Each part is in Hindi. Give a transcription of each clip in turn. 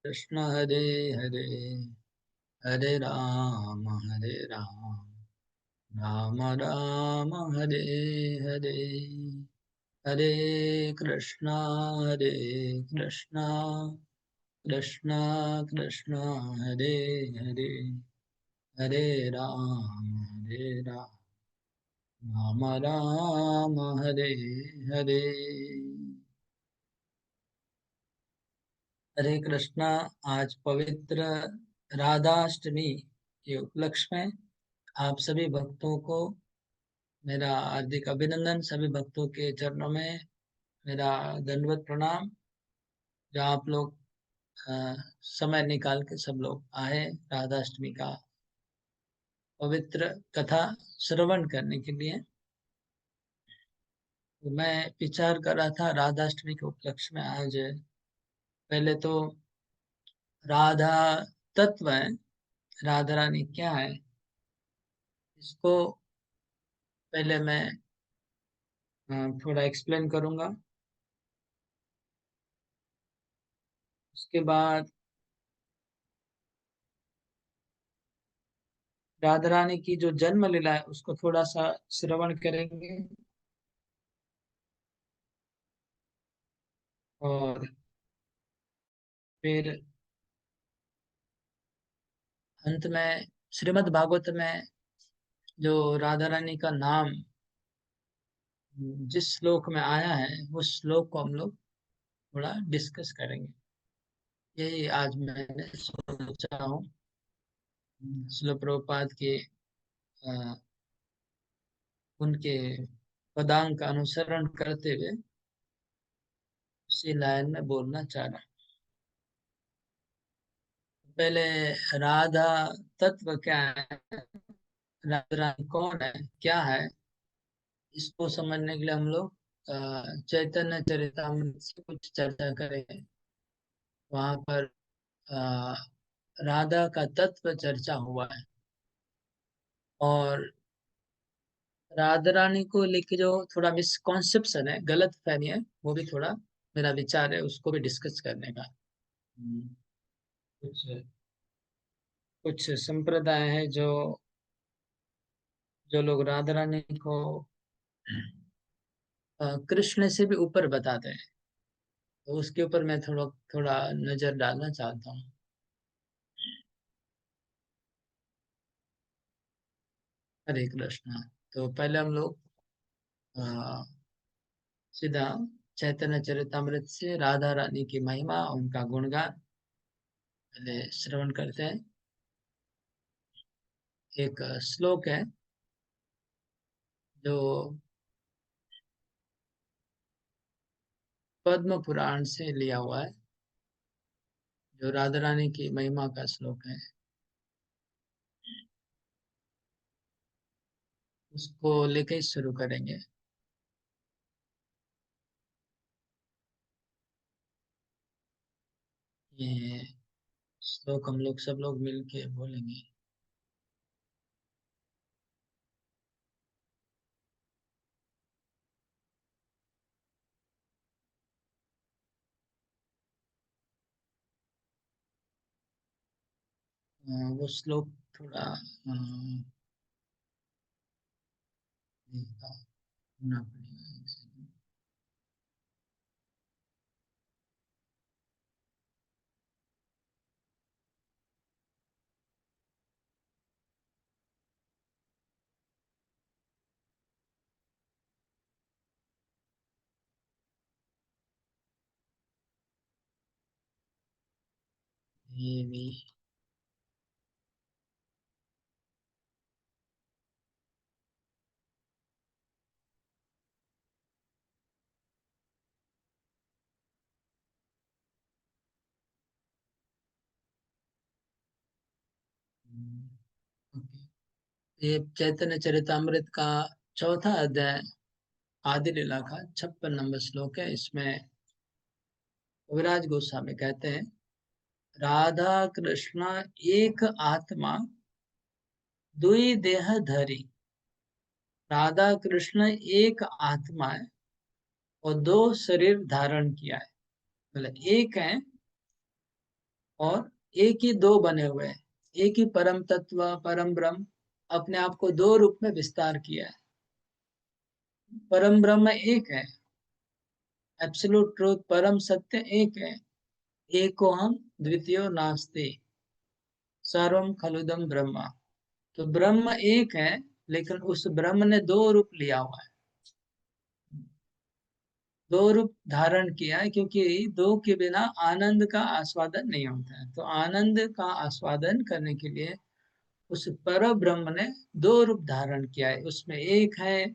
कृष्ण हरे हरे, हरे राम राम राम हरे हरे, हरे कृष्णा हरे कृष्णा, कृष्णा कृष्णा हरे हरे, हरे राम राम राम हरे हरे। हरे कृष्णा। आज पवित्र राधाष्टमी के उपलक्ष्य में आप सभी भक्तों को मेरा हार्दिक अभिनंदन। सभी भक्तों के चरणों में मेरा दंडवत प्रणाम। जो आप लोग समय निकाल के सब लोग आए राधाष्टमी का पवित्र कथा श्रवण करने के लिए। तो मैं विचार कर रहा था राधाष्टमी के उपलक्ष्य में आज पहले तो राधा तत्व है, राधा रानी क्या है, इसको पहले मैं थोड़ा एक्सप्लेन करूंगा। उसके बाद राधा रानी की जो जन्म लीला है उसको थोड़ा सा श्रवण करेंगे, और फिर अंत में श्रीमद् भागवत में जो राधा रानी का नाम जिस श्लोक में आया है उस श्लोक को हम लोग थोड़ा डिस्कस करेंगे। यही आज मैंने सोचा हूँ। श्रील प्रभुपाद के अ, उनके पदांक का अनुसरण करते हुए उसी लाइन में बोलना चाह रहा हूँ। पहले राधा तत्व क्या है, राधा रानी कौन है, क्या है, इसको समझने के लिए हम लोग चैतन्य चरितामृत से कुछ चर्चा करेंगे। वहां पर अ, राधा का तत्व चर्चा हुआ है, और राधा रानी को लेके जो थोड़ा मिसकॉन्सेप्शन है, गलत फहमी है, वो भी थोड़ा मेरा विचार है उसको भी डिस्कस करने का। हम्म, कुछ कुछ संप्रदाय है जो लोग राधा रानी को कृष्ण से भी ऊपर बताते हैं। तो उसके ऊपर मैं थोड़ा थोड़ा नजर डालना चाहता हूँ। हरे कृष्णा। तो पहले हम लोग अ, सीधा चैतन्य चरितामृत से राधा रानी की महिमा, उनका गुणगान पहले श्रवण करते हैं। एक श्लोक है जो पद्म पुराण से लिया हुआ है, जो राधा रानी की महिमा का श्लोक है। उसको लेके ही शुरू करेंगे। ये श्लोक हम लोग सब लोग मिलके बोलेंगे। वो श्लोक थोड़ा ढूंढना पड़ेगा, एक सेकंड। ये भी ओके। ये चैतन्य चरितामृत का चौथा अध्याय आदि लीला का 56 नंबर श्लोक है। इसमें कविराज गोस्वामी कहते हैं, राधा कृष्ण एक आत्मा दुई देह धरी। राधा कृष्ण एक आत्मा है और दो शरीर धारण किया है। मतलब एक है और एक ही दो बने हुए हैं। एक ही परम तत्व परम ब्रह्म अपने आप को दो रूप में विस्तार किया है। परम ब्रह्म एक है, एब्सोल्यूट ट्रूथ परम सत्य एक है। एको हम द्वितीयो नास्ति सर्वम खलुदम ब्रह्मा। तो ब्रह्म एक है, लेकिन उस ब्रह्म ने दो रूप लिया हुआ है, दो रूप धारण किया है, क्योंकि दो के बिना आनंद का आस्वादन नहीं होता है। तो आनंद का आस्वादन करने के लिए उस पर ब्रह्म ने दो रूप धारण किया है। उसमें एक है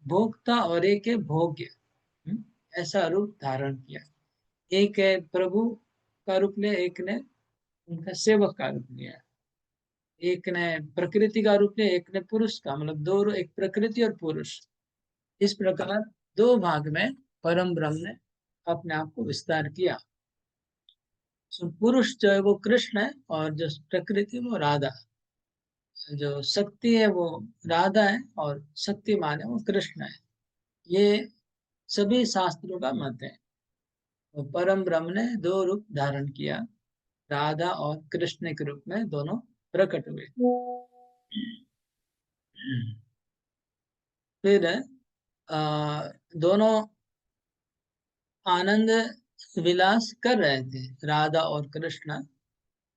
भोक्ता और एक है भोग्य। हम्म, ऐसा रूप धारण किया। एक है प्रभु का रूप लिया, एक ने उनका सेवक का रूप लिया, एक ने प्रकृति का रूप लिया, एक ने पुरुष का, मतलब दो, एक प्रकृति और पुरुष। इस प्रकार दो भाग में परम ब्रह्म ने अपने आप को विस्तार किया। पुरुष जो है वो कृष्ण है, और जो प्रकृति वो राधा। जो शक्ति है वो राधा है, और शक्तिमान है वो कृष्ण है। ये सभी शास्त्रों का मत है। तो परम ब्रह्म ने दो रूप धारण किया, राधा और कृष्ण के रूप में दोनों प्रकट हुए। फिर दोनों आनंद विलास कर रहे थे, राधा और कृष्ण।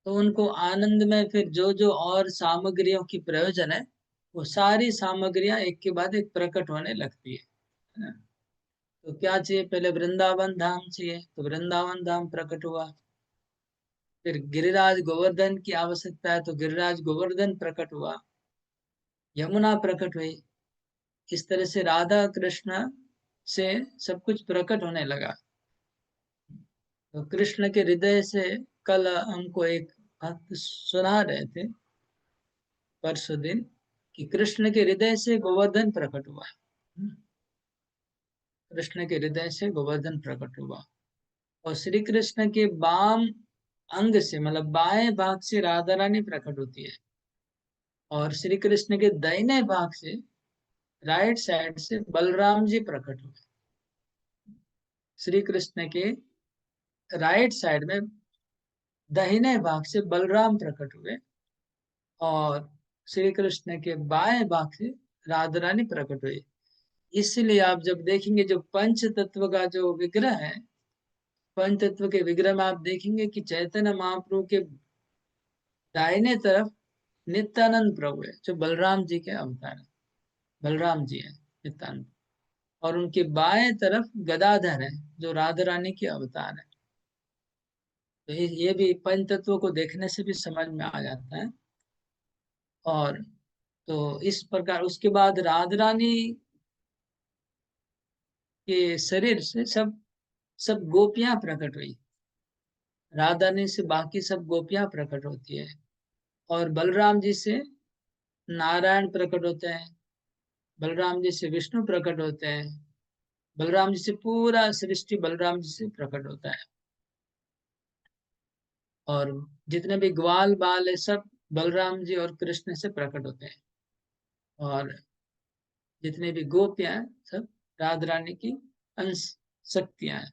तो उनको आनंद में फिर जो जो और सामग्रियों की प्रयोजन है, वो सारी सामग्रियां एक के बाद एक प्रकट होने लगती है ना। तो क्या चाहिए, पहले वृंदावन धाम चाहिए, तो वृंदावन धाम प्रकट हुआ। फिर गिरिराज गोवर्धन की आवश्यकता है, तो गिरिराज गोवर्धन प्रकट हुआ। यमुना प्रकट हुई। इस तरह से राधा कृष्ण से सब कुछ प्रकट होने लगा। तो कृष्ण के हृदय से कल हमको एक भक्त सुना रहे थे परसों दिन, कि कृष्ण के हृदय से गोवर्धन प्रकट हुआ। कृष्ण के हृदय से गोवर्धन प्रकट हुआ, और श्री कृष्ण के बाम अंग से, मतलब बाएं भाग से राधा रानी प्रकट होती है, और श्री कृष्ण के दाहिने भाग से, राइट साइड से बलराम जी प्रकट हुए। श्री कृष्ण के राइट साइड में दाहिने भाग से बलराम प्रकट हुए, और श्री कृष्ण के बाएं भाग से राधा रानी प्रकट हुई। इसलिए आप जब देखेंगे जो पंच तत्व का जो विग्रह है, पंच तत्व के विग्रह में आप देखेंगे कि चैतन्य महाप्रभु के दाहिने तरफ नित्यानंद प्रभु है, जो बलराम जी के अवतार है, बलराम जी है नित्यानंद। और उनके बाएं तरफ गदाधर है, जो राधा रानी के अवतार है। तो ये भी पंच तत्वों को देखने से भी समझ में आ जाता है। और तो इस प्रकार उसके बाद राधा रानी के शरीर से सब सब गोपियां प्रकट हुई। राधा रानी से बाकी सब गोपियां प्रकट होती है, और बलराम जी से नारायण प्रकट होते हैं, बलराम जी से विष्णु प्रकट होते हैं, बलराम जी से पूरा सृष्टि बलराम जी से प्रकट होता है। और जितने भी ग्वाल बाल है सब बलराम जी और कृष्ण से प्रकट होते हैं, और जितने भी गोपियां हैं सब राधा रानी की अंश शक्तियां हैं।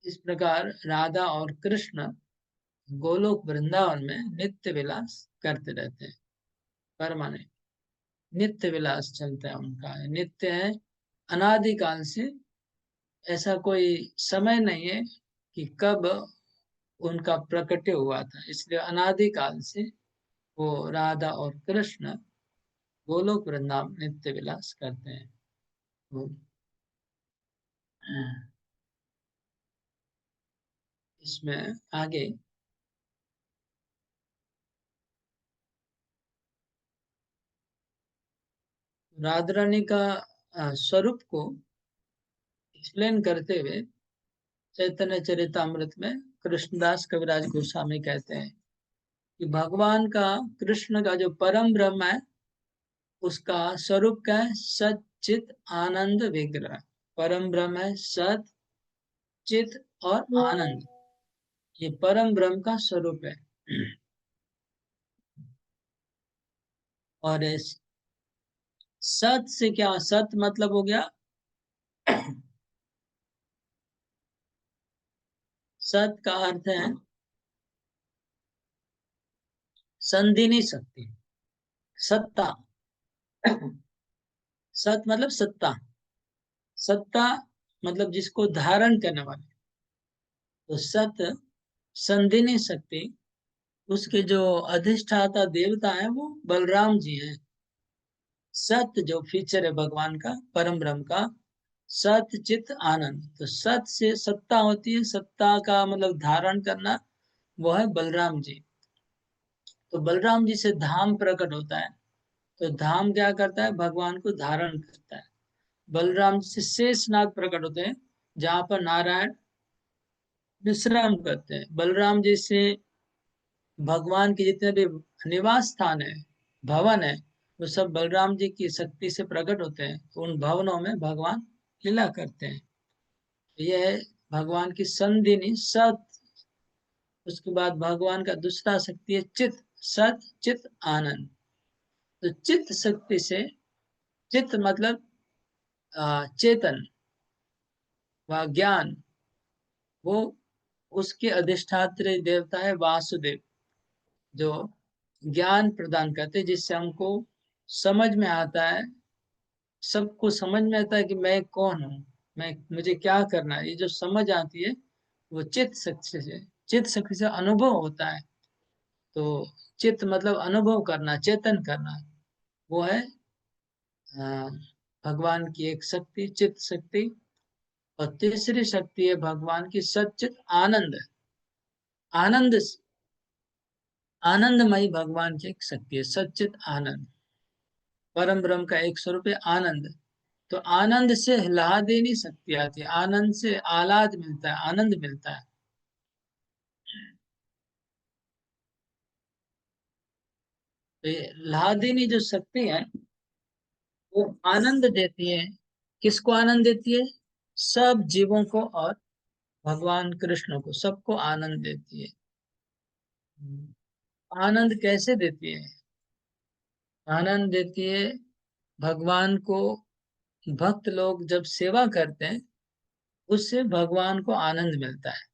इस प्रकार राधा और कृष्ण गोलोक वृंदावन में नित्य विलास करते रहते हैं, परमानेंट नित्य विलास चलता है उनका, नित्य है, अनादिकाल से। ऐसा कोई समय नहीं है कि कब उनका प्रकट हुआ था, इसलिए अनादिकाल से वो राधा और कृष्ण गोलोक वृंदावन नित्य विलास करते हैं। तो इसमें आगे राधा रानी का स्वरूप को एक्सप्लेन करते हुए चैतन्य चरितामृत में कृष्णदास कविराज गोस्वामी कहते हैं कि भगवान का, कृष्ण का जो परम ब्रह्म है, उसका स्वरूप क्या है, सच्चित आनंद विग्रह। परम ब्रह्म है सत, चित और आनंद, ये परम ब्रह्म का स्वरूप है। और इस सत से क्या, सत मतलब हो गया सत का अर्थ है संधिनी शक्ति, सत्ता। सत मतलब सत्ता, सत्ता मतलब जिसको धारण करने वाले। तो सत संधिनी शक्ति, उसके जो अधिष्ठाता देवता है वो बलराम जी हैं। सत जो फीचर है भगवान का, परम ब्रह्म का, सत चित आनंद। तो सत से सत्ता होती है, सत्ता का मतलब धारण करना, वो है बलराम जी। तो बलराम जी से धाम प्रकट होता है। तो धाम क्या करता है, भगवान को धारण करता है। बलराम जी से शेषनाग प्रकट होते हैं, जहाँ पर नारायण विश्राम करते हैं। बलराम जी से भगवान के जितने भी निवास स्थान है, भवन है, वो सब बलराम जी की शक्ति से प्रकट होते हैं। तो उन भवनों में भगवान लीला करते हैं। यह है भगवान की संधिनी सत। उसके बाद भगवान का दूसरा शक्ति है चित, सत चित आनंद। तो चित्त शक्ति से, चित्त मतलब चेतन व ज्ञान, वो उसके अधिष्ठात्री देवता है वासुदेव, जो ज्ञान प्रदान करते हैं, जिससे हमको समझ में आता है, सबको समझ में आता है कि मैं कौन हूँ, मैं मुझे क्या करना है। ये जो समझ आती है वो चित्त शक्ति से, चित्त शक्ति से अनुभव होता है। तो चित्त मतलब अनुभव करना, चेतन करना, वो है अ, भगवान की एक शक्ति, चित्त शक्ति। और तीसरी शक्ति है भगवान की सच्चित आनंद। आनंद, आनंदमयी भगवान की एक शक्ति है सच्चित आनंद। परम ब्रह्म का एक स्वरूप है आनंद। तो आनंद से ह्लादिनी शक्ति आती है, आनंद से आह्लाद मिलता है, आनंद मिलता है। तो ये ह्लादिनी जो शक्ति है वो आनंद देती है। किसको आनंद देती है? सब जीवों को, और भगवान कृष्ण को, सबको आनंद देती है। आनंद कैसे देती है? आनंद देती है भगवान को, भक्त लोग जब सेवा करते हैं उससे भगवान को आनंद मिलता है,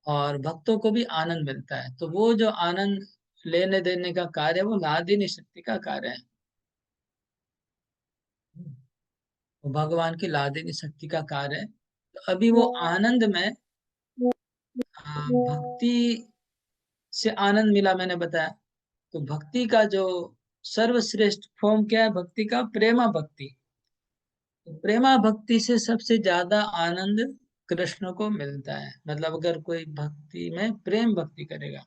और भक्तों को भी आनंद मिलता है। तो वो जो आनंद लेने देने का कार्य है, वो लादिनी शक्ति का कार्य है। वो भगवान की लादिनी शक्ति का कार्य है। तो अभी वो आनंद में भक्ति से आनंद मिला, मैंने बताया। तो भक्ति का जो सर्वश्रेष्ठ फॉर्म क्या है भक्ति का? प्रेमा भक्ति। तो प्रेमा भक्ति से सबसे ज्यादा आनंद कृष्ण को मिलता है। मतलब अगर कोई भक्ति में प्रेम भक्ति करेगा,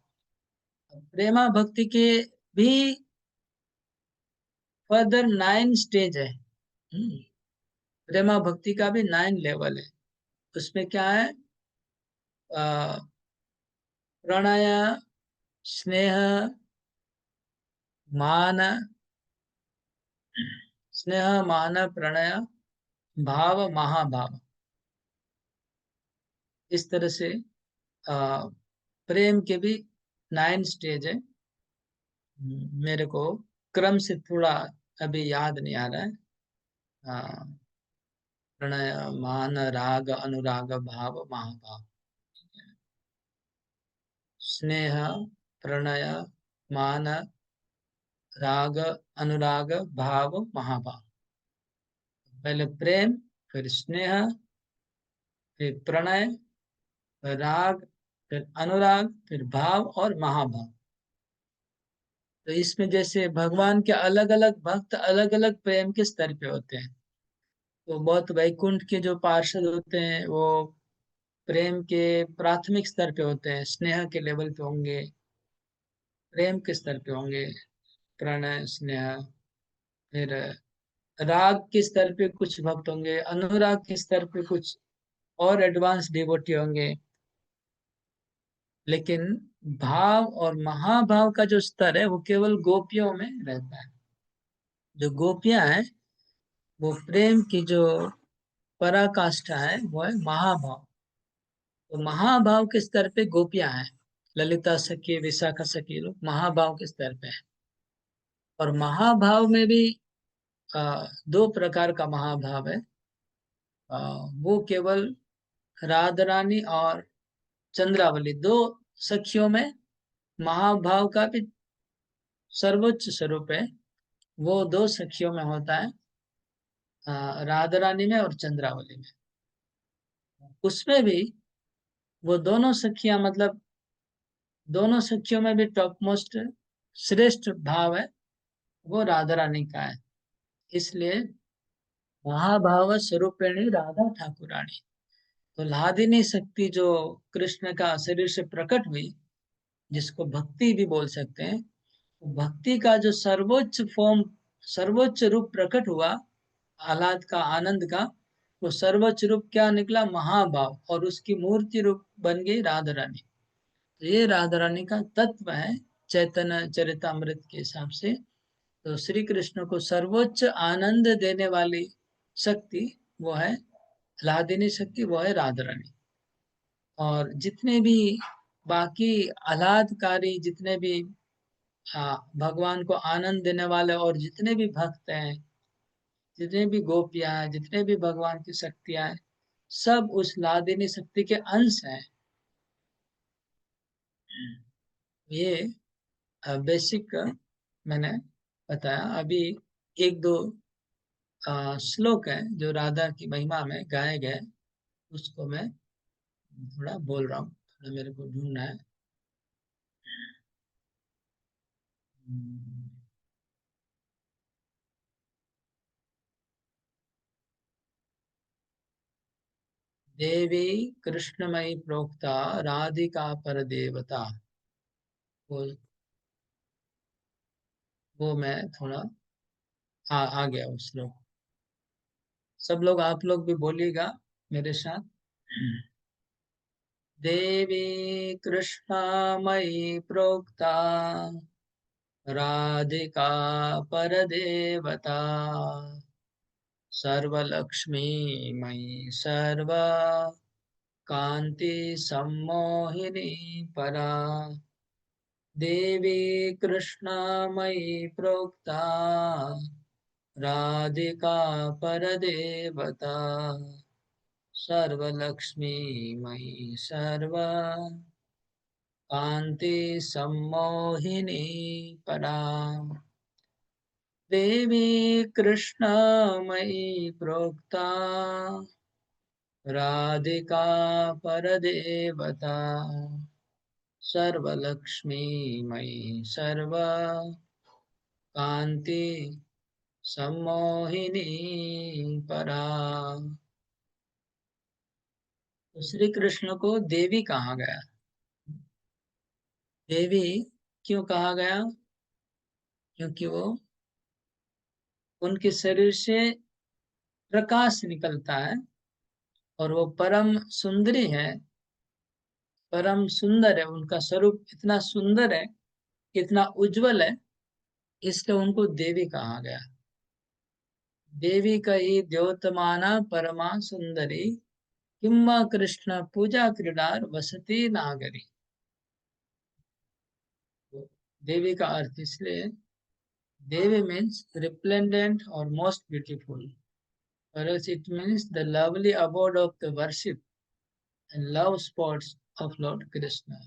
प्रेमा भक्ति के भी फर्दर 9 स्टेज है। प्रेमा भक्ति का भी 9 लेवल है। उसमें क्या है? प्रणय, स्नेह, मान, स्नेह मान प्रणय, भाव, महाभाव। इस तरह से आ, प्रेम के भी 9 स्टेज है। मेरे को क्रम से थोड़ा अभी याद नहीं आ रहा है। आ, प्रणय, मान, राग, अनुराग, भाव, महाभाव। स्नेह, प्रणय, मान, राग, अनुराग, भाव, महाभाव। पहले प्रेम, फिर स्नेह, फिर प्रणय, फिर राग, फिर अनुराग, फिर भाव और महाभाव। तो इसमें जैसे भगवान के अलग अलग भक्त अलग अलग प्रेम के स्तर पे होते हैं। तो बहुत वैकुंठ के जो पार्षद होते हैं वो प्रेम के प्राथमिक स्तर पे होते हैं, स्नेह के लेवल पे होंगे, प्रेम के स्तर पे होंगे, प्रणय, स्नेह। फिर राग के स्तर पे कुछ भक्त होंगे, अनुराग के स्तर पे कुछ और एडवांस डिवोटी होंगे। लेकिन भाव और महाभाव का जो स्तर है वो केवल गोपियों में रहता है। जो गोपियां हैं वो प्रेम की जो पराकाष्ठा है वो है महाभाव। तो महाभाव के स्तर पे गोपियां हैं, ललिता सखी, विशाखा सखी, लोग महाभाव के स्तर पे हैं। और महाभाव में भी 2 प्रकार का महाभाव है। वो केवल राधा रानी और चंद्रावली, दो सखियों में महाभाव का भी सर्वोच्च स्वरूप है। वो दो सखियों में होता है, राधा रानी में और चंद्रावली में। उसमें भी वो दोनों सखियां, मतलब दोनों सखियों में भी टॉप मोस्ट श्रेष्ठ भाव है, वो राधा रानी का है। इसलिए महाभाव स्वरूपिणी राधा ठाकुरानी। तो लादिनी शक्ति जो कृष्ण का शरीर से प्रकट हुई, जिसको भक्ति भी बोल सकते हैं, भक्ति का जो सर्वोच्च फॉर्म, सर्वोच्च रूप प्रकट हुआ आह्लाद का, आनंद का, वो सर्वोच्च रूप क्या निकला? महाभाव। और उसकी मूर्ति रूप बन गई राधा रानी। तो ये राधा रानी का तत्व है चैतन्य चरितामृत के हिसाब से। तो श्री कृष्ण को सर्वोच्च आनंद देने वाली शक्ति वो है लादिनी शक्ति, वो है राधा रानी। और जितने भी बाकी आह्लादकारी, जितने भी भगवान को आनंद देने वाले और जितने भी भक्त हैं, जितने भी गोपियां हैं, जितने भी भगवान की शक्तियां हैं, सब उस लादिनी शक्ति के अंश हैं। ये बेसिक मैंने बताया। अभी एक दो श्लोक है जो राधा की महिमा में गाए गए, उसको मैं थोड़ा बोल रहा हूँ, थोड़ा मेरे को ढूंढना है। देवी कृष्णमयी प्रोक्ता राधिका पर देवता। वो वो मैं थोड़ा आ गया उस श्लोक। सब लोग, आप लोग भी बोलिएगा मेरे साथ। देवी कृष्णमयी प्रोक्ता राधिका परदेवता, सर्वलक्ष्मी मयि सर्व कांति सम्मोहिनी परा। देवी कृष्णमयि प्रोक्ता राधिका परदेवता, सर्वलक्ष्मी मयि सर्व कांति सम्मोहिनी परा। देवी कृष्णमयि प्रोक्ता राधिका परदेवता, सर्वलक्ष्मी मयि सर्व कांति सम्मोहिनी परा। तो श्री कृष्ण को देवी कहा गया। देवी क्यों कहा गया? क्योंकि वो, उनके शरीर से प्रकाश निकलता है और वो परम सुंदरी है, परम सुंदर है। उनका स्वरूप इतना सुंदर है, इतना उज्जवल है, इसलिए उनको देवी कहा गया। देवी कही द्योतमाना परमा सुंदरी, किम्मा कृष्ण पूजा क्रीडार वसती नागरी। तो देवी का अर्थ इसलिए, देवी मीन्स रिप्लेंडेंट और most beautiful, or else it means the lovely abode of the worship and love spots of Lord Krishna.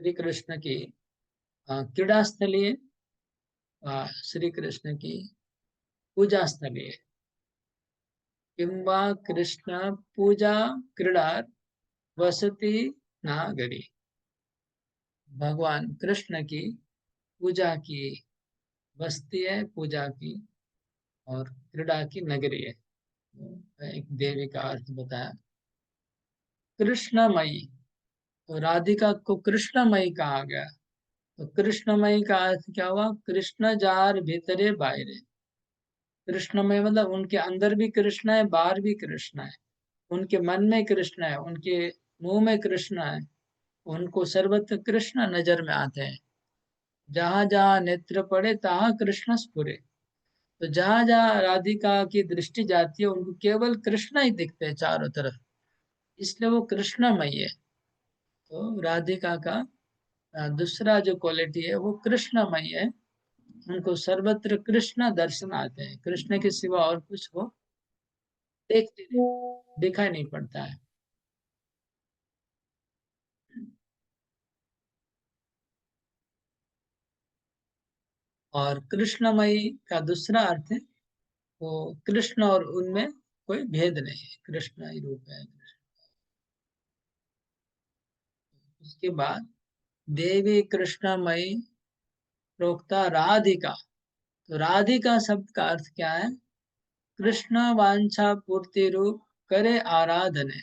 Shri Krishna की क्रीड़ा स्थली है, श्री कृष्ण की पूजा स्थली है। किंबा कृष्ण पूजा क्रीड़ा वसती नागरी। भगवान कृष्ण की पूजा की बस्ती है, पूजा की और क्रीड़ा की नगरी है। तो एक देवी का अर्थ बताया कृष्णमयी। तो राधिका को कृष्णमयी कहा गया। तो कृष्णमयी का अर्थ क्या हुआ? कृष्ण जार भीतरे बाहरे। कृष्णमय मतलब उनके अंदर भी कृष्ण है, बाहर भी कृष्ण है। उनके मन में कृष्ण है, उनके मुंह में कृष्ण है, उनको सर्वत्र कृष्ण नजर में आते हैं। जहां जहां नेत्र पड़े तहां कृष्ण स्फुरे। तो जहां जहां राधिका की दृष्टि जाती है, उनको केवल कृष्ण ही दिखते हैं चारों तरफ, इसलिए वो कृष्णमयी है। तो राधिका का दूसरा जो क्वालिटी है वो कृष्णमयी है। उनको सर्वत्र कृष्ण दर्शन आते हैं, कृष्ण के सिवा और कुछ वो देखते नहीं, दिखाई नहीं पड़ता है। और कृष्णमयी का दूसरा अर्थ है वो कृष्ण, और उनमें कोई भेद नहीं है, कृष्ण ही रूप है। उसके बाद देवी कृष्णमयी प्रोक्ता राधिका। तो राधिका शब्द का अर्थ क्या है? कृष्ण वांछा पूर्ति रूप करे आराधने,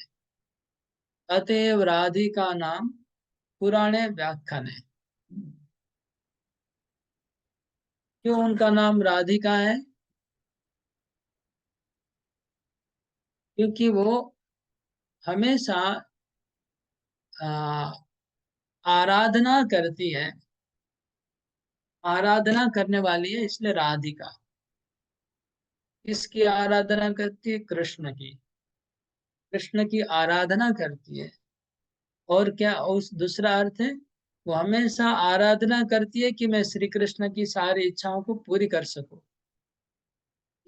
अतएव राधिका नाम पुराणे व्याख्याने। क्यों उनका नाम राधिका है? क्योंकि वो हमेशा आ, आराधना करती है, आराधना करने वाली है, इसलिए राधिका। किसकी आराधना करती है? कृष्ण की। कृष्ण की आराधना करती है। और क्या उस दूसरा अर्थ है? वो हमेशा आराधना करती है कि मैं श्री कृष्ण की सारी इच्छाओं को पूरी कर सकूं,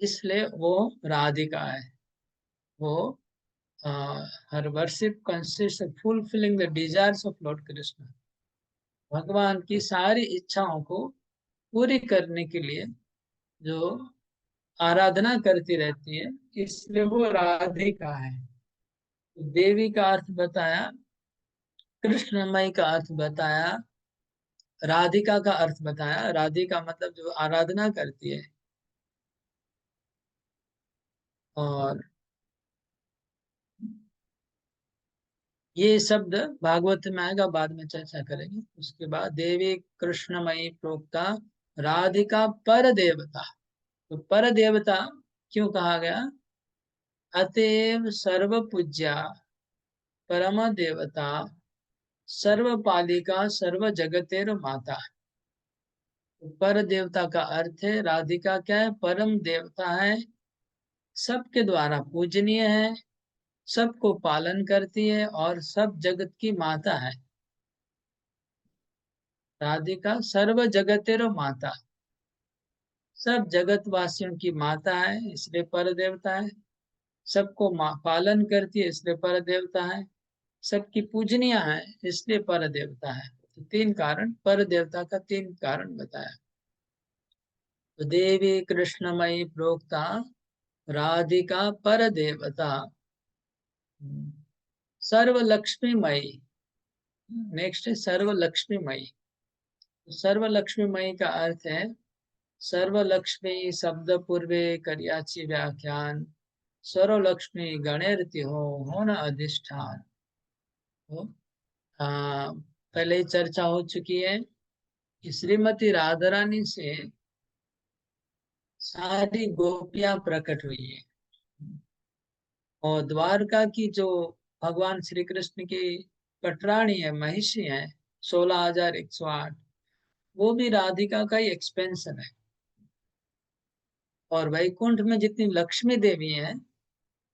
इसलिए वो राधिका है। वो her worship consist of fulfilling the desires of Lord Krishna. भगवान की सारी इच्छाओं को पूरी करने के लिए जो आराधना करती रहती है, इसलिए वो राधिका है। तो देवी का अर्थ बताया, कृष्णमयी का अर्थ बताया, राधिका का अर्थ बताया। राधिका मतलब जो आराधना करती है। और ये शब्द भागवत में आएगा, बाद में चर्चा करेंगे। उसके बाद देवी कृष्णमयी प्रोक्ता राधिका पर देवता। तो पर देवता क्यों कहा गया? अतएव सर्व पूज्या परम देवता सर्वपालिका सर्व जगतेर माता। तो पर देवता का अर्थ है, राधिका क्या है? परम देवता है, सबके द्वारा पूजनीय है, सबको पालन करती है और सब जगत की माता है। राधिका सर्व जगतेरो माता, सब जगत वासियों की माता है, इसलिए पर देवता है। सबको पालन करती है, इसलिए पर देवता है। सबकी पूजनीय है, इसलिए पर देवता है। तो तीन कारण, पर देवता का तीन कारण बताया। तो देवी कृष्णमयी प्रोक्ता राधिका पर देवता सर्व लक्ष्मीमयी। नेक्स्ट है सर्व लक्ष्मीमयी। सर्व लक्ष्मीमयी का अर्थ है सर्व लक्ष्मी शब्द पूर्वे करियाची व्याख्यान, सर्व लक्ष्मी गणेरति हो न अधिष्ठान। तो पहले ही चर्चा हो चुकी है कि श्रीमती राधा रानी से सारी गोपियां प्रकट हुई है। और द्वारका की जो भगवान श्री कृष्ण की पटरानी है, महिषी है, 16,108, वो भी राधिका का ही एक्सपेंशन है। और वैकुंठ में जितनी लक्ष्मी देवी हैं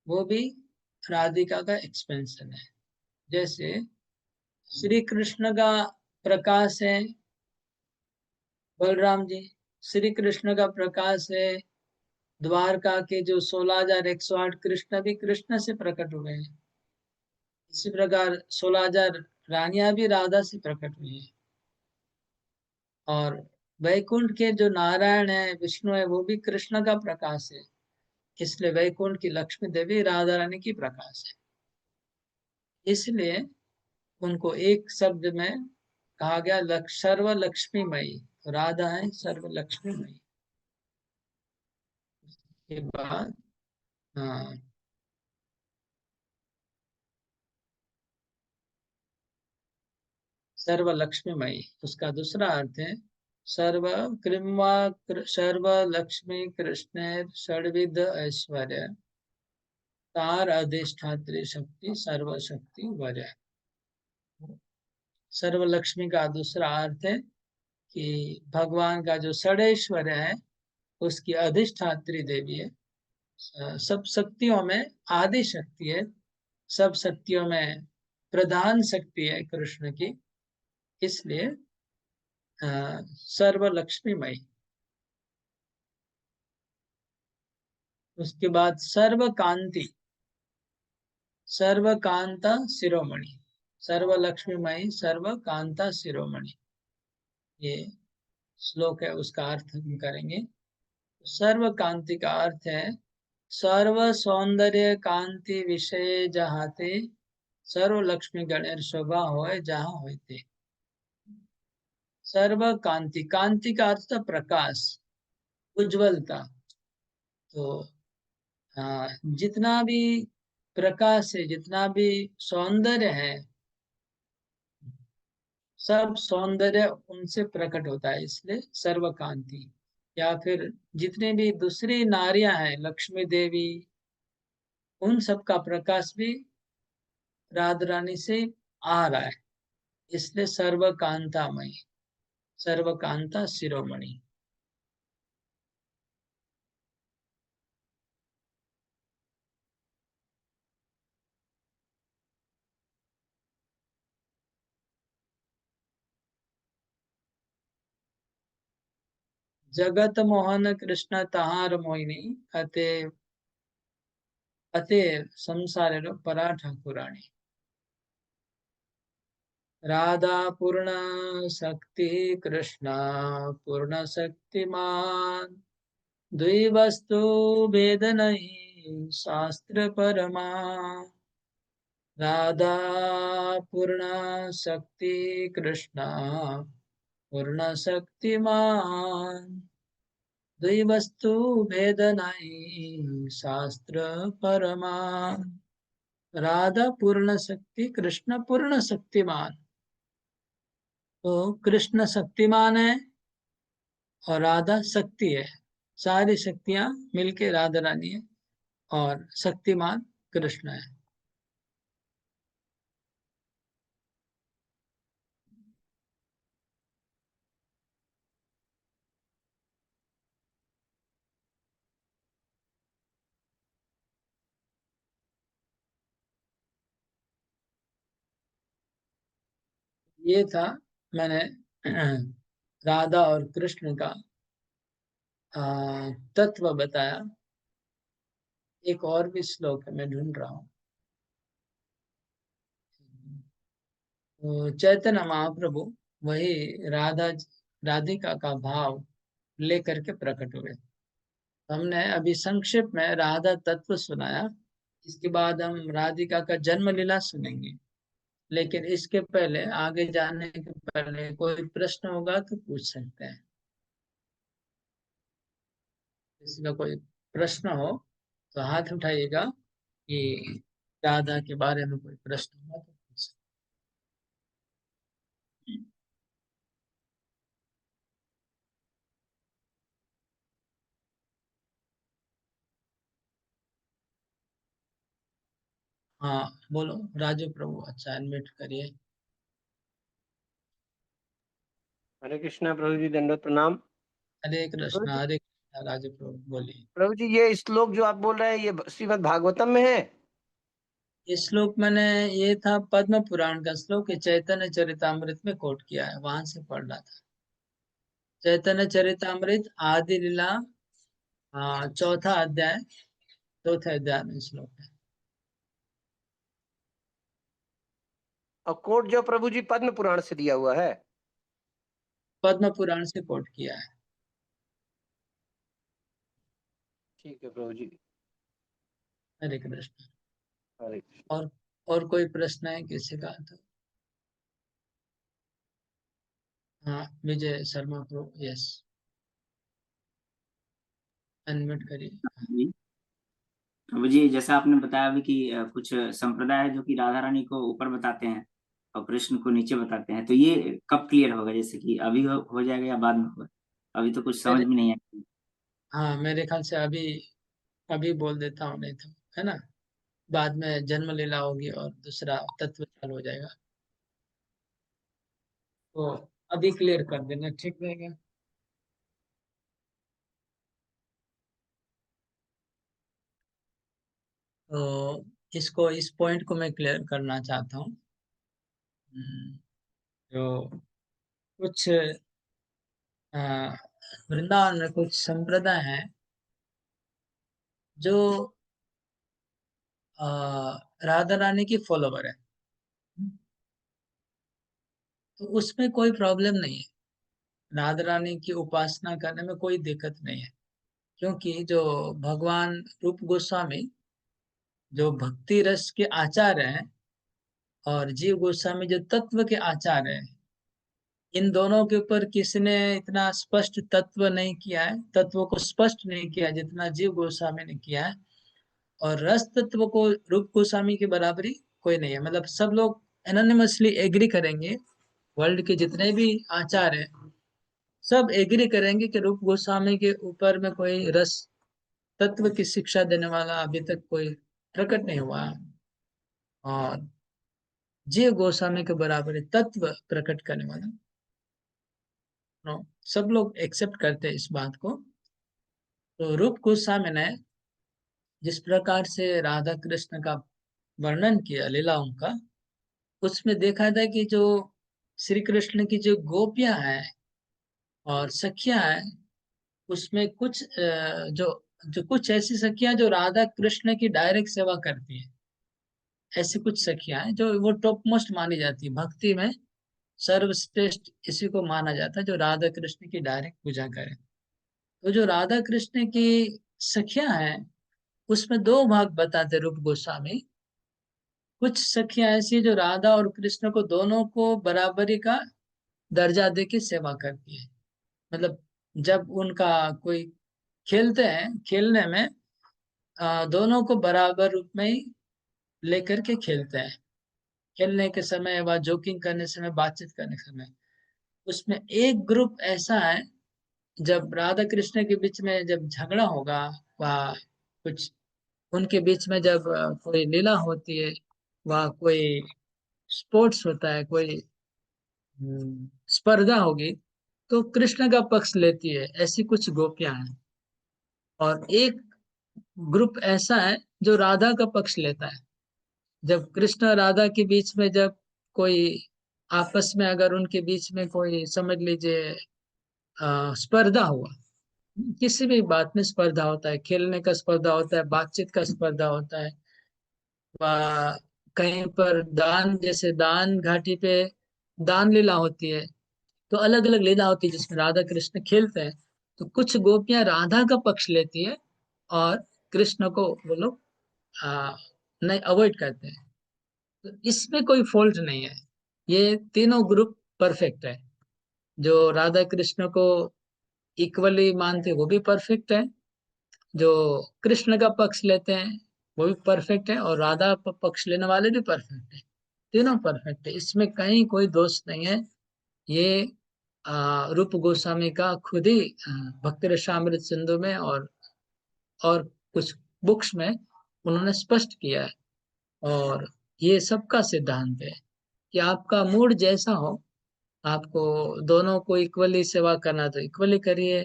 वो भी राधिका का एक्सपेंशन है। जैसे श्री कृष्ण का प्रकाश है बलराम जी, श्री कृष्ण का प्रकाश है द्वारका के जो 16,108 कृष्ण भी कृष्ण से प्रकट हुए हैं। इसी प्रकार 16,000 रानियां भी राधा से प्रकट हुई है। और वैकुंठ के जो नारायण है, विष्णु है, वो भी कृष्ण का प्रकाश है, इसलिए वैकुंठ की लक्ष्मी देवी राधा रानी की प्रकाश है। इसलिए उनको एक शब्द में कहा गया सर्व लक्ष्मीमयी। राधा है सर्व लक्ष्मीमयी। के बाद हाँ, सर्व लक्ष्मीमयी उसका दूसरा अर्थ है सर्व कृम्वा सर्व लक्ष्मी कृष्ण षड्विध ऐश्वर्य तार अधिष्ठात्री शक्ति सर्व शक्ति वर्य। सर्व लक्ष्मी का दूसरा अर्थ है कि भगवान का जो षडैश्वर्य है उसकी अधिष्ठात्री देवी है। सब शक्तियों में आदि शक्ति है, सब शक्तियों में प्रधान शक्ति है कृष्ण की, इसलिए सर्व लक्ष्मीमयी। उसके बाद सर्वकांति, सर्वकांता शिरोमणि, सर्व लक्ष्मीमयी सर्वकांता शिरोमणि, ये श्लोक है, उसका अर्थ हम करेंगे। सर्व कांति का अर्थ है सर्व सौंदर्य कांति विषय जहाते, सर्व लक्ष्मी गणेर शोभा होए जहाँ होते। सर्व कांति, कांति का अर्थ था प्रकाश, उज्जवलता। तो जितना भी प्रकाश है, जितना भी सौंदर्य है, सब सौंदर्य उनसे प्रकट होता है, इसलिए सर्वकांति। या फिर जितने भी दूसरी नारियां हैं, लक्ष्मी देवी, उन सब का प्रकाश भी राधा रानी से आ रहा है, इसलिए सर्वकांतामयी, सर्वकांता शिरोमणि। जगत मोहन कृष्ण तहार मोहिनी, अते अते संसार परा ठाकुराणी। राधा पूर्ण शक्ति कृष्ण पूर्ण शक्तिमान, द्वैवस्तु भेद नहीं शास्त्र परमा। राधा पूर्ण शक्ति कृष्ण पूर्ण शक्तिमान, द्वैवस्तु भेद नहीं शास्त्र परमा। राधा पूर्ण शक्ति कृष्ण पूर्ण शक्तिमान। तो कृष्ण शक्तिमान है और राधा शक्ति है, सारी शक्तियां मिलके राधा रानी है, और शक्तिमान कृष्ण है। ये था, मैंने राधा और कृष्ण का तत्व बताया। एक और भी श्लोक है, मैं ढूंढ रहा हूँ। तो चैतन्य महाप्रभु वही राधिका का भाव लेकर के प्रकट हुए। हमने अभी संक्षिप्त में राधा तत्व सुनाया, इसके बाद हम राधिका का जन्म लीला सुनेंगे। लेकिन इसके पहले, आगे जाने के पहले कोई प्रश्न होगा तो पूछ सकते हैं। किसी का कोई प्रश्न हो तो हाथ उठाइएगा, कि राधा के बारे में कोई प्रश्न होगा तो पूछ सकते हैं। हाँ बोलो राजू प्रभु, अच्छा एडमिट करिए। हरे कृष्णा प्रभु जी, दंडवत प्रणाम। प्रभु जी, हरे कृष्णा राजू प्रभु बोलिए। प्रभु जी, ये श्लोक जो आप बोल रहे हैं ये श्रीमद् भागवतम में है? ये श्लोक मैंने, ये था पद्म पुराण का श्लोक, ये चैतन्य चरितामृत में कोट किया है, वहां से पढ़ रहा था। चैतन्य चरितामृत आदि लीला, हाँ चौथा अध्याय, चौथे अध्याय में श्लोक है। और कोट जो प्रभु जी पद्म पुराण से दिया हुआ है? पद्म पुराण से कोट किया है। ठीक है प्रभु जी। हरे कृष्ण। हरे कृष्ण। और और कोई प्रश्न है किसी का तो? हाँ Vijay Sharma pro, yes, unmute करिए। जी। अब जी जैसा आपने बताया अभी कि कुछ संप्रदाय है जो कि राधा रानी को ऊपर बताते हैं और कृष्ण को नीचे बताते हैं, तो ये कब क्लियर होगा? जैसे कि अभी हो जाएगा या बाद में होगा? अभी तो कुछ समझ मेरे में नहीं आया। हाँ, मेरे ख्याल से अभी अभी बोल देता हूँ, नहीं तो है ना, बाद में जन्म लीला होगी और दूसरा तत्व चालू हो जाएगा, तो अभी क्लियर कर देना ठीक रहेगा। तो इस पॉइंट को मैं क्लियर करना चाहता हूँ। जो कुछ अ, वृंदावन में कुछ संप्रदाय हैं, जो राधा रानी की फॉलोवर है, तो उसमें कोई प्रॉब्लम नहीं है। राधा रानी की उपासना करने में कोई दिक्कत नहीं है, क्योंकि जो भगवान रूप गोस्वामी जो भक्ति रस के आचार्य हैं और जीव गोस्वामी जो तत्व के आचार्य हैं, इन दोनों के ऊपर किसने इतना स्पष्ट तत्व नहीं किया है, तत्व को स्पष्ट नहीं किया जितना जीव गोस्वामी ने किया है। और रस तत्व को रूप गोस्वामी की बराबरी कोई नहीं है। मतलब सब लोग एनोनिमसली एग्री करेंगे, वर्ल्ड के जितने भी आचार्य हैं सब एग्री करेंगे कि रूप गोस्वामी के ऊपर में कोई रस तत्व की शिक्षा देने वाला अभी तक कोई प्रकट नहीं हुआ है। और जीव गोस्वामी के बराबर तत्व प्रकट करने वाला नो, सब लोग एक्सेप्ट करते हैं इस बात को। तो रूप गोस्वामी ने जिस प्रकार से राधा कृष्ण का वर्णन किया लीलाओं का, उसमें देखा था कि जो श्री कृष्ण की जो गोपियां हैं और सखियां हैं, उसमें कुछ जो जो कुछ ऐसी सखियां जो राधा कृष्ण की डायरेक्ट सेवा करती है। ऐसी कुछ सखियां हैं जो वो टॉप मोस्ट मानी जाती है भक्ति में, सर्वश्रेष्ठ इसी को माना जाता है जो राधा कृष्ण की डायरेक्ट पूजा करे। तो जो राधा कृष्ण की सखियां हैं, उसमें दो भाग बताते रूप गोस्वामी। कुछ सखियां ऐसी है जो राधा और कृष्ण को दोनों को बराबरी का दर्जा दे के सेवा करती है। मतलब जब उनका कोई खेलते हैं, खेलने में दोनों को बराबर रूप में ही लेकर के खेलते हैं। खेलने के समय व जोकिंग करने समय, बातचीत करने के समय, उसमें एक ग्रुप ऐसा है जब राधा कृष्ण के बीच में जब झगड़ा होगा व कुछ उनके बीच में जब कोई लीला होती है व कोई स्पोर्ट्स होता है, कोई स्पर्धा होगी, तो कृष्ण का पक्ष लेती है। ऐसी कुछ गोपियां हैं। और एक ग्रुप ऐसा है जो राधा का पक्ष लेता है। जब कृष्ण और राधा के बीच में जब कोई आपस में अगर उनके बीच में कोई समझ लीजिए स्पर्धा हुआ, किसी भी बात में स्पर्धा होता है, खेलने का स्पर्धा होता है, बातचीत का स्पर्धा होता है, व कहीं पर दान, जैसे दान घाटी पे दान लीला होती है, तो अलग अलग लीला होती है जिसमें राधा कृष्ण खेलते हैं। तो कुछ गोपियां राधा का पक्ष लेती है और कृष्ण को वो लोग नहीं अवॉइड करते हैं। तो इसमें कोई फॉल्ट नहीं है। ये तीनों ग्रुप परफेक्ट है। जो राधा कृष्ण को इक्वली मानते हैं वो भी परफेक्ट है, जो कृष्ण का पक्ष लेते हैं वो भी परफेक्ट है, और राधा पक्ष लेने वाले भी परफेक्ट है। तीनों परफेक्ट है, इसमें कहीं कोई दोष नहीं है। ये रूप गोस्वामी का खुद ही भक्ति रसामृत सिंधु में और कुछ बुक्स में उन्होंने स्पष्ट किया है। और ये सबका सिद्धांत है कि आपका मूड जैसा हो, आपको दोनों को इक्वली सेवा करना तो इक्वली करिए,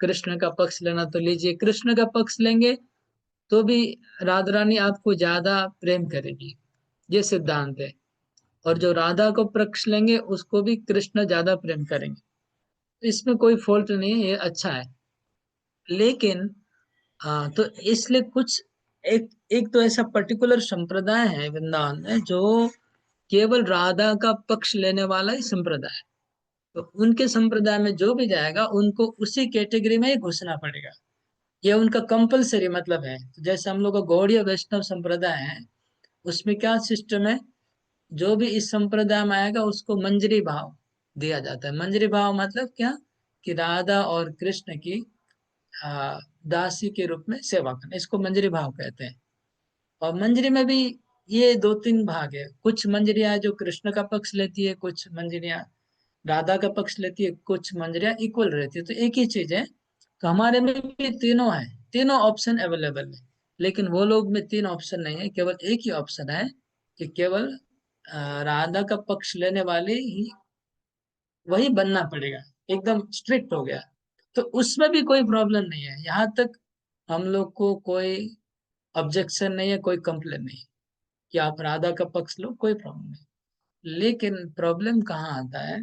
कृष्ण का पक्ष लेना तो लीजिए, कृष्ण का पक्ष लेंगे तो भी राधा रानी आपको ज्यादा प्रेम करेगी, ये सिद्धांत है। और जो राधा को पक्ष लेंगे उसको भी कृष्ण ज्यादा प्रेम करेंगे। तो इसमें कोई फॉल्ट नहीं है, ये अच्छा है। लेकिन तो इसलिए कुछ एक एक तो ऐसा पर्टिकुलर संप्रदाय है वृंदावन में जो केवल राधा का पक्ष लेने वाला ही संप्रदाय है। तो उनके संप्रदाय में जो भी जाएगा उनको उसी कैटेगरी में ही घुसना पड़ेगा। ये उनका कंपलसरी मतलब है। तो जैसे हम लोग का गौड़ीय वैष्णव संप्रदाय है, उसमें क्या सिस्टम है, जो भी इस संप्रदाय में आएगा उसको मंजरी भाव दिया जाता है। मंजरी भाव मतलब क्या, कि राधा और कृष्ण की दासी के रूप में सेवा करना, इसको मंजरी भाव कहते हैं। और मंजरी में भी ये दो तीन भाग है। कुछ मंजरियां जो कृष्ण का पक्ष लेती है, कुछ मंजरियां राधा का पक्ष लेती है, कुछ मंजरियां इक्वल रहती है। तो एक ही चीज है। तो हमारे में भी तीनों है, तीनों ऑप्शन अवेलेबल है। लेकिन वो लोग में तीन ऑप्शन नहीं है, केवल एक ही ऑप्शन है कि केवल राधा का पक्ष लेने वाले ही वही बनना पड़ेगा। एकदम स्ट्रिक्ट हो गया। तो उसमें भी कोई प्रॉब्लम नहीं है। यहाँ तक हम लोग को कोई ऑब्जेक्शन नहीं है, कोई कंप्लेन नहीं है कि आप राधा का पक्ष लो, कोई प्रॉब्लम नहीं। लेकिन प्रॉब्लम कहाँ आता है,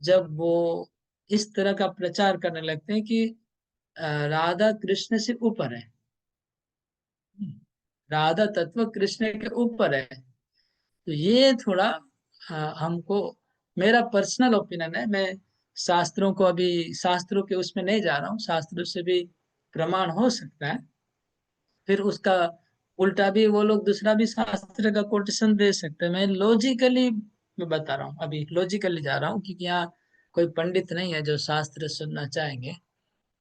जब वो इस तरह का प्रचार करने लगते हैं कि राधा कृष्ण से ऊपर है। राधा तत्व कृष्ण के ऊपर है। तो ये थोड़ा हमको, मेरा पर्सनल ओपिनियन है, मैं शास्त्रों को अभी शास्त्रों के उसमें नहीं जा रहा हूँ, शास्त्रों से भी प्रमाण हो सकता है, फिर उसका उल्टा भी वो लोग दूसरा भी शास्त्र का कोटेशन दे सकते हैं। मैं लॉजिकली मैं बता रहा हूँ, अभी लॉजिकली जा रहा हूँ, क्योंकि यहाँ कोई पंडित नहीं है जो शास्त्र सुनना चाहेंगे,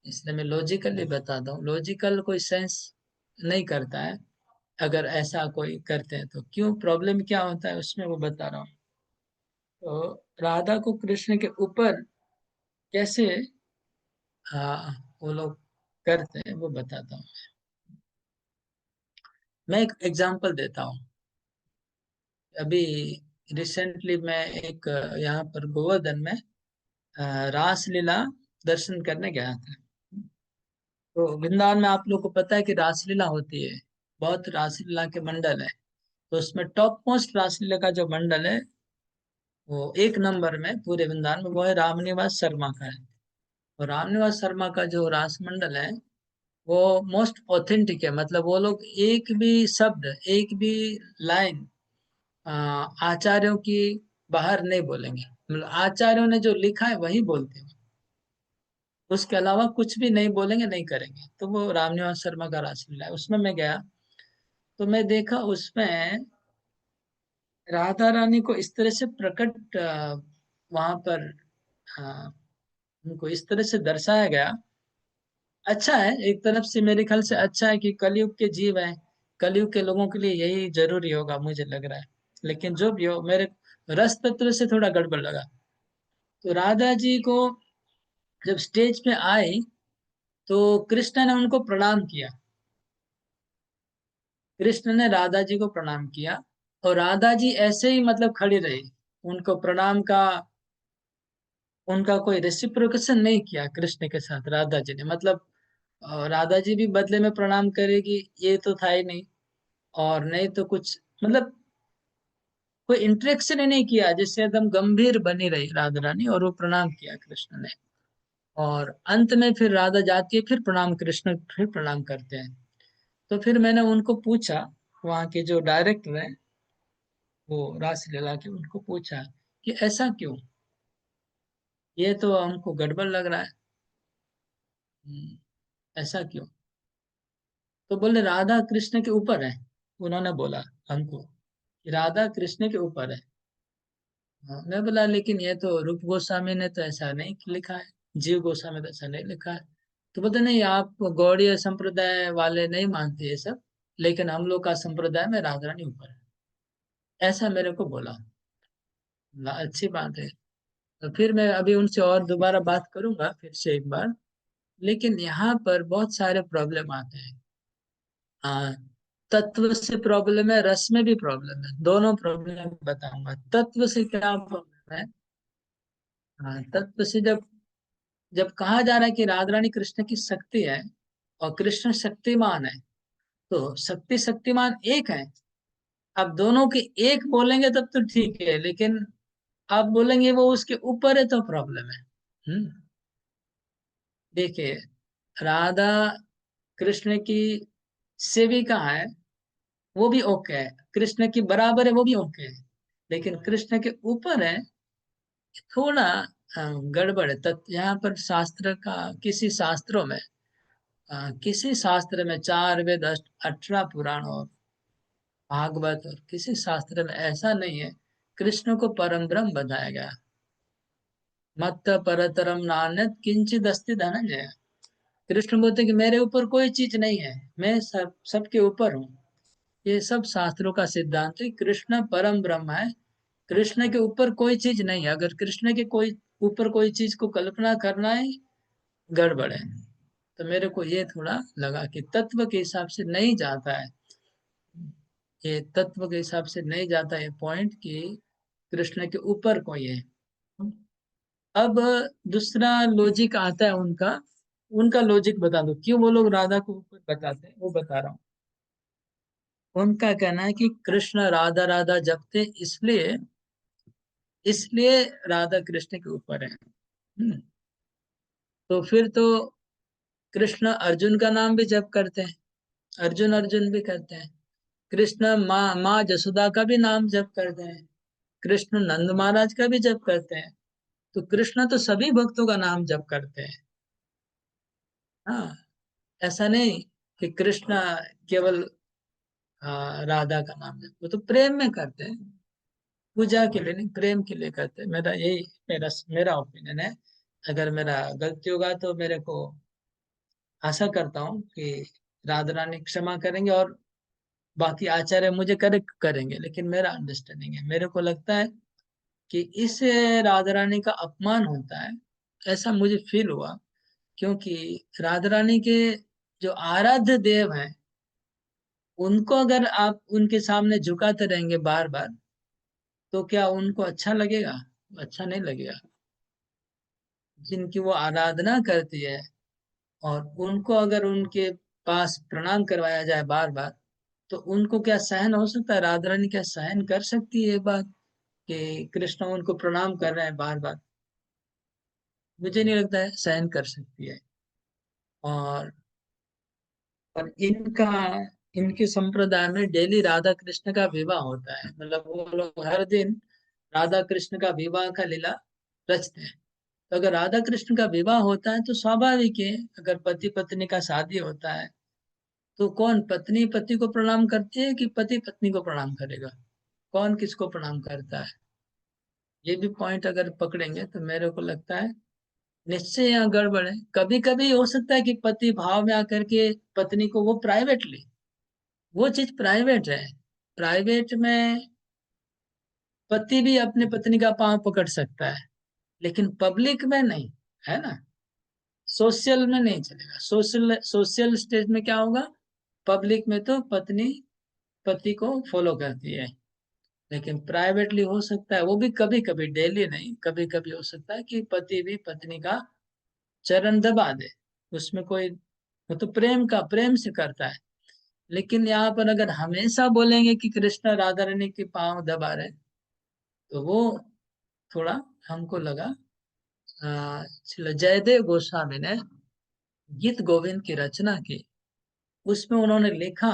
इसलिए मैं लॉजिकली बताता हूँ। लॉजिकल कोई सेंस नहीं करता है, अगर ऐसा कोई करते हैं तो क्यों, प्रॉब्लम क्या होता है उसमें वो बता रहा हूँ। तो राधा को कृष्ण के ऊपर कैसे वो लोग करते हैं वो बताता हूँ। मैं एक एग्जांपल देता हूँ। अभी रिसेंटली मैं एक यहाँ पर गोवर्धन में रासलीला दर्शन करने गया था। तो वृंदावन में आप लोग को पता है कि रासलीला होती है, बहुत रासलीला के मंडल है। तो उसमें टॉप मोस्ट रासलीला का जो मंडल है वो एक नंबर में पूरे वृंदावन में, वो है रामनिवास शर्मा का है। और रामनिवास शर्मा का जो रास मंडल है वो मोस्ट ऑथेंटिक है। मतलब वो लोग एक भी शब्द, एक भी लाइन आचार्यों की बाहर नहीं बोलेंगे। मतलब आचार्यों ने जो लिखा है वही बोलते हैं, उसके अलावा कुछ भी नहीं बोलेंगे, नहीं करेंगे। तो वो रामनिवास शर्मा का रासलीला है, उसमें मैं गया। तो मैं देखा उसमें राधा रानी को इस तरह से प्रकट वहां पर अ, उनको इस तरह से दर्शाया गया। अच्छा है, एक तरफ से मेरे ख्याल से अच्छा है कि कलयुग के जीव हैं, कलयुग के लोगों के लिए यही जरूरी होगा मुझे लग रहा है। लेकिन जो भी हो, मेरे रस तत्व से थोड़ा गड़बड़ लगा। तो राधा जी को जब स्टेज पे आई तो कृष्ण ने उनको प्रणाम किया, कृष्ण ने राधा जी को प्रणाम किया, और राधा जी ऐसे ही मतलब खड़ी रही। उनको प्रणाम का, उनका कोई रेसिप्रोकेशन नहीं किया कृष्ण के साथ राधा जी ने। मतलब राधा जी भी बदले में प्रणाम करेगी ये तो था ही नहीं, और नहीं तो कुछ मतलब कोई इंटरेक्शन ही नहीं किया, जिससे एकदम गंभीर बनी रही राधा रानी, और वो प्रणाम किया कृष्ण ने। और अंत में फिर राधा जाती है, फिर प्रणाम, कृष्ण फिर प्रणाम करते हैं। तो फिर मैंने उनको पूछा, वहाँ के जो डायरेक्टर है वो रासलीला के, उनको पूछा कि ऐसा क्यों, ये तो हमको गड़बड़ लग रहा है। ऐसा क्यों? तो बोले राधा कृष्ण के ऊपर है। उन्होंने बोला हमको कि राधा कृष्ण के ऊपर है। हाँ, मैं बोला लेकिन ये तो रूप गोस्वामी ने तो ऐसा नहीं लिखा है, जीव गोस्वामी तो ऐसा नहीं लिखा है। तो बोलते नहीं, आप गौड़ीय संप्रदाय वाले नहीं मानते ये सब, लेकिन हम लोग का संप्रदाय में राधा रानी ऊपर है, ऐसा मेरे को बोला। बोला, अच्छी बात है। तो फिर मैं अभी उनसे और दोबारा बात करूंगा फिर से एक बार। लेकिन यहाँ पर बहुत सारे प्रॉब्लम आते हैं। हाँ, तत्व से प्रॉब्लम है, रस में भी प्रॉब्लम है, दोनों प्रॉब्लम बताऊंगा। तत्व से क्या प्रॉब्लम है? हाँ, तत्व से जब जब कहा जा रहा है कि राधा रानी कृष्ण की शक्ति है और कृष्ण शक्तिमान है, तो शक्ति शक्तिमान एक है। अब दोनों के एक बोलेंगे तब तो ठीक है, लेकिन आप बोलेंगे वो उसके ऊपर है तो प्रॉब्लम है। देखिए, राधा कृष्ण की सेविका है, वो भी ओके है, कृष्ण की बराबर है, वो भी ओके है। लेकिन कृष्ण के ऊपर है, थोड़ा गड़बड़ है। तत् यहाँ पर शास्त्र का, किसी शास्त्रों में किसी शास्त्र में 4 वेद 18 पुराण और भागवत और किसी शास्त्र में ऐसा नहीं है कृष्ण को परम ब्रह्म बताया गया। मत परतरम नान्यत किंचित अस्ति धनंजय। कृष्ण बोलते कि मेरे ऊपर कोई चीज नहीं है, मैं सबके ऊपर हूँ। ये सब शास्त्रों का सिद्धांत है, कृष्ण परम ब्रह्म है, कृष्ण के ऊपर कोई चीज नहीं है। अगर कृष्ण के कोई ऊपर कोई चीज को कल्पना करना है, गड़बड़ है। तो मेरे को ये थोड़ा लगा कि तत्व के हिसाब से नहीं जाता है, ये तत्व के हिसाब से नहीं जाता है पॉइंट कि कृष्ण के ऊपर कोई है। अब दूसरा लॉजिक आता है उनका, उनका लॉजिक बता दो क्यों वो लोग राधा को ऊपर बताते हैं, वो बता रहा हूँ। उनका कहना है कि कृष्ण राधा राधा जपते इसलिए, इसलिए राधा कृष्ण के ऊपर है। तो फिर तो कृष्ण अर्जुन का नाम भी जप करते हैं, अर्जुन अर्जुन भी करते हैं। कृष्ण माँ जसोदा का भी नाम जप करते हैं, कृष्ण नंद महाराज का भी जप करते हैं। तो कृष्ण तो सभी भक्तों का नाम जप करते हैं। हाँ, ऐसा नहीं कि कृष्ण केवल राधा का नाम जप, वो तो प्रेम में करते हैं, पूजा के लिए नहीं, प्रेम के लिए करते हैं। मेरा यही मेरा मेरा ओपिनियन है। अगर मेरा गलती होगा तो मेरे को आशा करता हूँ कि राधा रानी क्षमा करेंगे और बाकी आचार्य मुझे करेक्ट करेंगे, लेकिन मेरा अंडरस्टैंडिंग है, मेरे को लगता है कि इससे राधा रानी का अपमान होता है, ऐसा मुझे फील हुआ। क्योंकि राधा रानी के जो आराध्य देव हैं, उनको अगर आप उनके सामने झुकाते रहेंगे बार बार, तो क्या उनको अच्छा लगेगा? अच्छा नहीं लगेगा। जिनकी वो आराधना करती है और उनको अगर उनके पास प्रणाम करवाया जाए बार बार, तो उनको क्या सहन हो सकता है? राधा रानी क्या सहन कर सकती है ये बात कि कृष्ण उनको प्रणाम कर रहे हैं बार बार? मुझे नहीं लगता है सहन कर सकती है। और इनका इनके संप्रदाय में डेली राधा कृष्ण का विवाह होता है, मतलब वो लोग हर दिन राधा कृष्ण का विवाह का लीला रचते हैं। तो अगर राधा कृष्ण का विवाह होता है तो स्वाभाविक है, अगर पति पत्नी का शादी होता है तो कौन पत्नी पति को प्रणाम करती है कि पति पत्नी को प्रणाम करेगा? कौन किसको प्रणाम करता है? ये भी पॉइंट अगर पकड़ेंगे तो मेरे को लगता है निश्चय यहाँ गड़बड़ है। कभी कभी हो सकता है कि पति भाव में आकर के पत्नी को वो प्राइवेटली, वो चीज प्राइवेट है। प्राइवेट में पति भी अपने पत्नी का पांव पकड़ सकता है, लेकिन पब्लिक में नहीं, है ना? सोशल में नहीं चलेगा। सोशल स्टेज में क्या होगा? पब्लिक में तो पत्नी पति को फॉलो करती है, लेकिन प्राइवेटली हो सकता है, वो भी कभी कभी, डेली नहीं, कभी कभी हो सकता है कि पति भी पत्नी का चरण दबा दे। उसमें कोई, वो तो प्रेम से करता है। लेकिन यहाँ पर अगर हमेशा बोलेंगे कि कृष्ण राधा रानी के पांव दबा रहे, तो वो थोड़ा हमको लगा। जयदेव गोस्वामी ने गीत गोविंद की रचना की, उसमें उन्होंने लिखा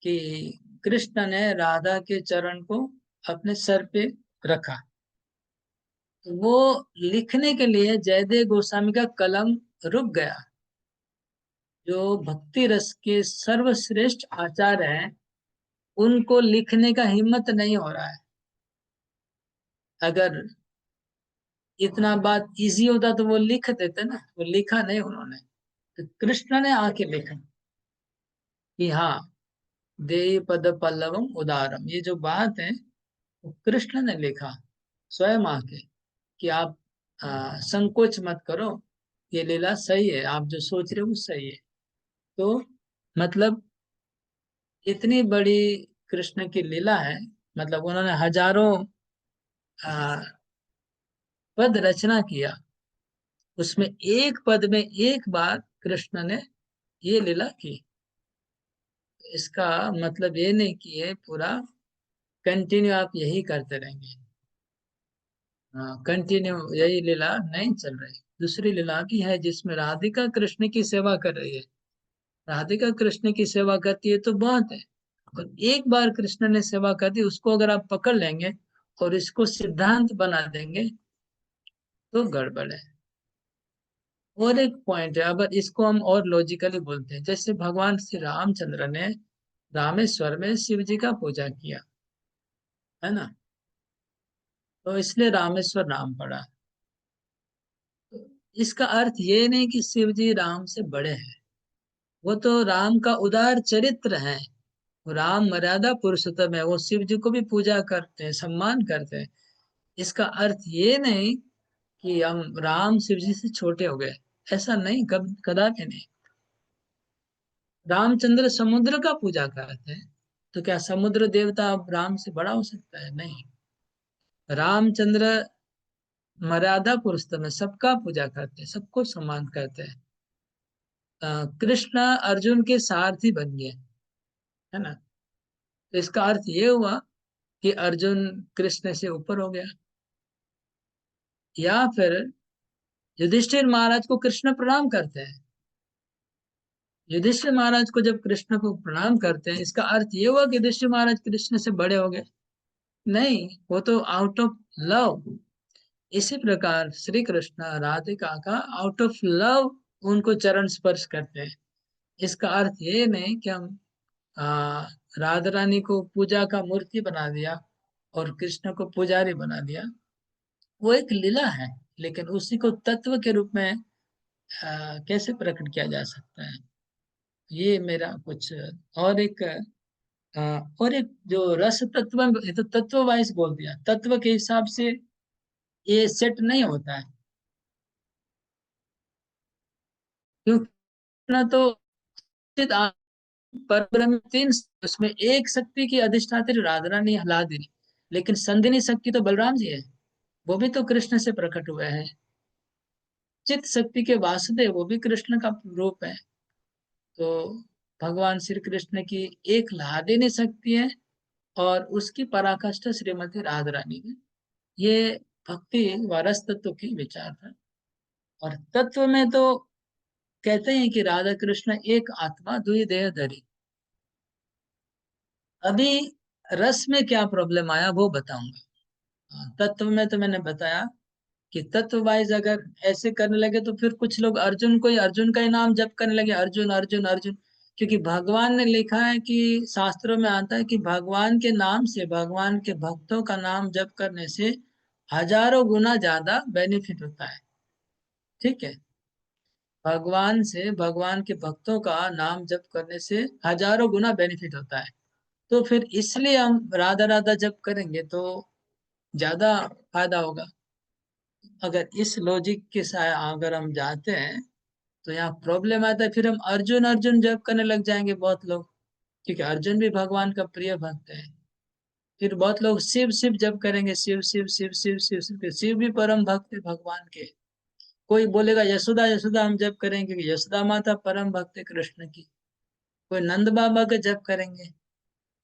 कि कृष्ण ने राधा के चरण को अपने सर पे रखा। तो वो लिखने के लिए जयदेव गोस्वामी का कलम रुक गया। जो भक्ति रस के सर्वश्रेष्ठ आचार्य हैं, उनको लिखने का हिम्मत नहीं हो रहा है। अगर इतना बात इजी होता तो वो लिख देते ना, वो लिखा नहीं उन्होंने। तो कृष्ण ने आके लिखा कि हाँ, देहि पद पल्लवम उदारम, ये जो बात है वो कृष्ण ने लिखा स्वयं आके कि आप संकोच मत करो, ये लीला सही है, आप जो सोच रहे हो वो सही है। तो मतलब इतनी बड़ी कृष्ण की लीला है, मतलब उन्होंने हजारों पद रचना किया, उसमें एक पद में एक बार कृष्ण ने ये लीला की। इसका मतलब ये नहीं कि ये पूरा कंटिन्यू आप यही करते रहेंगे। कंटिन्यू यही लीला नहीं चल रही, दूसरी लीला भी है जिसमें राधिका कृष्ण की सेवा कर रही है। राधिका कृष्ण की सेवा करती है तो बहुत है, और एक बार कृष्ण ने सेवा कर दी, उसको अगर आप पकड़ लेंगे और इसको सिद्धांत बना देंगे तो गड़बड़ है। और एक पॉइंट है, अगर इसको हम और लॉजिकली बोलते हैं, जैसे भगवान श्री रामचंद्र ने रामेश्वर में शिव जी का पूजा किया, है ना? तो इसलिए रामेश्वर नाम पड़ा। तो इसका अर्थ ये नहीं कि शिव जी राम से बड़े हैं, वो तो राम का उदार चरित्र है। वो राम मर्यादा पुरुषोत्तम है, वो शिव जी को भी पूजा करते हैं, सम्मान करते हैं। इसका अर्थ ये नहीं कि हम राम शिव जी से छोटे हो गए, ऐसा नहीं, कदापि नहीं। रामचंद्र समुद्र का पूजा करते हैं, तो क्या समुद्र देवता अब राम से बड़ा हो सकता है? नहीं। रामचंद्र मर्यादा पुरुषोत्तम है, सबका पूजा करते हैं, सबको सम्मान करते हैं। कृष्ण अर्जुन के सारथी बन गए, है ना? तो इसका अर्थ ये हुआ कि अर्जुन कृष्ण से ऊपर हो गया। या फिर युधिष्ठिर महाराज को कृष्ण प्रणाम करते हैं, युधिष्ठिर महाराज को जब कृष्ण को प्रणाम करते हैं, इसका अर्थ ये हुआ कि युधिष्ठिर महाराज कृष्ण से बड़े हो गए? नहीं, वो तो आउट ऑफ लव। इसी प्रकार श्री कृष्ण राधिका का आउट ऑफ लव उनको चरण स्पर्श करते हैं। इसका अर्थ ये नहीं कि हम राधा रानी को पूजा का मूर्ति बना दिया और कृष्ण को पुजारी बना दिया। वो एक लीला है, लेकिन उसी को तत्व के रूप में कैसे प्रकट किया जा सकता है? ये मेरा कुछ। और एक और एक जो रस तत्व, ये तो तत्व वाइज बोल दिया, तत्व के हिसाब से ये सेट नहीं होता है, क्योंकि ना तो परब्रह्म तीन, उसमें एक शक्ति की अधिष्ठात्री राधा रानी हला दी, लेकिन संधिनी शक्ति तो बलराम जी है, वो भी तो कृष्ण से प्रकट हुए हैं। चित शक्ति के वासुदेव, वो भी कृष्ण का रूप है। तो भगवान श्री कृष्ण की एक लादिनी शक्ति है और उसकी पराकाष्ठा श्रीमती राधा रानी है। ये भक्ति व रस तत्व की विचार था। और तत्व में तो कहते हैं कि राधा कृष्ण एक आत्मा दुई देह धरी। अभी रस में क्या प्रॉब्लम आया वो बताऊंगा। तत्व में तो मैंने बताया कि तत्व वाइज अगर ऐसे करने लगे तो फिर कुछ लोग अर्जुन को ही, अर्जुन का ही नाम जप करने लगे, अर्जुन अर्जुन अर्जुन। क्योंकि भगवान ने लिखा है कि शास्त्रों में आता है कि भगवान के नाम से, भगवान के भक्तों का नाम जप करने से हजारों गुना ज्यादा बेनिफिट होता है। ठीक है, भगवान से, भगवान के भक्तों का नाम जप करने से हजारों गुना बेनिफिट होता है। तो फिर इसलिए हम राधा राधा जप करेंगे तो ज्यादा फायदा होगा। अगर इस लॉजिक के साथ अगर हम जाते हैं तो यहाँ प्रॉब्लम आता है, फिर हम अर्जुन अर्जुन जप करने लग जाएंगे बहुत लोग, क्योंकि अर्जुन भी भगवान का प्रिय भक्त है। फिर बहुत लोग शिव शिव जप करेंगे, शिव शिव शिव शिव शिव शिव, शिव भी परम भक्त है भगवान के। कोई बोलेगा यशोदा यशोदा हम जप करेंगे, कि यशोदा माता परम भक्त है कृष्ण की। कोई नंद बाबा का जप करेंगे।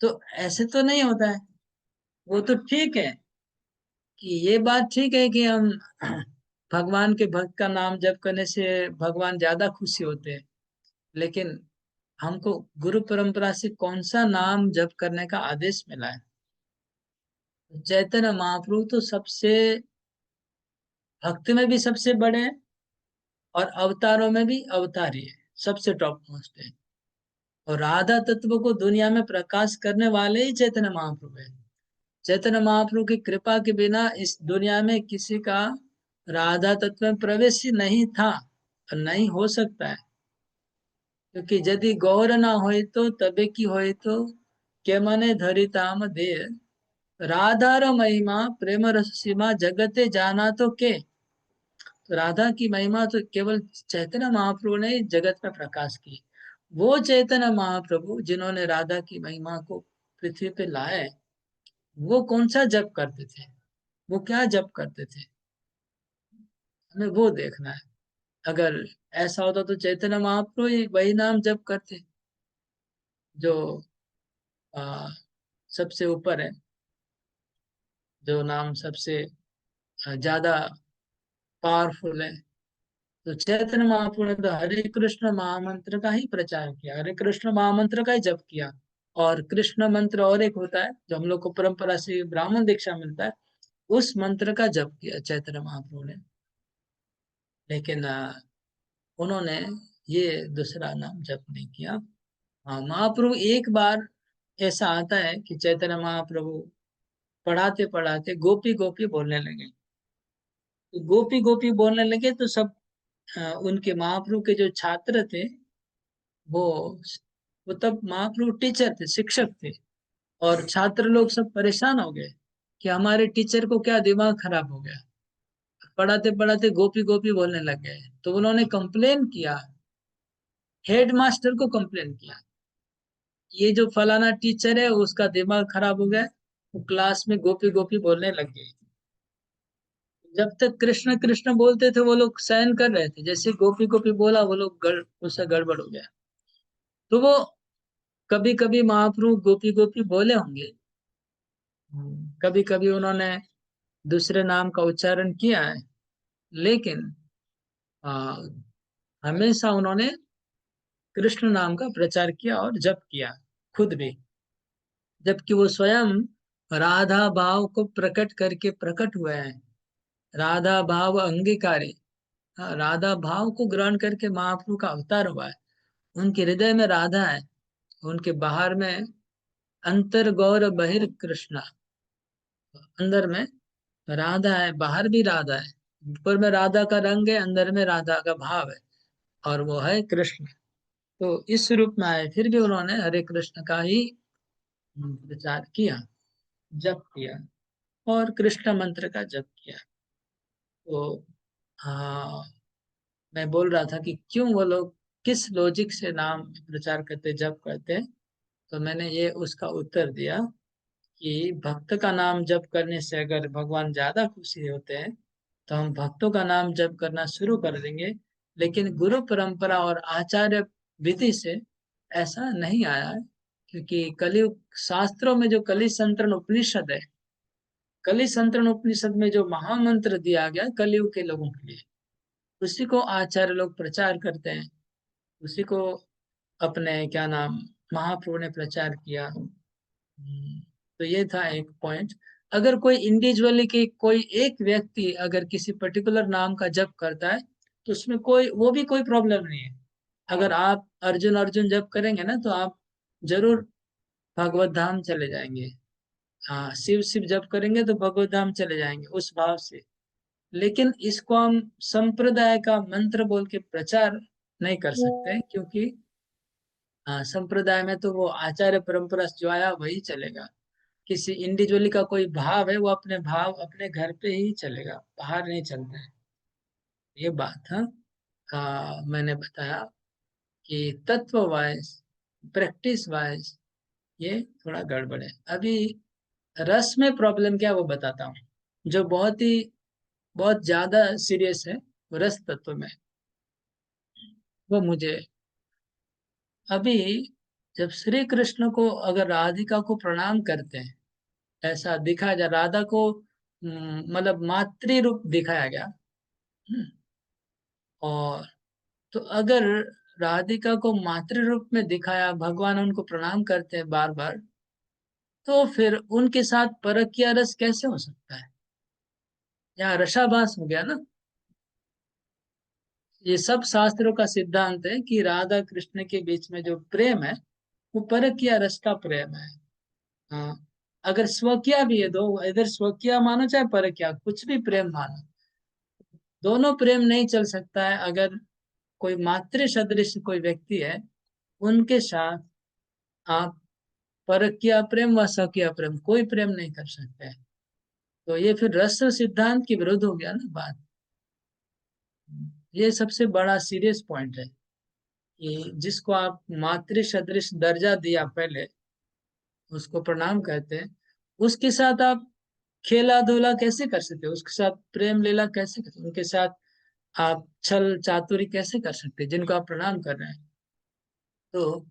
तो ऐसे तो नहीं होता है। वो तो ठीक है कि ये बात ठीक है कि हम भगवान के भक्त का नाम जप करने से भगवान ज्यादा खुशी होते हैं, लेकिन हमको गुरु परंपरा से कौन सा नाम जप करने का आदेश मिला है? चैतन्य महाप्रभु तो सबसे, भक्ति में भी सबसे बड़े हैं और अवतारों में भी अवतारी है, सबसे टॉप मोस्ट है। और राधा तत्व को दुनिया में प्रकाश करने वाले ही चैतन्य महाप्रभु है। चैतन्य महाप्रभु की कृपा के बिना इस दुनिया में किसी का राधा तत्व में प्रवेश ही नहीं था और नहीं हो सकता है। क्योंकि यदि गौर ना होई तो तबे की होई तो के मने धरिताम दे, राधार महिमा प्रेम रस सीमा जगते जाना तो के। तो राधा की महिमा तो केवल चैतन्य महाप्रभु ने ही जगत में प्रकाश की। वो चैतन्य महाप्रभु जिन्होंने राधा की महिमा को पृथ्वी पे लाए, वो कौन सा जप करते थे, वो क्या जप करते थे, हमें वो देखना है। अगर ऐसा होता तो चैतन्य महाप्रभु ही वही नाम जप करते जो आ, सबसे ऊपर है, जो नाम सबसे ज्यादा पावरफुल है। तो चैतन्य महाप्रभु ने तो हरे कृष्ण महामंत्र का ही प्रचार किया, हरे कृष्ण महामंत्र का ही जप किया। और कृष्ण मंत्र और एक होता है जो हम लोग को परंपरा से ब्राह्मण दीक्षा मिलता है, उस मंत्र का जप किया चैतन्य महाप्रभु ने। लेकिन उन्होंने ये दूसरा नाम जप नहीं किया। हाँ, महाप्रभु एक बार ऐसा आता है कि चैतन्य महाप्रभु पढ़ाते पढ़ाते गोपी गोपी बोलने लगे। तो गोपी गोपी बोलने लगे तो सब उनके महाप्रभु के जो छात्र थे, वो वो तब महाप्रभु टीचर थे, शिक्षक थे। और छात्र लोग सब परेशान हो गए कि हमारे टीचर को क्या दिमाग खराब हो गया, पढ़ाते पढ़ाते गोपी गोपी बोलने लग गए। तो उन्होंने कंप्लेन किया, हेड मास्टर को कंप्लेन किया, ये जो फलाना टीचर है उसका दिमाग खराब हो गया, वो क्लास में गोपी गोपी बोलने लग गए। जब तक कृष्ण कृष्ण बोलते थे वो लोग सहन कर रहे थे, जैसे गोपी गोपी बोला वो लोग उससे गड़बड़ हो गया। तो वो कभी कभी महाप्रभु गोपी गोपी बोले होंगे, कभी कभी उन्होंने दूसरे नाम का उच्चारण किया है, लेकिन आ, हमेशा उन्होंने कृष्ण नाम का प्रचार किया और जप किया खुद भी, जबकि वो स्वयं राधा भाव को प्रकट करके प्रकट हुए हैं। राधा भाव अंगीकारी, हाँ, राधा भाव को ग्रहण करके महाप्रभु का अवतार हुआ है। उनके हृदय में राधा है, उनके बाहर में अंतर गौर बहिर कृष्णा, अंदर में राधा है, बाहर भी राधा है। ऊपर में राधा का रंग है, अंदर में राधा का भाव है, और वो है कृष्ण। तो इस रूप में आए, फिर भी उन्होंने हरे कृष्ण का ही प्रचार किया, जप किया, और कृष्ण मंत्र का जप किया। तो हाँ, मैं बोल रहा था कि क्यों वो लोग किस लॉजिक से नाम प्रचार करते, जप करते। तो मैंने ये उसका उत्तर दिया कि भक्त का नाम जप करने से अगर भगवान ज्यादा खुशी होते हैं तो हम भक्तों का नाम जप करना शुरू कर देंगे। लेकिन गुरु परंपरा और आचार्य विधि से ऐसा नहीं आया है, क्योंकि कलयुग शास्त्रों में जो कलि संतरण उपनिषद है, कलि संतरण उपनिषद में जो महामंत्र दिया गया कलयुग के लोगों के लिए, उसी को आचार्य लोग प्रचार करते हैं, उसी को अपने क्या नाम महाप्रभु ने प्रचार किया। तो ये था एक पॉइंट। अगर कोई इंडिविजुअली के कोई एक व्यक्ति अगर किसी पर्टिकुलर नाम का जप करता है तो उसमें कोई वो भी कोई प्रॉब्लम नहीं है। अगर आप अर्जुन अर्जुन जप करेंगे ना तो आप जरूर भगवत धाम चले जाएंगे। हाँ, शिव शिव जप करेंगे तो भगवत धाम चले जाएंगे उस भाव से। लेकिन इसको हम संप्रदाय का मंत्र बोल के प्रचार नहीं कर सकते, क्योंकि हाँ, संप्रदाय में तो वो आचार्य परंपरा से जो आया वही चलेगा। किसी इंडिविजुअली का कोई भाव है, वो अपने भाव अपने घर पे ही चलेगा, बाहर नहीं चलता है। ये बात है। मैंने बताया कि तत्व वाइज, प्रैक्टिस वाइज ये थोड़ा गड़बड़ है। अभी रस में प्रॉब्लम क्या है वो बताता हूँ, जो बहुत ज्यादा सीरियस है रस तत्व में। वो मुझे अभी, जब श्री कृष्ण को अगर राधिका को प्रणाम करते हैं, ऐसा दिखाया जा, राधा को मतलब मातृ रूप दिखाया गया। हम्म, और तो अगर राधिका को मातृ रूप में दिखाया, भगवान उनको प्रणाम करते हैं बार बार, तो फिर उनके साथ परकिया रस कैसे हो सकता है? यहाँ रसाभास हो गया ना। ये सब शास्त्रों का सिद्धांत है कि राधा कृष्ण के बीच में जो प्रेम है वो परकिया रस का प्रेम है। हाँ, अगर स्वकिया भी है, दो इधर स्वकिया मानो चाहे परकिया, कुछ भी प्रेम मानो, दोनों प्रेम नहीं चल सकता है। अगर कोई मातृ सदृश कोई व्यक्ति है, उनके साथ आप परकिया प्रेम व स्वकीय प्रेम, कोई प्रेम नहीं कर सकते हैं। तो ये फिर रस सिद्धांत के विरुद्ध हो गया ना बात। ये सबसे बड़ा सीरियस पॉइंट है कि जिसको आप मातृ सदृश दर्जा दिया पहले, उसको प्रणाम कहते हैं, उसके साथ आप खेला धूला कैसे कर सकते हो? उसके साथ प्रेम लीला कैसे कर सकते हो? उनके साथ आप छल चातुरी कैसे कर सकते हैं जिनको आप प्रणाम कर रहे हैं? तो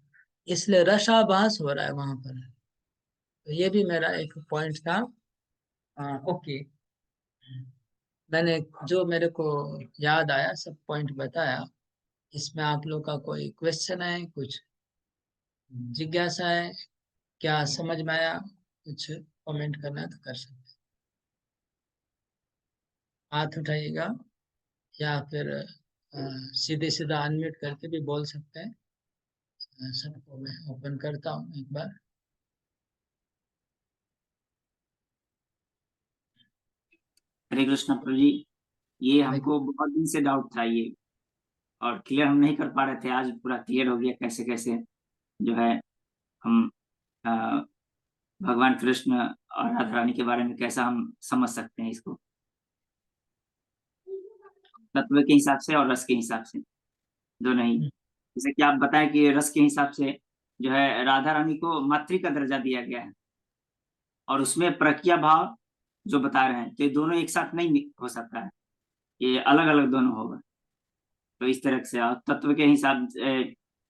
इसलिए रसाभास हो रहा है वहां पर। तो ये भी मेरा एक पॉइंट था। ओके, मैंने जो मेरे को याद आया सब पॉइंट बताया। इसमें आप लोग का कोई क्वेश्चन है, कुछ जिज्ञासा है, क्या समझ में आया? कुछ कमेंट करना है तो कर सकते हैं, हाथ उठाइएगा, या फिर सीधे सीधा अनम्यूट करके भी बोल सकते हैं। सबको मैं ओपन करता हूँ एक बार। हरे कृष्ण प्रभु जी, ये हरे हमको बहुत दिन से डाउट था ये, और क्लियर हम नहीं कर पा रहे थे। आज पूरा क्लियर हो गया कैसे कैसे जो है हम अ, भगवान कृष्ण और राधा रानी के बारे में कैसा हम समझ सकते हैं इसको, तत्व के हिसाब से और रस के हिसाब से, दोनों ही। जैसे कि आप बताएं कि रस के हिसाब से जो है राधा रानी को मातृ का दर्जा दिया गया है, और उसमें प्रज्ञा भाव जो बता रहे हैं, तो ये दोनों एक साथ नहीं हो सकता है, ये अलग अलग दोनों होगा। तो इस तरह से, और तत्व के हिसाब से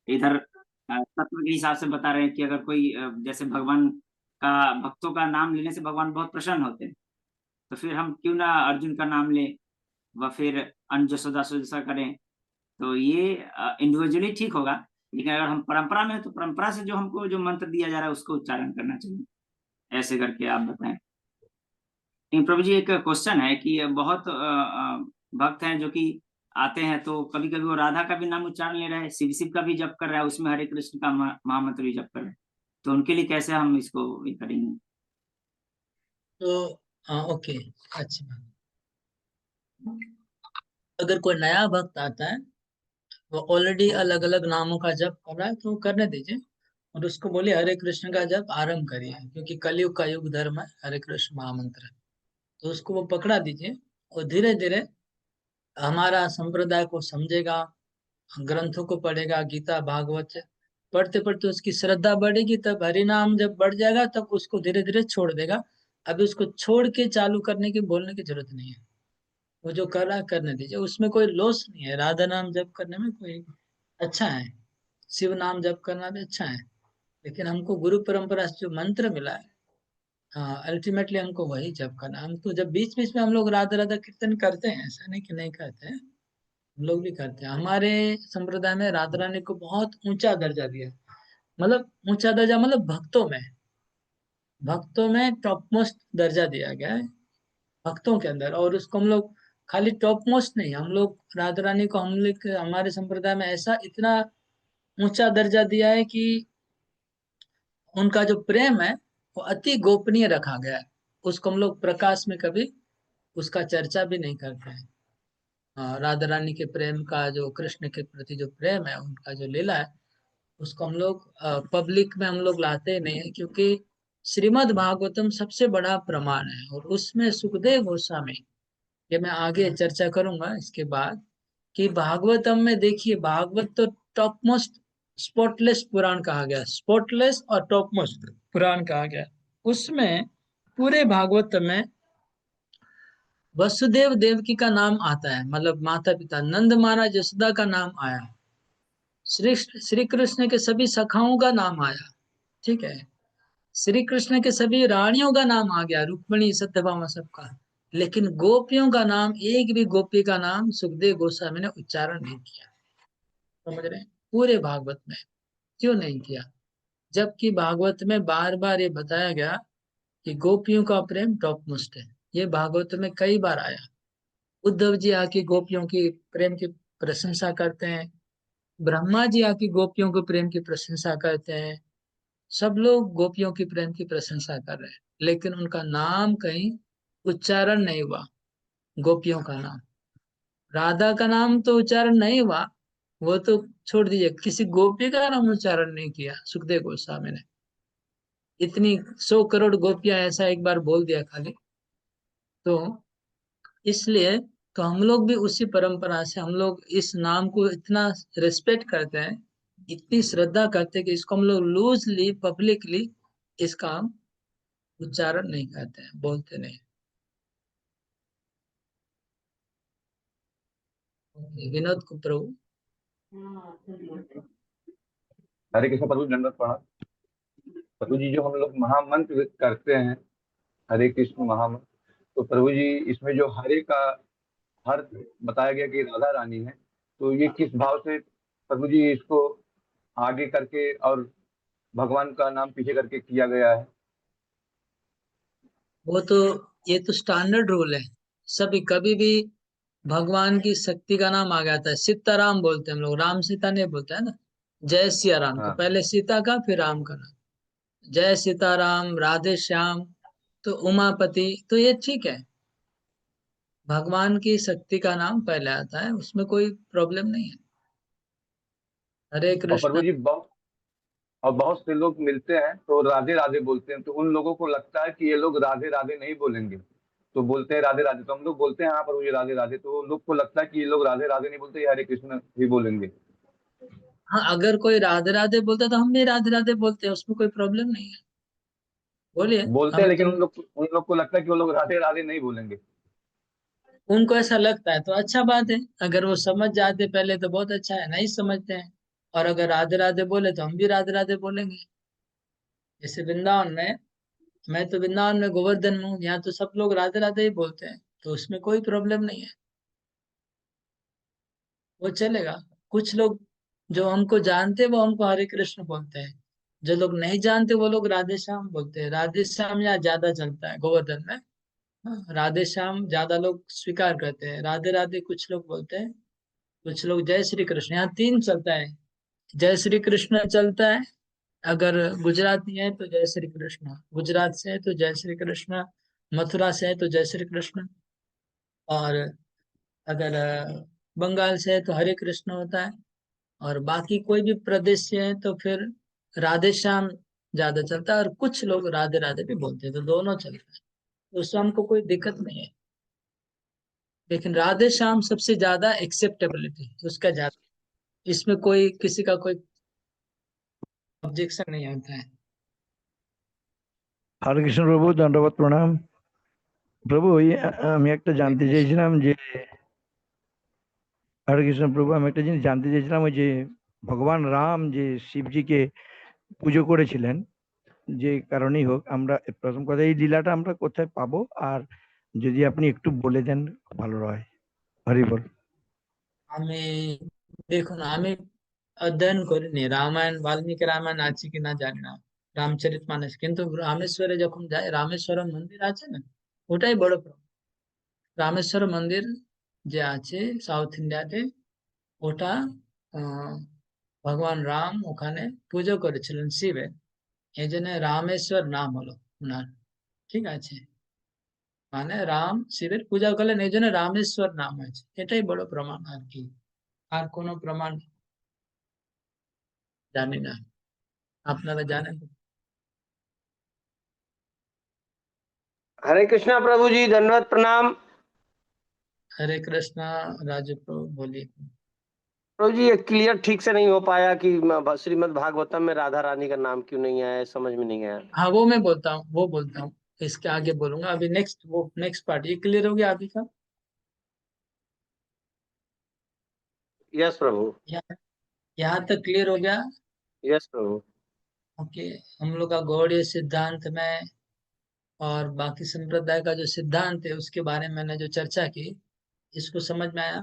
इधर तत्व के हिसाब से बता रहे हैं कि अगर कोई जैसे भगवान का, भक्तों का नाम लेने से भगवान बहुत प्रसन्न होते हैं, तो फिर हम क्यों ना अर्जुन का नाम लें व फिर अन्य जसोदा जैसा करें। तो ये इंडिविजुअली ठीक होगा, लेकिन अगर हम परंपरा में है तो परंपरा से जो हमको जो मंत्र दिया जा रहा है उसको उच्चारण करना चाहिए, ऐसे करके आप बताएं। लेकिन प्रभु जी एक क्वेश्चन है कि बहुत भक्त हैं जो कि आते हैं तो कभी कभी वो राधा का भी नाम उच्चारण ले रहे हैं, शिव शिव का भी जप कर रहा है, उसमें हरे कृष्ण का महामंत्र भी जप कर रहे हैं, तो उनके लिए कैसे हम इसको ये करेंगे? तो ओके, अच्छी बात। अगर कोई नया भक्त आता है, वो ऑलरेडी अलग अलग नामों का जप कर रहा है, तो वो करने दीजिए और उसको बोलिए हरे कृष्ण का जप आरंभ करिए, क्योंकि कलयुग का युग धर्म है हरे कृष्ण महामंत्र है। तो उसको वो पकड़ा दीजिए और धीरे धीरे हमारा संप्रदाय को समझेगा, ग्रंथों को पढ़ेगा, गीता भागवत पढ़ते पढ़ते उसकी श्रद्धा बढ़ेगी, तब हरि नाम जब बढ़ जाएगा तब उसको धीरे धीरे छोड़ देगा। अभी उसको छोड़ के चालू करने की बोलने की जरूरत नहीं है। वो जो कर रहा है करने दीजिए, उसमें कोई लॉस नहीं है। राधा नाम जप करने में कोई अच्छा है, शिव नाम जप करना भी अच्छा है, लेकिन हमको गुरु परंपरा से जो मंत्र मिला है, अल्टीमेटली हमको वही जप करना। हम तो जब बीच बीच में हम लोग राधा राधा कीर्तन करते हैं, ऐसा नहीं कि नहीं करते हैं, हम लोग भी करते हैं। हमारे संप्रदाय में राधा रानी को बहुत ऊंचा दर्जा दिया है। मतलब ऊंचा दर्जा मतलब भक्तों में टॉप मोस्ट दर्जा दिया गया है भक्तों के अंदर। और उसको हम लोग खाली टॉप मोस्ट नहीं, हम लोग राधा रानी को हम लोग हमारे संप्रदाय में ऐसा इतना ऊंचा दर्जा दिया है कि उनका जो प्रेम है वो अति गोपनीय रखा गया है। उसको हम लोग प्रकाश में कभी उसका चर्चा भी नहीं करते हैं। राधा रानी के प्रेम का, जो कृष्ण के प्रति जो प्रेम है, उनका जो लीला है, उसको हम लोग पब्लिक में हम लोग लाते नहीं है, क्योंकि श्रीमद् भागवतम सबसे बड़ा प्रमाण है। और उसमें सुखदेव गोस्वामी, ये मैं आगे चर्चा करूंगा इसके बाद, कि भागवतम में देखिए, भागवत तो टॉप मोस्ट स्पॉटलेस पुराण कहा गया, स्पॉटलेस और टॉप मोस्ट पुराण कहा गया। उसमें पूरे भागवत में वसुदेव देवकी का नाम आता है, मतलब माता पिता, नंद महाराज यशोदा का नाम आया, श्री श्री कृष्ण के सभी सखाओं का नाम आया, ठीक है, श्री कृष्ण के सभी रानियों का नाम आ गया, रुक्मिणी सत्यभामा सबका। लेकिन गोपियों का नाम, एक भी गोपी का नाम सुखदेव गोस्वामी ने उच्चारण नहीं किया। समझ रहे हैं? पूरे भागवत में क्यों नहीं किया? जबकि भागवत में बार बार ये बताया गया कि गोपियों का प्रेम टॉप मोस्ट है। ये भागवत में कई बार आया। उद्धव जी आके गोपियों की प्रेम की प्रशंसा करते हैं, ब्रह्मा जी आके गोपियों के प्रेम की प्रशंसा करते हैं, सब लोग गोपियों की प्रेम की प्रशंसा कर रहे हैं, लेकिन उनका नाम कहीं उच्चारण नहीं हुआ। गोपियों का नाम, राधा का नाम तो उच्चारण नहीं हुआ, वो तो छोड़ दीजिए, किसी गोपी का नाम उच्चारण नहीं किया सुखदेव गोस्वामी ने। इतनी 100 करोड़ गोपियां ऐसा एक बार बोल दिया खाली। तो इसलिए तो हम लोग भी उसी परंपरा से, हम लोग इस नाम को इतना रिस्पेक्ट करते हैं, इतनी श्रद्धा करते हैं कि इसको हम लोग लूजली पब्लिकली इसका हम उच्चारण नहीं करते हैं, बोलते नहीं। विनोद को प्रभु। हरे कृष्ण प्रभु, दंडवत प्रणाम। प्रभु जी, जो हम लोग महामंत्र करते हैं, हरे कृष्ण महामंत्र, तो प्रभु जी इसमें जो हरे का हर बताया गया कि राधा रानी है, तो ये किस भाव से प्रभु जी इसको आगे करके और भगवान का नाम पीछे करके किया गया है? वो तो, ये तो स्टैंडर्ड रूल है। सभी कभी भी भगवान की शक्ति का नाम आ जाता है। सीताराम बोलते हैं हम लोग, राम सीता नहीं बोलते है ना। जय सिया राम, तो हाँ। पहले सीता का फिर राम का नाम, जय सीताराम, राधे श्याम, तो उमापति, तो ये ठीक है। भगवान की शक्ति का नाम पहले आता है, उसमें कोई प्रॉब्लम नहीं है। हरे और प्रभु कृष्ण। जी बहुत से लोग मिलते हैं तो राधे राधे बोलते हैं, तो उन लोगों को लगता है कि ये लोग राधे राधे नहीं बोलेंगे, तो बोलते हैं राधे राधे। तो हम लोग बोलते हैं हाँ प्रभु जी राधे राधे, तो लोग को लगता है कि ये लोग राधे राधे नहीं बोलते, ये हरे कृष्ण ही बोलेंगे। हाँ, अगर कोई राधे राधे बोलता है तो हम भी राधे राधे बोलते हैं, उसमें कोई प्रॉब्लम नहीं है। बोलिए। बोलते हैं, हम लेकिन तो, उन लोग को लगता है कि वो लोग राधे राधे नहीं बोलेंगे। उनको ऐसा लगता है तो अच्छा बात है। अगर वो समझ जाते पहले तो बहुत अच्छा है, नहीं समझते हैं और अगर राधे राधे बोले तो हम भी राधे राधे बोलेंगे। जैसे वृंदावन में, मैं तो वृंदावन में गोवर्धन में हूँ, यहाँ तो सब लोग राधे राधे ही बोलते हैं, तो उसमें कोई प्रॉब्लम नहीं है, वो चलेगा। कुछ लोग जो हमको जानते हैं वो हमको हरे कृष्ण बोलते हैं, जो लोग नहीं जानते वो लोग राधे श्याम बोलते हैं। राधे श्याम यहाँ ज्यादा चलता है गोवर्धन में। हाँ, राधे श्याम ज्यादा लोग स्वीकार करते हैं। राधे राधे कुछ लोग बोलते हैं, कुछ लोग जय श्री कृष्ण। यहाँ तीन चलता है, जय श्री कृष्ण चलता है। अगर गुजराती है तो जय श्री कृष्ण, गुजरात से है तो जय श्री कृष्ण, मथुरा से है तो जय श्री कृष्ण, और अगर बंगाल से है तो हरे कृष्ण होता है। और बाकी कोई भी प्रदेश से है तो फिर राधे श्याम ज्यादा चलता है, और कुछ लोग राधे राधे भी बोलते हैं, तो दोनों चलता है, तो उसमें हमको कोई दिक्कत नहीं है। लेकिन राधे श्याम सबसे ज्यादा एक्सेप्टेबिलिटी उसका ज्यादा, इसमें कोई किसी का कोई ऑब्जेक्शन नहीं आता है। হরে কৃষ্ণ প্রভু, দণ্ডবত প্রণাম। প্রভু ওই আমি একটা জানতে চাইছিলাম যে হরে কৃষ্ণ প্রভু, আমি একটা জিনিস জানতে চাইছিলাম, ওই যে ভগবান রাম যে শিবজিকে পুজো করেছিলেন, যে কারণেই হোক, আমরা প্রথম কথা এই লীলাটা আমরা কোথায় পাবো, আর যদি আপনি একটু বলে দেন ভালো হয়। হরি বল। আমি দেখুন, আমি অধ্যয়ন করিনি রামায়ণ, বাল্মীকি রামায়ণ আছে কিনা জানি না, রামচরিতমানস, কিন্তু রামেশ্বরে যখন যায়, রামেশ্বরম মন্দির আছে না, ওটাই বড় প্রমাণ। রামেশ্বর মন্দির যে আছে সাউথ ইন্ডিয়াতে, ওটা আহ, ভগবান রাম ওখানে পুজো করেছিলেন শিবের, এই জন্য রামেশ্বর নাম হলো ওনার। ঠিক আছে, মানে রাম শিবের পূজা করলেন এই জন্য রামেশ্বর নাম হয়েছে, এটাই বড় প্রমাণ আর কি। আর কোনো প্রমাণ জানি না, আপনারা জানেন? हरे कृष्णा प्रभु जी, दंडवत प्रणाम। हरे कृष्णा। राजू प्रभु बोलिए। प्रभु जी, ये क्लियर ठीक से नहीं हो पाया कि श्रीमद् भागवतम में राधा रानी का नाम क्यों नहीं आया, समझ में नहीं आया। हाँ, वो मैं बोलता हूँ, वो बोलता हूँ, इसके आगे बोलूंगा। अभी नेक्स्ट, वो नेक्स्ट पार्ट ये क्लियर हो गया अभी का? यस प्रभु। यहाँ तक क्लियर हो गया? यस प्रभु। ओके। हम लोग का गौड़ीय सिद्धांत में और बाकी संप्रदाय का जो सिद्धांत है उसके बारे में मैंने जो चर्चा की, इसको समझ में आया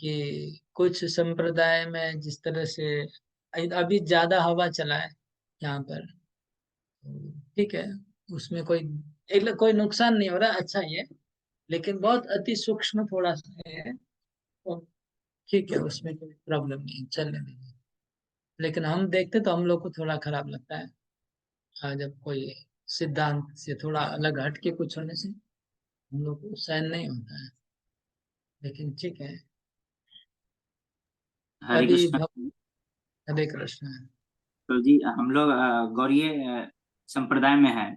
कि कुछ संप्रदाय में जिस तरह से अभी ज्यादा हवा चला है यहाँ पर, तो ठीक है, उसमें कोई नुकसान नहीं हो रहा, अच्छा ही है, लेकिन बहुत अति सूक्ष्म थोड़ा सा है, तो ठीक है, उसमें कोई प्रॉब्लम नहीं, चलने देंगे। लेकिन हम देखते तो हम लोग को थोड़ा खराब लगता है, जब कोई सिद्धांत से थोड़ा अलग हट के कुछ होने से हम लोग को सहन नहीं होता है, लेकिन ठीक है। हरे अभी कृष्ण। हरे कृष्ण। तो जी हम लोग गौड़ीय संप्रदाय में है,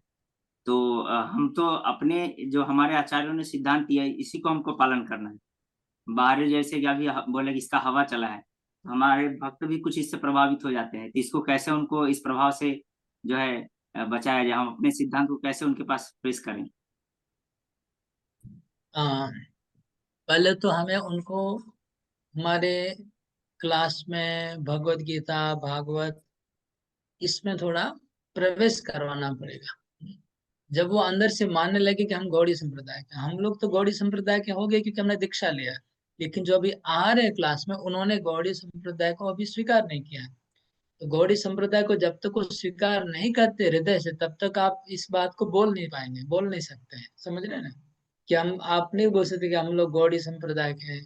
तो हम तो अपने जो हमारे आचार्यों ने सिद्धांत दिया है इसी को हमको पालन करना है। बाहर जैसे कि अभी बोले कि इसका हवा चला है, तो हमारे भक्त भी कुछ इससे प्रभावित हो जाते हैं, तो इसको कैसे उनको इस प्रभाव से जो है बचाया जाए, हम अपने सिद्धांत को कैसे उनके पास पेश करें। पहले तो हमें उनको हमारे क्लास में भगवत गीता, भागवत, इसमें थोड़ा प्रवेश करवाना पड़ेगा। जब वो अंदर से मानने लगे कि हम गौड़ी संप्रदाय के, हम लोग तो गौड़ी संप्रदाय के हो गए क्योंकि हमने दीक्षा लिया, लेकिन जो अभी आ रहे क्लास में उन्होंने गौड़ी संप्रदाय को अभी स्वीकार नहीं किया है। तो गौड़ी संप्रदाय को जब तक वो स्वीकार नहीं करते हृदय से, तब तक आप इस बात को बोल नहीं पाएंगे, बोल नहीं सकते हैं, समझ रहे हैं ना? कि हम, आप नहीं बोल सकते कि हम लोग गौड़ी संप्रदाय के हैं।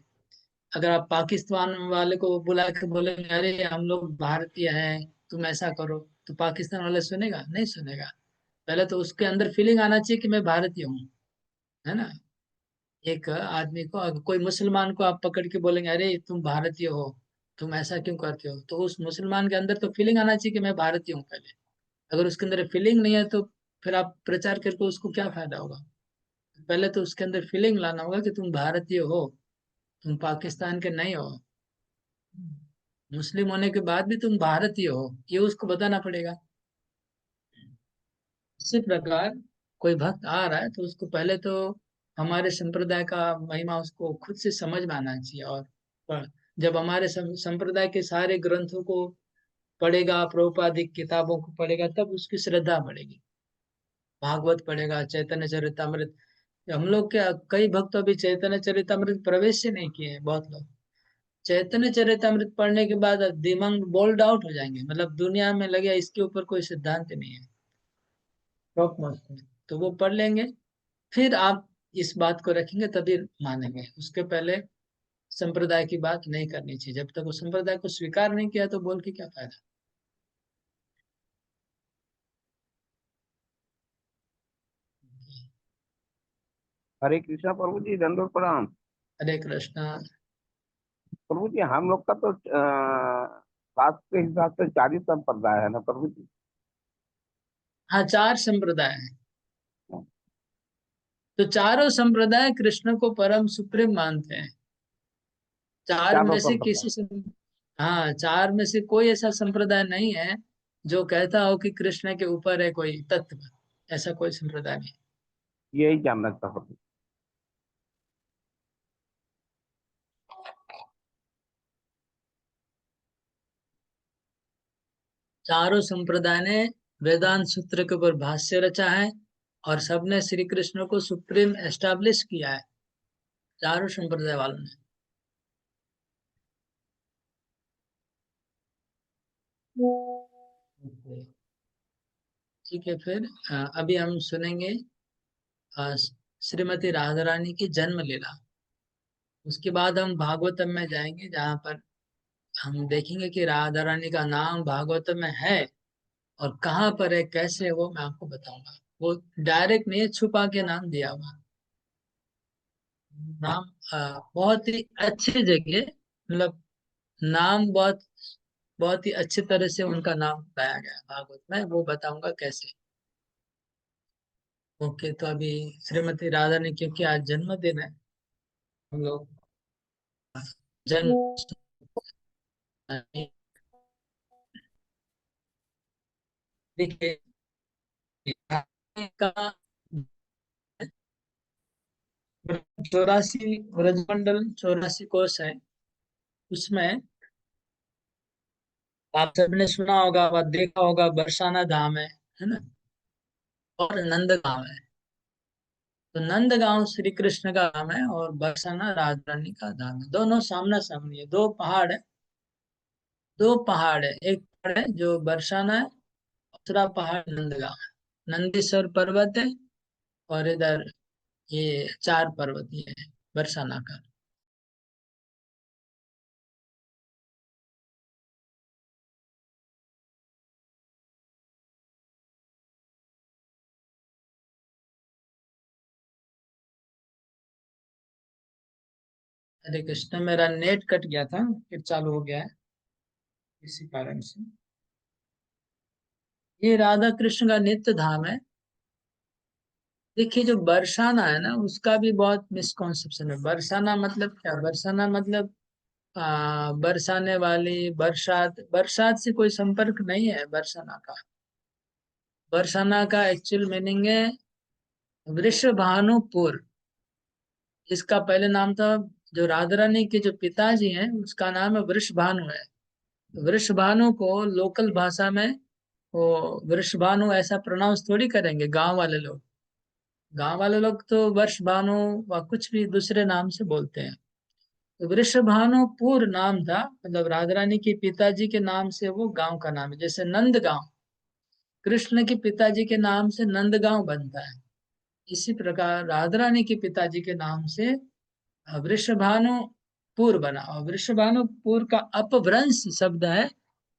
अगर आप पाकिस्तान वाले को बुला के बोलेंगे अरे हम लोग भारतीय हैं, तुम ऐसा करो, तो पाकिस्तान वाले सुनेगा? नहीं सुनेगा। पहले तो उसके अंदर फीलिंग आना चाहिए कि मैं भारतीय हूँ, है ना? एक आदमी को, अगर कोई मुसलमान को आप पकड़ के बोलेंगे अरे तुम भारतीय हो, तुम ऐसा क्यों करते हो, तो उस मुसलमान के अंदर तो फीलिंग आना चाहिए कि मैं भारतीय हूँ पहले। अगर उसके अंदर फीलिंग नहीं है तो फिर आप प्रचार करके उसको क्या फायदा होगा? पहले तो उसके अंदर फीलिंग लाना होगा कि तुम भारतीय हो, तुम पाकिस्तान के नहीं हो, मुस्लिम होने के बाद भी तुम भारतीय हो, ये उसको बताना पड़ेगा। इसी प्रकार कोई भक्त आ रहा है तो उसको पहले तो हमारे संप्रदाय का महिमा उसको खुद से समझ में आना चाहिए, और जब हमारे संप्रदाय के सारे ग्रंथों को पढ़ेगा, प्रभुपादिक किताबों को पढ़ेगा, तब उसकी श्रद्धा बढ़ेगी। भागवत पढ़ेगा, चैतन्य चरितमृत, हम लोग के कई भक्त अभी चैतन्य चरितमृत प्रवेश ही नहीं किए हैं, बहुत लोग चैतन्य चरितमृत पढ़ने के बाद दिमाग बोल्ड आउट हो जाएंगे, मतलब दुनिया में लगे इसके ऊपर कोई सिद्धांत नहीं है, टॉप मोस्ट में, तो वो पढ़ लेंगे, फिर आप इस बात को रखेंगे तभी मानेंगे। उसके पहले संप्रदाय की बात नहीं करनी चाहिए, जब तक वो संप्रदाय को स्वीकार नहीं किया तो बोल के क्या फायदा। हरे कृष्णा प्रभु जी, दंडोत प्रणाम। हरे कृष्णा। प्रभु जी हम लोग का तो शास्त्र के हिसाब से 40 संप्रदाय है ना प्रभु जी? हाँ, 4 संप्रदाय हैं, तो चारों संप्रदाय कृष्ण को परम सुप्रीम मानते हैं। चार चारों में से संप्रदाय। किसी हाँ, 4 में से कोई ऐसा संप्रदाय नहीं है जो कहता हो कि कृष्ण के ऊपर है कोई तत्व, ऐसा कोई संप्रदाय नहीं। यही जानना था प्रभु जी। चारों संप्रदाय ने वेदांत सूत्र के ऊपर भाष्य रचा है और सबने श्री कृष्ण को सुप्रीम एस्टैब्लिश किया है, चारों संप्रदाय वालों ने। ठीक है, फिर अभी हम सुनेंगे अ, श्रीमती राधा रानी की जन्म लीला। उसके बाद हम भागवतम में जाएंगे, जहाँ पर हम देखेंगे कि राधा रानी का नाम भागवतम में है और कहाँ पर है, कैसे है, वो मैं आपको बताऊंगा। वो डायरेक्ट नहीं है, छुपा के नाम दिया हुआ नाम, बहुत ही अच्छी जगह, मतलब नाम बहुत बहुत ही अच्छी तरह से उनका नाम बताया गया है भागवत में, वो बताऊंगा कैसे। ओके, तो अभी श्रीमती राधा ने, क्योंकि आज जन्मदिन है, हम लोग जन्म देखिए का 84 ब्रजमंडल 84 कोश है, उसमें आप सबने सुना होगा व देखा होगा, बरसाना धाम है ना, और नंदगांव है। तो नंदगांव श्री कृष्ण का धाम है और बरसाना राधा रानी का धाम है, दोनों सामना सामनी है, दो पहाड़ है, दो पहाड़ है, एक पहाड़ है जो बरसाना है, दूसरा पहाड़ नंदगांव है। नंदीश्वर पर्वत है और इधर ये 4 पर्वत ये है बरसाना का। हरे कृष्ण, मेरा नेट कट गया था, फिर चालू हो गया है इसी कारण से। ये राधा कृष्ण का नित्य धाम है। देखिए, जो बरसाना है ना, उसका भी बहुत मिसकॉन्सेप्शन है। बरसाना मतलब क्या? बरसाना मतलब बरसाने वाली, बरसात, बरसात से कोई संपर्क नहीं है बरसाना का। बरसाना का एक्चुअल मीनिंग है वृषभानुपुर। इसका पहले नाम था, जो राधा रानी के जो पिताजी हैं उसका नाम है वृषभानु है। वृषभानु को लोकल भाषा में वो वृषभानु ऐसा प्रोनाउंस थोड़ी करेंगे गांव वाले लोग। गांव वाले लोग तो वृषभानु व कुछ भी दूसरे नाम से बोलते हैं। तो वृषभानुपुर नाम था, मतलब राधा रानी के पिताजी के नाम से वो गांव का नाम है। जैसे नंदगांव कृष्ण के पिताजी के नाम से नंदगांव बनता है, इसी प्रकार राधा रानी के पिताजी के नाम से वृषभानुपुर बना। और वृषभानुपुर का अपभ्रंश शब्द है,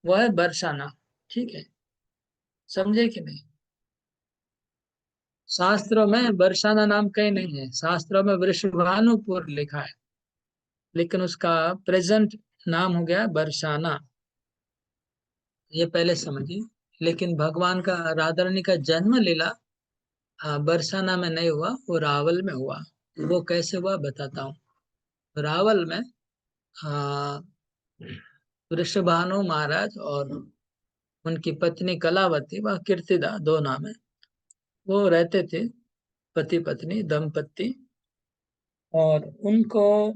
वह है बरसाना। ठीक है, समझे कि नहीं? शास्त्रों में बरसाना नाम कहीं नहीं है, शास्त्रों में वृषभानुपुर लिखा है, लेकिन उसका प्रेजेंट नाम हो गया बरसाना, ये पहले समझिए। लेकिन भगवान का, राधा रानी का जन्म लीला बरसाना में नहीं हुआ, वो रावल में हुआ। वो कैसे हुआ बताता हूँ। रावल में आ, वृषभानु महाराज और उनकी पत्नी कलावती व कीर्तिदा, दो नाम है, वो रहते थे, पति पत्नी दंपत्ति। और उनको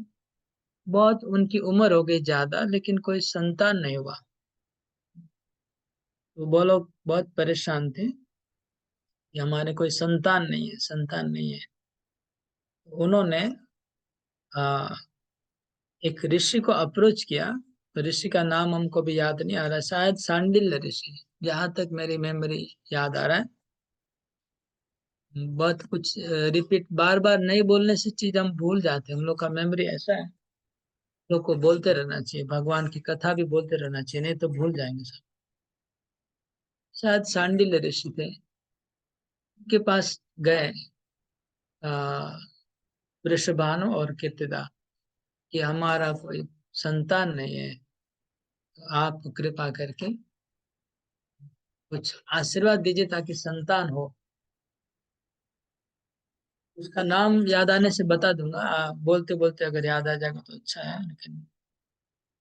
बहुत, उनकी उम्र हो गई ज्यादा, लेकिन कोई संतान नहीं हुआ। तो वो लोग बहुत परेशान थे कि हमारे कोई संतान नहीं है, संतान नहीं है। उन्होंने एक ऋषि को अप्रोच किया। तो ऋषि का नाम हमको भी याद नहीं आ रहा, शायद सांडिल्य ऋषि, जहां तक मेरी मेमोरी याद आ रहा है। बहुत कुछ रिपीट बार बार नहीं बोलने से चीज हम भूल जाते हैं, हम लोग का मेमोरी ऐसा है। लोग को बोलते रहना चाहिए, भगवान की कथा भी बोलते रहना चाहिए, नहीं तो भूल जाएंगे सब। शायद सांडिल्य ऋषि थे, उनके पास गए वृषभानु और कीर्तिदा कि हमारा कोई संतान नहीं है, तो आप कृपा करके कुछ आशीर्वाद दीजिए ताकि संतान हो। उसका नाम याद आने से बता दूंगा, बोलते बोलते अगर याद आ जाएगा तो अच्छा है। लेकिन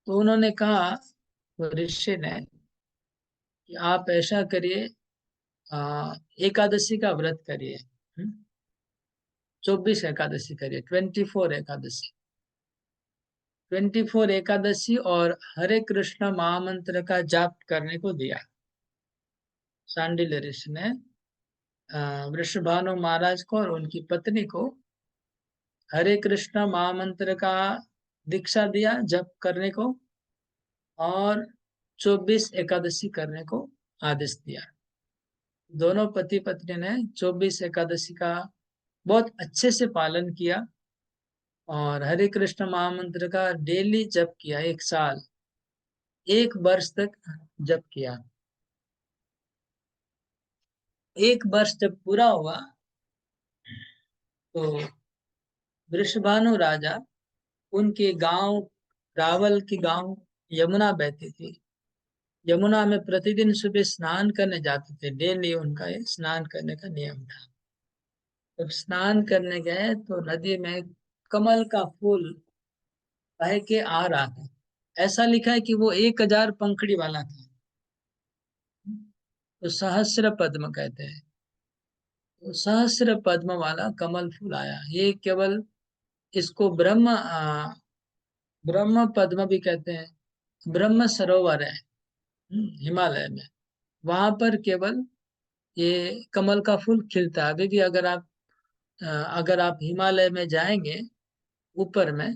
तो उन्होंने कहा, वो ऋषि ने, कि आप ऐसा करिए, एकादशी का व्रत करिए। 24 एकादशी करिए, 24 एकादशी, 24 एकादशी, और हरे कृष्ण महामंत्र का जाप करने को दिया। सांडिल्य ऋषि ने वृषभानु महाराज को और उनकी पत्नी को हरे कृष्ण महामंत्र का दीक्षा दिया, जप करने को, और 24 एकादशी करने को आदेश दिया। दोनों पति पत्नी ने 24 एकादशी का बहुत अच्छे से पालन किया और हरे कृष्ण महामंत्र का डेली जप किया। 1 साल, 1 वर्ष तक जप किया। 1 वर्ष जब पूरा हुआ तो वृषभानु राजा, उनके गांव, रावल की गांव यमुना बहती थी, यमुना में प्रतिदिन सुबह स्नान करने जाते थे। डेली उनका ये स्नान करने का नियम था। जब स्नान करने गए तो नदी में कमल का फूल बह के आ रहा था। ऐसा लिखा है कि वो 1000 पंखड़ी वाला था, तो सहस्र पद्म कहते हैं। तो सहस्र पद्म वाला कमल फूल आया। ये केवल इसको ब्रह्म पद्म भी कहते हैं। ब्रह्म सरोवर है हिमालय में, वहां पर केवल ये कमल का फूल खिलता है। अभी भी अगर आप हिमालय में जाएंगे, ऊपर में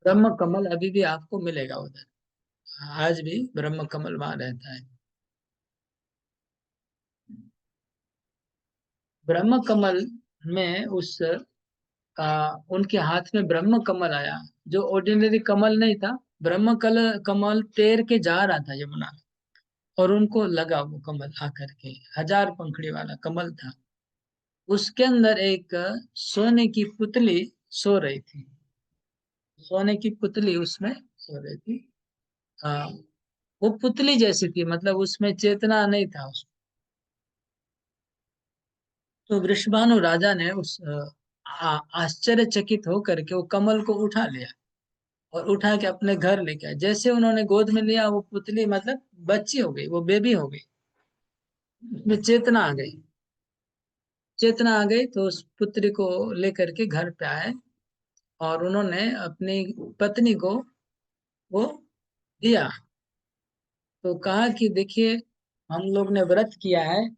ब्रह्म कमल अभी भी आपको मिलेगा उधर। आज भी ब्रह्म कमल वहां रहता है। ब्रह्म कमल में उनके हाथ में ब्रह्म कमल आया, जो ऑर्डिनरी कमल नहीं था। कमल तैर के जा रहा था यमुना में, और उनको लगा वो कमल आकर के, 1000 पंखड़ी वाला कमल था। उसके अंदर एक सोने की पुतली सो रही थी। सोने की पुतली उसमें सो रही थी। हाँ, वो पुतली जैसी थी, मतलब उसमें चेतना नहीं था उसमें। तो वृषभानु राजा ने आश्चर्यचकित होकर के वो कमल को उठा लिया और उठा के अपने घर लेके आए। जैसे उन्होंने गोद में लिया, वो पुतली मतलब बच्ची हो गई, वो बेबी हो गई, उसमें चेतना आ गई। चेतना आ गई तो उस पुत्री को लेकर के घर पे आए, और उन्होंने अपनी पत्नी को वो दिया। तो कहा कि देखिए, हम लोग ने व्रत किया है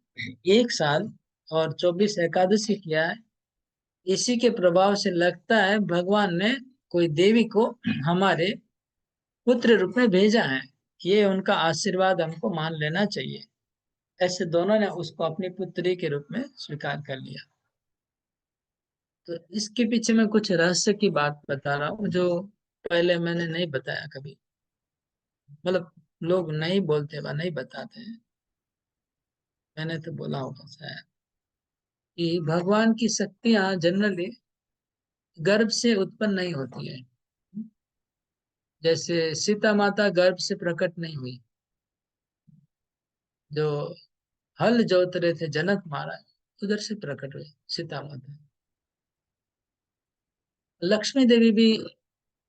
1 साल और 24 एकादशी किया है। इसी के प्रभाव से लगता है भगवान ने कोई देवी को हमारे पुत्र रूप में भेजा है। ये उनका आशीर्वाद हमको मान लेना चाहिए। ऐसे दोनों ने उसको अपनी पुत्री के रूप में स्वीकार कर लिया। तो इसके पीछे मैं कुछ रहस्य की बात बता रहा हूँ, जो पहले मैंने नहीं बताया कभी। मतलब लोग नहीं बोलते व नहीं बताते हैं, मैंने तो बोला होगा शायद, कि भगवान की शक्तियां जनरली गर्भ से उत्पन्न नहीं होती है। जैसे सीता माता गर्भ से प्रकट नहीं हुई। जो हल जोत रहे थे जनक महाराज, उधर से प्रकट हुई सीता माता। लक्ष्मी देवी भी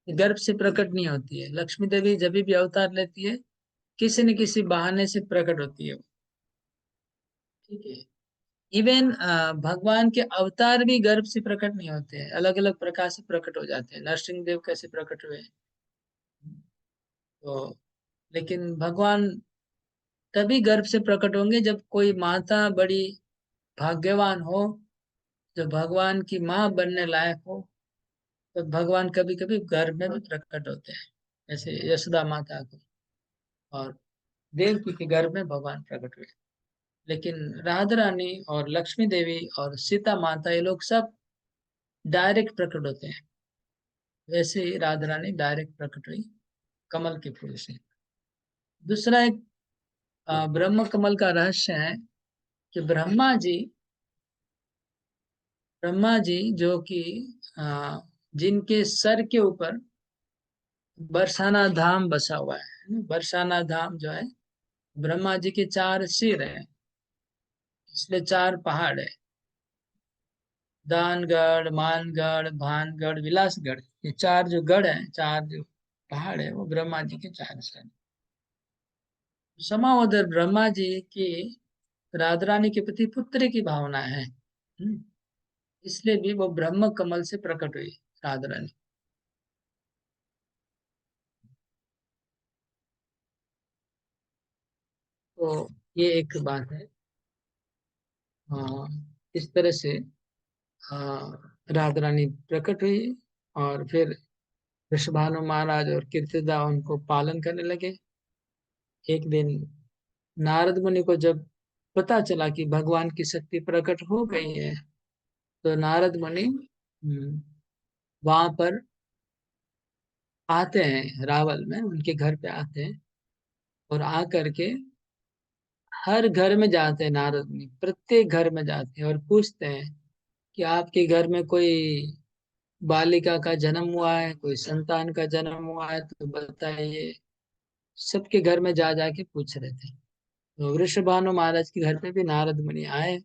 गर्भ से प्रकट नहीं होती है। लक्ष्मी देवी जब भी अवतार लेती है, किसी न किसी बहाने से प्रकट होती है वो। ठीक है। इवन भगवान के अवतार भी गर्भ से प्रकट नहीं होते हैं, अलग अलग प्रकार से प्रकट हो जाते हैं। नरसिंह देव कैसे प्रकट हुए, तो लेकिन भगवान तभी गर्भ से प्रकट होंगे जब कोई माता बड़ी भाग्यवान हो, जो भगवान की माँ बनने लायक हो, तो भगवान कभी कभी घर में भी प्रकट होते हैं, जैसे यशोदा माता को, और देवकी के घर में भगवान प्रकट हुए। लेकिन राधा रानी और लक्ष्मी देवी और सीता माता, ये लोग सब डायरेक्ट प्रकट होते हैं। वैसे ही राधा रानी डायरेक्ट प्रकट हुई कमल के फूल से। दूसरा एक ब्रह्म कमल का रहस्य है कि ब्रह्मा जी जो कि जिनके सर के ऊपर बरसाना धाम बसा हुआ है। बरसाना धाम जो है, ब्रह्मा जी के 4 सिर हैं, इसलिए 4 पहाड़ है। दानगढ़, मानगढ़, भानगढ़, विलासगढ़, ये 4 जो गढ़ है, 4 जो पहाड़ है, वो ब्रह्मा जी के 4 सिर हैं। समावदर ब्रह्मा जी की राधा रानी के प्रति पुत्र की भावना है, इसलिए भी वो ब्रह्म कमल से प्रकट हुई राधा रानी। तो ये एक बात है। हाँ, इस तरह से राधा रानी प्रकट हुई, और फिर वृषभानु महाराज और कीर्तिदा उनको पालन करने लगे। एक दिन नारद मुनि को जब पता चला कि भगवान की शक्ति प्रकट हो गई है, तो नारद मुनि वहां पर आते हैं, रावल में उनके घर पे आते हैं, और आकर के हर घर में जाते हैं। नारद मुनि प्रत्येक घर में जाते हैं और पूछते हैं कि आपके घर में कोई बालिका का जन्म हुआ है, कोई संतान का जन्म हुआ है तो बताइए। सबके घर में जा जाके पूछ रहे थे। तो वृषभानु महाराज के घर पे भी नारद मुनि आए,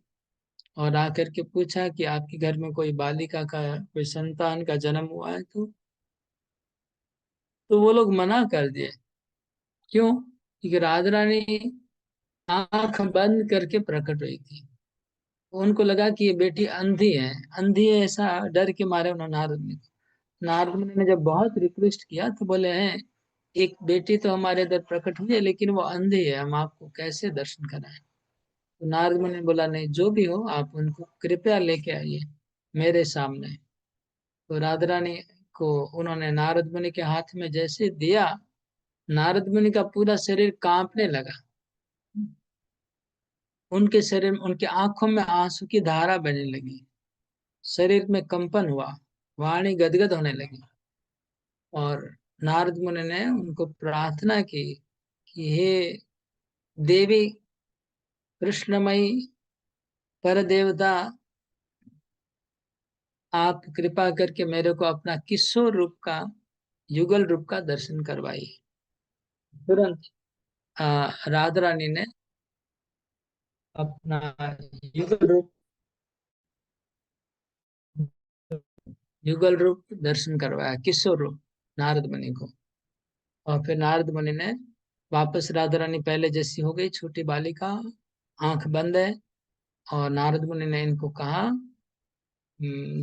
और आकर के पूछा कि आपके घर में कोई बालिका का, कोई संतान का जन्म हुआ है तो वो लोग मना कर दिए। क्यों? क्योंकि राधा रानी आंख बंद करके प्रकट हुई थी। उनको लगा कि ये बेटी अंधी है, अंधी है, ऐसा डर के मारे उन्होंने नारद मुनि ने जब बहुत रिक्वेस्ट किया तो बोले हैं, एक बेटी तो हमारे इधर प्रकट हुई है, लेकिन वो अंधी है, हम आपको कैसे दर्शन कराएं। तो नारद मुनि ने बोला, नहीं, जो भी हो आप उनको कृपया लेके आइए मेरे सामने। तो राधा रानी को उन्होंने नारद मुनि के हाथ में जैसे दिया, नारद मुनि का पूरा शरीर कांपने लगा। उनके शरीर, उनके आंखों में आंसू की धारा बहने लगी, शरीर में कंपन हुआ, वाणी गदगद होने लगी। और नारद मुनि ने उनको प्रार्थना की कि हे देवी कृष्णमयी पर देवता, आप कृपा करके मेरे को अपना किशोर रूप का, युगल रूप का दर्शन करवाइए। तुरंत राधा रानी ने अपना युगल रूप युगल रूप दर्शन करवाया, किशोर रूप, नारद मुनि को। और फिर नारद मुनि ने वापस, राधा रानी पहले जैसी हो गई, छोटी बालिका, आंख बंद है। और नारद मुनि ने इनको कहा,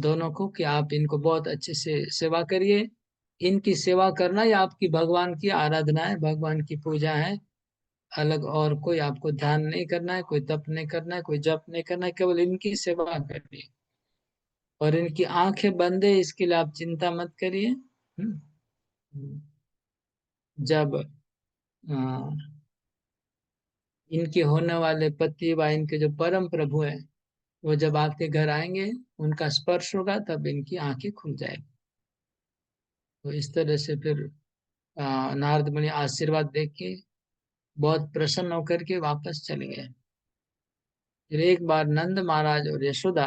दोनों को, कि आप इनको बहुत अच्छे से सेवा करिए। इनकी सेवा करना ये आपकी भगवान की आराधना है, भगवान की पूजा है। अलग और कोई आपको ध्यान नहीं करना है, कोई तप नहीं करना है, कोई जप नहीं करना है, केवल इनकी सेवा करिए। और इनकी आंखें बंद है, इसके लिए आप चिंता मत करिए। जब इनके होने वाले पति व इनके जो परम प्रभु है, वो जब आपके घर आएंगे, उनका स्पर्श होगा, तब इनकी आंखें खुल जाएगी। तो इस तरह से फिर नारद मुनि आशीर्वाद दे के बहुत प्रसन्न होकर के वापस चले गए। फिर एक बार नंद महाराज और यशोदा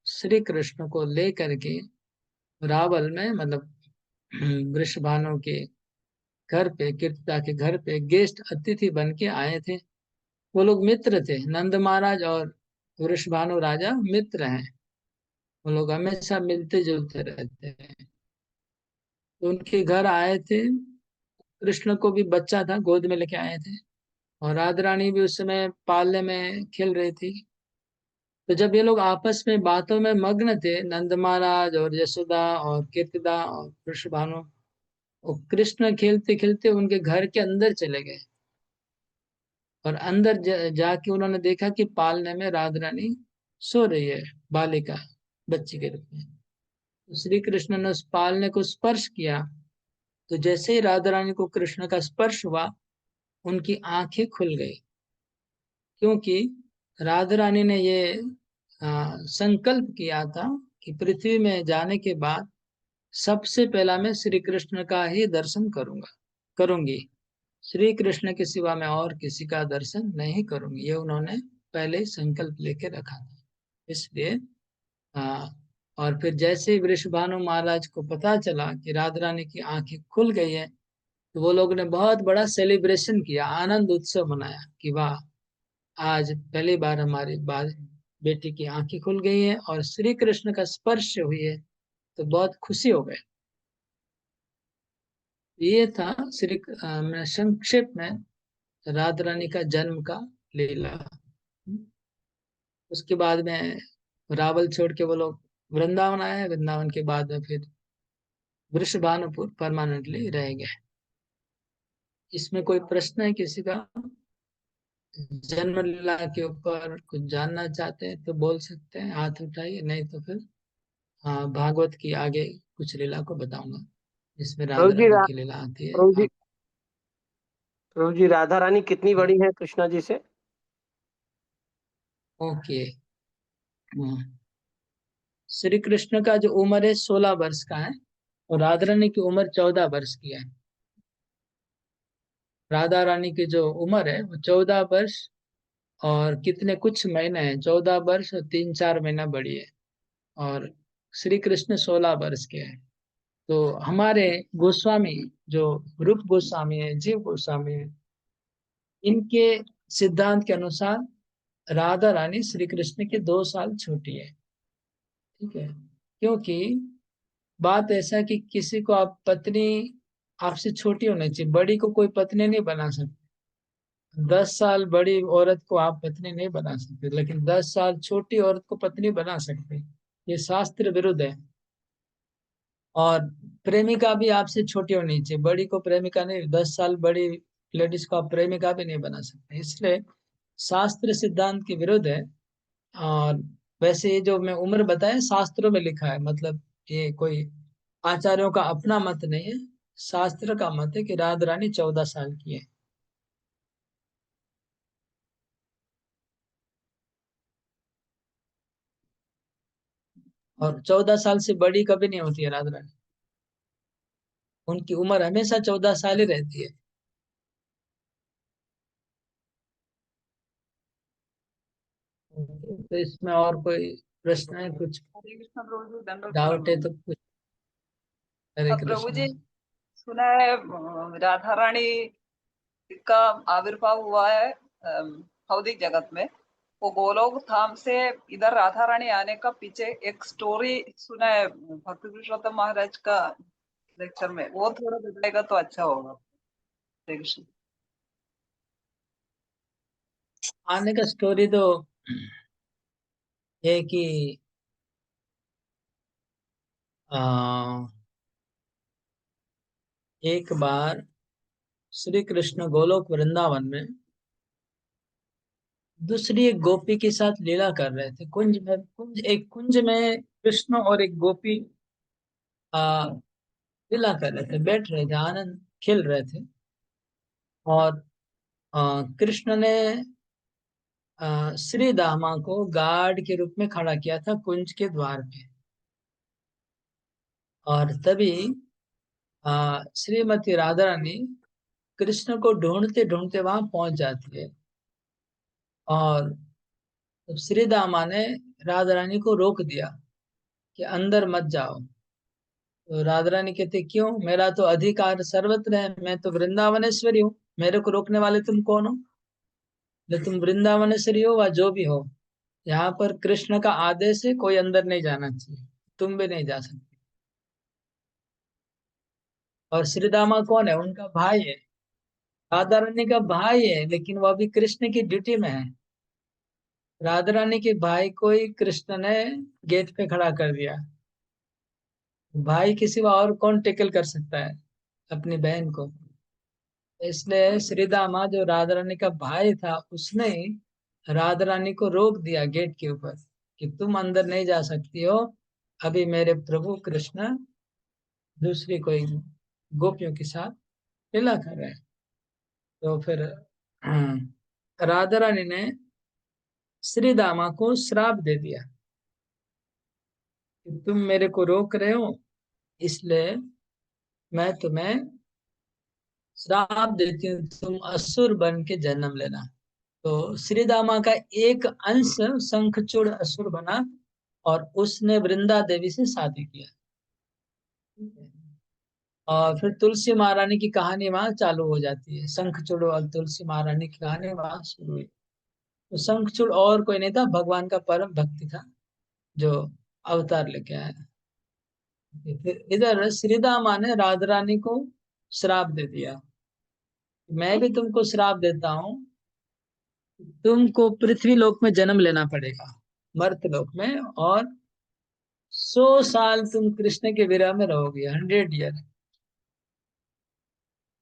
श्री कृष्ण को ले करके रावल में, मतलब वृषभानु के घर पे, कीर्तिदा के घर पे गेस्ट अतिथि बन के आए थे। वो लोग मित्र थे, नंद महाराज और वृषभानु राजा मित्र हैं। वो लोग हमेशा मिलते जुलते रहते हैं। तो उनके घर आए थे, कृष्ण को भी बच्चा था, गोद में लेके आए थे, और राधा रानी भी उस समय पालने में खेल रही थी। तो जब ये लोग आपस में बातों में मग्न थे, नंद महाराज और यशोदा और कीर्तिदा और वृषभानु, और कृष्ण खेलते खेलते उनके घर के अंदर चले गए। और अंदर जाके उन्होंने देखा कि पालने में राधा रानी सो रही है बालिका, बच्ची के रूप में। तो श्री कृष्ण ने उस पालने को स्पर्श किया, तो जैसे ही राधा रानी को कृष्ण का स्पर्श हुआ, उनकी आंखें खुल गई, क्योंकि राधा रानी ने ये संकल्प किया था कि पृथ्वी में जाने के बाद सबसे पहला मैं श्री कृष्ण का ही दर्शन करूंगी। श्री कृष्ण के सिवा मैं और किसी का दर्शन नहीं करूंगी, ये उन्होंने पहले ही संकल्प लेके रखा था। इसलिए और फिर जैसे ही वृषभानु महाराज को पता चला कि राधा रानी की आंखें खुल गई है, तो वो लोग ने बहुत बड़ा सेलिब्रेशन किया, आनंद उत्सव मनाया कि वाह, आज पहली बार हमारी बेटी की आंखें खुल गई है और श्री कृष्ण का स्पर्श हुई है, तो बहुत खुशी हो गए। ये था मैं संक्षेप में राधा रानी का जन्म का लीला। उसके बाद में रावल छोड़ के वो लोग वृंदावन आए। वृंदावन के बाद में फिर वृषभानुपुर परमानेंटली रह गए। इसमें कोई प्रश्न है किसी का? जन्म लीला के ऊपर कुछ जानना चाहते हैं तो बोल सकते हैं, हाथ उठाइए, नहीं तो फिर भागवत की आगे कुछ लीला को बताऊंगा जिसमें प्रभु राधा जी रानी की लीला आती है। प्रभु जी राधा रानी कितनी बड़ी है कृष्णा जी से? ओके। श्री कृष्ण का जो उम्र है 16 वर्ष का है और राधा रानी की उम्र 14 वर्ष की है। राधा रानी की जो उम्र है वो 14 वर्ष और कितने कुछ महीने हैं, 14 वर्ष और 3-4 महीना बड़ी है। और श्री कृष्ण 16 वर्ष के हैं। तो हमारे गोस्वामी जो रूप गोस्वामी है, जीव गोस्वामी है, इनके सिद्धांत के अनुसार राधा रानी श्री कृष्ण के 2 साल छोटी है। ठीक है, क्योंकि बात ऐसा है कि किसी को आप पत्नी आपसे छोटी होनी चाहिए, बड़ी को कोई पत्नी नहीं बना सकते। 10 साल बड़ी औरत को आप पत्नी नहीं बना सकते, लेकिन 10 साल छोटी औरत को पत्नी बना सकते। ये शास्त्र विरुद्ध है। और प्रेमिका भी आपसे छोटी होनी चाहिए, बड़ी को प्रेमिका नहीं, 10 साल बड़ी लेडीज को आप प्रेमिका भी नहीं बना सकते, इसलिए शास्त्र सिद्धांत के विरुद्ध है। और वैसे ये जो मैं उम्र बताया शास्त्रों में लिखा है, मतलब ये कोई आचार्यों का अपना मत नहीं है, शास्त्र का मत है कि राधा रानी 14 साल की है। और 14 साल से बड़ी कभी नहीं होती है राधा रानी, उनकी उम्र हमेशा 14 साल ही रहती है। तो इसमें और कोई प्रश्न है, कुछ हरे कृष्ण प्रभु जी, दंडवत डाउट है प्रणाम। तो कुछ? हरे अब प्रभु कृष्ण। जी, सुना है राधा रानी का आविर्भाव हुआ है भौतिक जगत में। वो गोलोक धाम से इधर राधा रानी आने का पीछे एक स्टोरी सुना है भक्ति पुरुषोत्तम महाराज का लेक्चर में, वो थोड़ा बताएगा तो अच्छा होगा। हरे कृष्ण। आने का स्टोरी तो ये कि आ, एक बार श्री कृष्ण गोलोक वृंदावन में दूसरी एक गोपी के साथ लीला कर रहे थे। कुंज में कृष्ण और एक गोपी आ, लीला कर रहे थे, बैठ रहे थे, आनंद खेल रहे थे। और कृष्ण ने श्री दामा को गार्ड के रूप में खड़ा किया था कुंज के द्वार पे। और तभी श्रीमती राधा रानी कृष्ण को ढूंढते ढूंढते वहां पहुंच जाती है। और तब श्री दामा ने राधा रानी को रोक दिया कि अंदर मत जाओ। तो राधा रानी कहते क्यों, मेरा तो अधिकार सर्वत्र है, मैं तो वृंदावनेश्वरी हूँ, मेरे को रोकने वाले तुम कौन हो? जो तुम वृंदावनेश्वरी हो व जो भी हो, यहाँ पर कृष्ण का आदेश है, कोई अंदर नहीं जाना चाहिए, तुम भी नहीं जा सकते। और श्री दामा कौन है? उनका भाई है, राधा रानी का भाई है, लेकिन वो अभी कृष्ण की ड्यूटी में है। राधा रानी के भाई को ही कृष्ण ने गेट पे खड़ा कर दिया। भाई के सिवा और कौन टेकल कर सकता है अपनी बहन को? इसलिए श्री दामा जो राधा रानी का भाई था, उसने राधा रानी को रोक दिया गेट के ऊपर कि तुम अंदर नहीं जा सकती हो, अभी मेरे प्रभु कृष्ण दूसरी कोई गोपियों के साथ लीला कर रहे हैं। तो फिर राधा रानी ने श्री दामा को श्राप दे दिया कि तुम मेरे को रोक रहे हो, इसलिए मैं तुम्हें श्राप देती हूँ, तुम असुर बन के जन्म लेना। तो श्री दामा का एक अंश शंखचूड़ असुर बना और उसने वृंदा देवी से शादी किया। और फिर तुलसी महारानी की कहानी वहां चालू हो जाती है। शंखचूड़ और तुलसी महारानी की कहानी वहां शुरू हुई। तो शंखचूड़ और कोई नहीं था, भगवान का परम भक्ति था जो अवतार लेके आया। फिर इधर श्रीदामा ने राधा रानी को श्राप दे दिया, मैं भी तुमको श्राप देता हूँ, तुमको पृथ्वी लोक में जन्म लेना पड़ेगा, मर्त लोक में, और 100 साल तुम कृष्ण के विरह में रहोगे, 100 ईयर।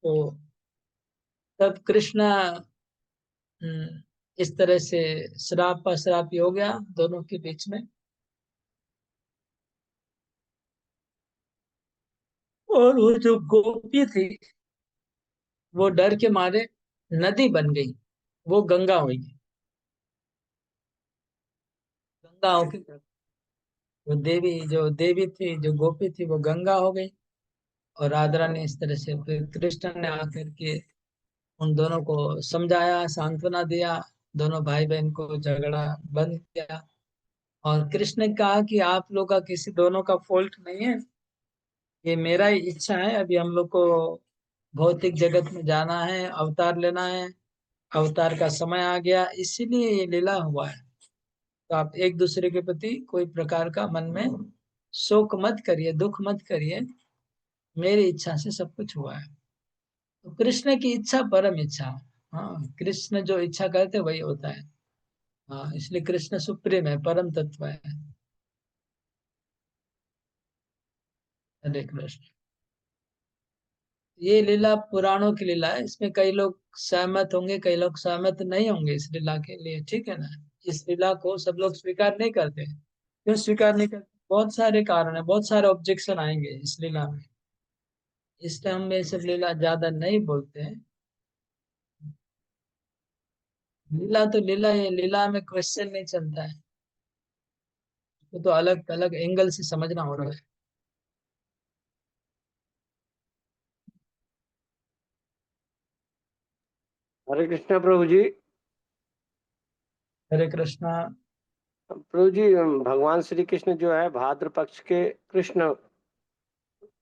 तो तब कृष्ण इस तरह से श्राप पर श्राप हो गया दोनों के बीच में। और वो जो गोपी थी वो डर के मारे नदी बन गई, वो गंगा हुई। गंगा होगी, वो देवी जो देवी थी, जो गोपी थी, वो गंगा हो गई। और राधा रानी इस तरह से, फिर कृष्ण ने आकर के उन दोनों को समझाया, सांत्वना दिया, दोनों भाई बहन को झगड़ा बंद किया। और कृष्ण ने कहा कि आप लोग का किसी दोनों का फॉल्ट नहीं है, ये मेरा ही इच्छा है, अभी हम लोग को भौतिक जगत में जाना है, अवतार लेना है, अवतार का समय आ गया, इसीलिए ये लीला हुआ है। तो आप एक दूसरे के प्रति कोई प्रकार का मन में शोक मत करिए, दुख मत करिए, मेरी इच्छा से सब कुछ हुआ है। तो कृष्ण की इच्छा परम इच्छा। हाँ, कृष्ण जो इच्छा करते वही होता है। हाँ, इसलिए कृष्ण सुप्रीम है, परम तत्व है। हरे कृष्ण। ये लीला पुराणों की लीला है, इसमें कई लोग सहमत होंगे, कई लोग सहमत नहीं होंगे इस लीला के लिए, ठीक है ना। इस लीला को सब लोग स्वीकार नहीं करते। क्यों स्वीकार नहीं करते? बहुत सारे कारण है, बहुत सारे ऑब्जेक्शन आएंगे इस लीला में, इसलिए हम ये सब लीला ज्यादा नहीं बोलते हैं। लीला तो लीला है, लीला में क्वेश्चन नहीं चलता है, वो तो अलग अलग एंगल से समझना हो रहा है। हरे कृष्णा प्रभु जी। हरे कृष्णा। प्रभु जी, भगवान श्री कृष्ण जो है भाद्र पक्ष के कृष्ण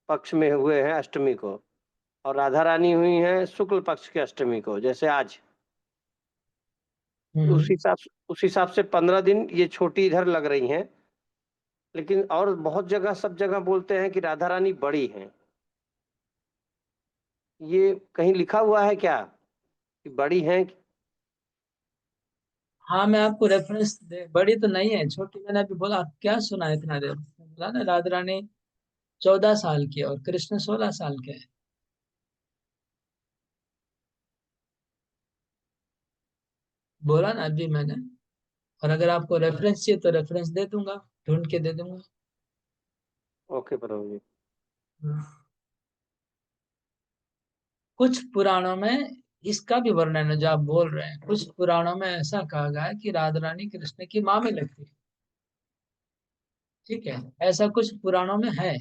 पक्ष में हुए हैं अष्टमी को, और राधा रानी हुई हैं शुक्ल पक्ष के अष्टमी को, जैसे आज। उस हिसाब से 15 दिन ये छोटी इधर लग रही हैं, लेकिन और बहुत जगह, सब जगह बोलते हैं कि राधा रानी बड़ी हैं। ये कहीं लिखा हुआ है क्या कि बड़ी हैं? हाँ, मैं आपको रेफरेंस दे, बड़ी तो नहीं है, छोटी। मैंने अभी बोला, आप क्या सुना है इतना देर? बोला ना, राधा रानी 14 साल की है और कृष्ण 16 साल के हैं। बोला ना अभी मैंने। और अगर आपको रेफरेंस चाहिए तो रेफरेंस दे दूंगा, ढूंढ के दे दूंगा। ओके प्रभु जी। कुछ पुराणों में इसका भी वर्णन है जो आप बोल रहे हैं। कुछ पुराणों में ऐसा कहा गया है कि राधा रानी कृष्ण की माँ में लगती है, ठीक है, ऐसा कुछ पुराणों में है।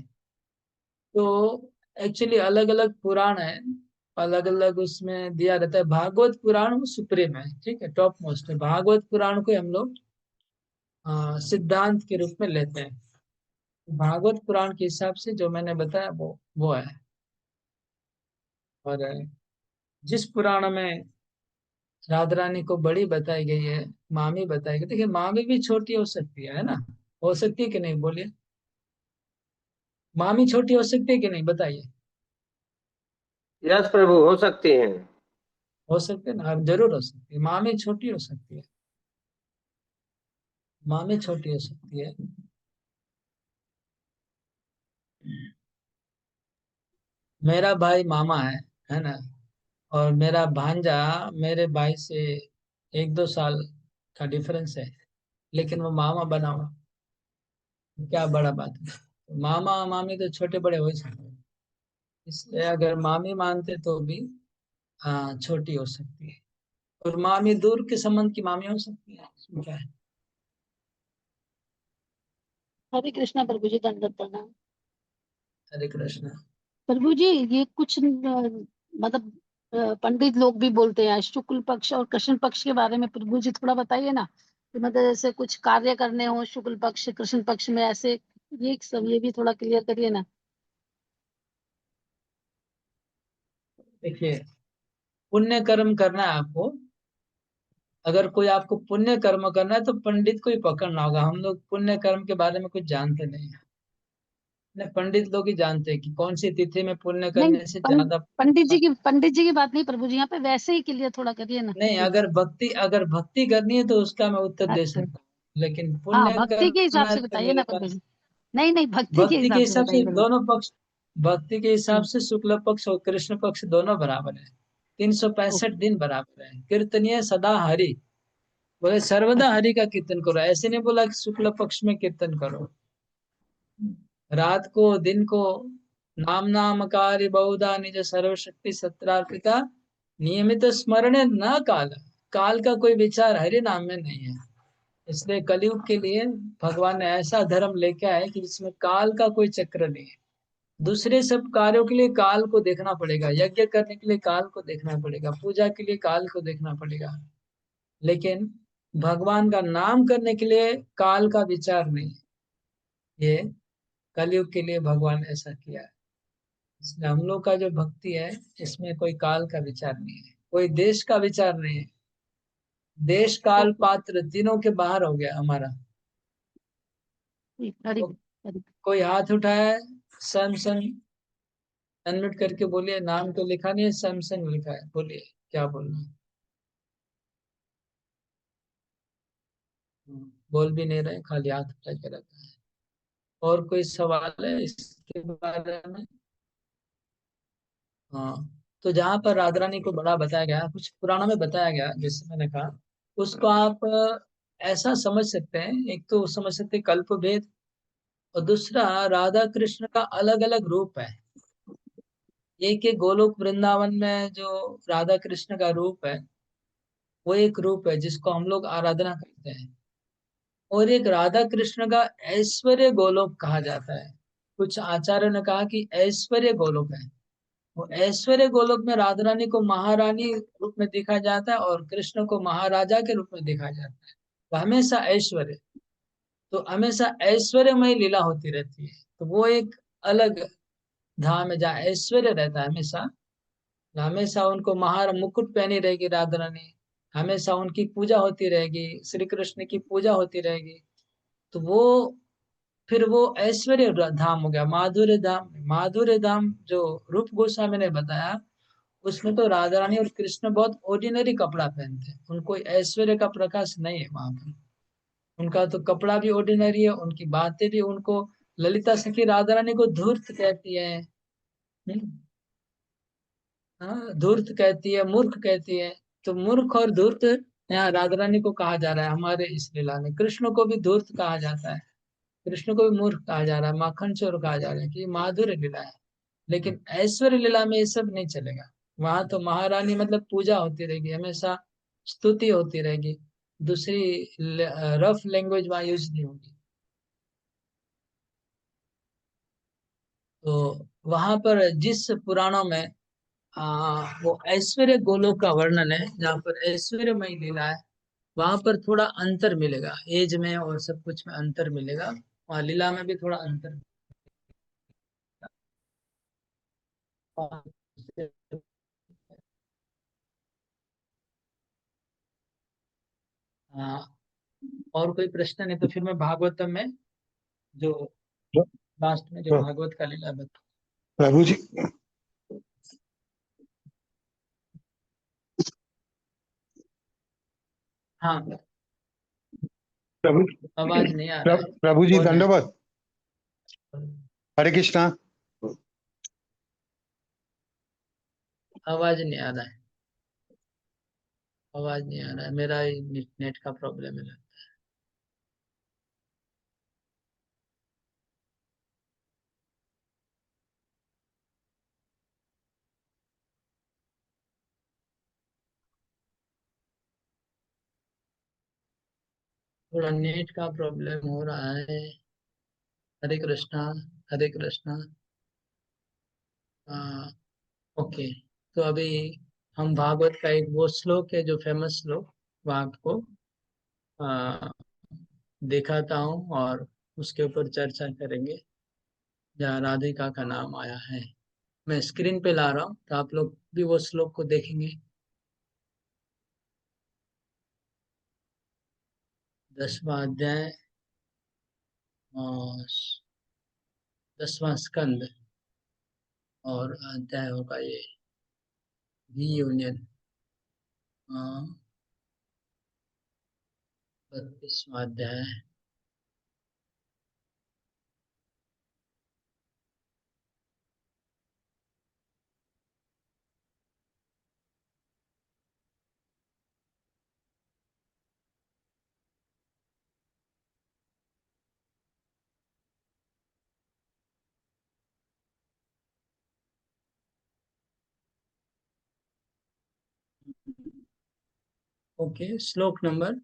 तो एक्चुअली अलग अलग पुराण है, अलग अलग उसमें दिया रहता है। भागवत पुराण वो सुप्रीम है, ठीक है, टॉप मोस्ट है। भागवत पुराण को हम लोग सिद्धांत के रूप में लेते हैं। भागवत पुराण के हिसाब से जो मैंने बताया वो है। और जिस पुराण में राधा रानी को बड़ी बताई गई है, मामी बताई गई, देखिए मामी भी छोटी हो सकती है ना? हो सकती है कि नहीं, बोलिए। मामी छोटी हो सकती है कि नहीं, बताइए। यस प्रभु, हो सकती हैं। हो सकते हैं ना, अब जरूर हो सकती है, मामी छोटी हो सकती है, मामी छोटी हो सकती है। मेरा भाई मामा है ना? और मेरा भांजा मेरे भाई से 1-2 साल का डिफरेंस है, लेकिन वो मामा बना हुआ, क्या बड़ा बात है। तो मामा मामी तो छोटे बड़े हो ही सकते हैं, इसलिए अगर मामी मानते तो भी छोटी हो सकती है, और मामी दूर के संबंध की मामी हो सकती है, इसमें क्या है। हरे कृष्णा प्रभु जी, दंडवत प्रणाम। हरे कृष्ण। प्रभु जी, ये कुछ मतलब पंडित लोग भी बोलते हैं शुक्ल पक्ष और कृष्ण पक्ष के बारे में, प्रभु जी थोड़ा बताइए ना, कि मतलब जैसे कुछ कार्य करने हो शुक्ल पक्ष कृष्ण पक्ष में, ऐसे ये सब ये भी थोड़ा क्लियर करिए ना। देखिए, पुण्य कर्म करना है आपको, अगर कोई आपको पुण्य कर्म करना है तो पंडित को ही पकड़ना होगा। हम लोग पुण्य कर्म के बारे में कुछ जानते नहीं है, अपने पंडित लोग ही जानते हैं कि कौन सी तिथि में पुण्य नहीं, करने से ज्यादा। पंडित जी की बात नहीं प्रभु जी, यहाँ पे वैसे ही क्लियर थोड़ा करिए ना। नहीं, अगर भक्ति करनी है तो उसका मैं उत्तर दे अच्छा, सकता हूँ, लेकिन हाँ पुण्य भक्ति के हिसाब करना है से तो बताइए मेरे ना प्रभु पास जी। नहीं नहीं, भक्ति के भक्ति के हिसाब से हिसाब से बताइए प्रभु। दोनों पक्ष, भक्ति के हिसाब से शुक्ल पक्ष और कृष्ण पक्ष दोनों बराबर है। 365 दिन बराबर है। कीर्तनीय सदा हरि, बोले सर्वदा हरि का कीर्तन करो, ऐसे नहीं बोला कि शुक्ल पक्ष में कीर्तन करो। रात को दिन को नाम नामकारी बहुधा निज सर्वशक्ति सत्रार्पिता नियमित स्मरण न काल, काल का कोई विचार हरि नाम में नहीं है। इसलिए कलयुग के लिए भगवान ने ऐसा धर्म लेके आए कि जिसमें काल का कोई चक्र नहीं है। दूसरे सब कार्यों के लिए काल को देखना पड़ेगा, यज्ञ करने के लिए काल को देखना पड़ेगा, पूजा के लिए काल को देखना पड़ेगा, लेकिन भगवान का नाम करने के लिए काल का विचार नहीं। ये कलयुग के लिए भगवान ने ऐसा किया है। इसलिए हम लोग का जो भक्ति है इसमें कोई काल का विचार नहीं है, कोई देश का विचार नहीं है। देश काल पात्र तीनों के बाहर हो गया हमारा। हरि तो हरि। कोई हाथ उठाया है, सैमसंग, अनम्यूट करके बोलिए, नाम तो लिखा नहीं है, सैमसंग लिखा है, बोलिए क्या बोलना है। बोल भी नहीं रहे, खाली हाथ उठा के रखा है। और कोई सवाल है इसके बारे में। हाँ, तो जहाँ पर राधा रानी को बड़ा बताया गया, कुछ पुराणों में बताया गया, जैसे मैंने कहा, उसको आप ऐसा समझ सकते हैं, एक तो समझ सकते हैं कल्प भेद, और दूसरा राधा कृष्ण का अलग अलग रूप है। एक एक गोलोक वृंदावन में जो राधा कृष्ण का रूप है, वो एक रूप है जिसको हम लोग आराधना करते हैं, और एक राधा कृष्ण का ऐश्वर्य गोलोक कहा जाता है। कुछ आचार्यों ने कहा कि ऐश्वर्य गोलोक है, वो ऐश्वर्य गोलोक में राधा रानी को महारानी रूप में देखा जाता है और कृष्ण को महाराजा के रूप में देखा जाता है। तो हमेशा ऐश्वर्य, तो हमेशा ऐश्वर्यमय लीला होती रहती है। तो वो एक अलग धाम है जहाँ ऐश्वर्य रहता है हमेशा। हमेशा उनको महार मुकुट पहनी रहेगी राधा रानी, हमेशा उनकी पूजा होती रहेगी, श्री कृष्ण की पूजा होती रहेगी। तो वो फिर वो ऐश्वर्य धाम हो गया, माधुर्य धाम। माधुर्य धाम जो रूप गोस्वामी ने बताया, उसमें तो राधा रानी और कृष्ण बहुत ऑर्डिनरी कपड़ा पहनते हैं, उनको ऐश्वर्य का प्रकाश नहीं है वहां पर। उनका तो कपड़ा भी ऑर्डिनरी है, उनकी बातें भी, उनको ललिता सखी राधा रानी को धूर्त कहती है। हाँ, धूर्त कहती है, मूर्ख कहती है। तो मूर्ख और धूर्त यहाँ राधा रानी को कहा जा रहा है हमारे इस लीला में। कृष्ण को भी धूर्त कहा जाता है, कृष्ण को भी मूर्ख कहा जा रहा है, माखन चोर कहा जा रहा है, कि ये माधुर्य लीला है। लेकिन ऐश्वर्य लीला में ये सब नहीं चलेगा। वहां तो महारानी मतलब पूजा होती रहेगी, हमेशा स्तुति होती रहेगी, दूसरी रफ लैंग्वेज वहां यूज नहीं होगी। तो वहां पर जिस पुराणों में वो ऐश्वर्य गोलोक का वर्णन है, जहाँ पर ऐश्वर्यमय लीला है, वहां पर थोड़ा अंतर मिलेगा, एज में और सब कुछ में अंतर मिलेगा, वहाँ लीला में भी थोड़ा अंतर। हाँ, और कोई प्रश्न नहीं तो फिर मैं भागवतम में जो लास्ट में जो भागवत का लीला बता। प्रभु जी, हाँ, प्रभु आवाज नहीं आ रहा है, प्रभु जी बोल रहे दंडवत। हैं। हरे कृष्णा। आवाज नहीं आ रहा है, आवाज नहीं आ रहा है, मेरा ही नेट का प्रॉब्लम है। थोड़ा नेट का प्रॉब्लम हो रहा है। हरे कृष्णा, हरे कृष्णा। ओके, तो अभी हम भागवत का एक वो श्लोक है जो फेमस श्लोक, वहाँ को आ, दिखाता हूँ और उसके ऊपर चर्चा करेंगे, जहाँ राधिका का नाम आया है। मैं स्क्रीन पे ला रहा हूँ तो आप लोग भी वो श्लोक को देखेंगे। 10वां अध्याय और 10वां स्कंद, और अध्याय होगा ये रीयूनियन, 32वां अध्याय। ओके, श्लोक नंबर,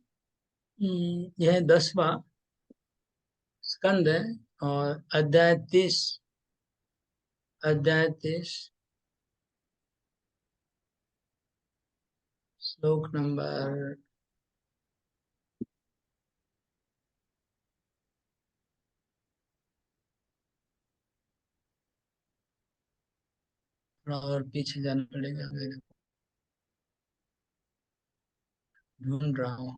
यह 10वां स्कंद है और अध्याय 30, अध्याय 30, श्लोक नंबर थोड़ा और पीछे जाना पड़ेगा, मेरे को ढूंढ रहा हूँ,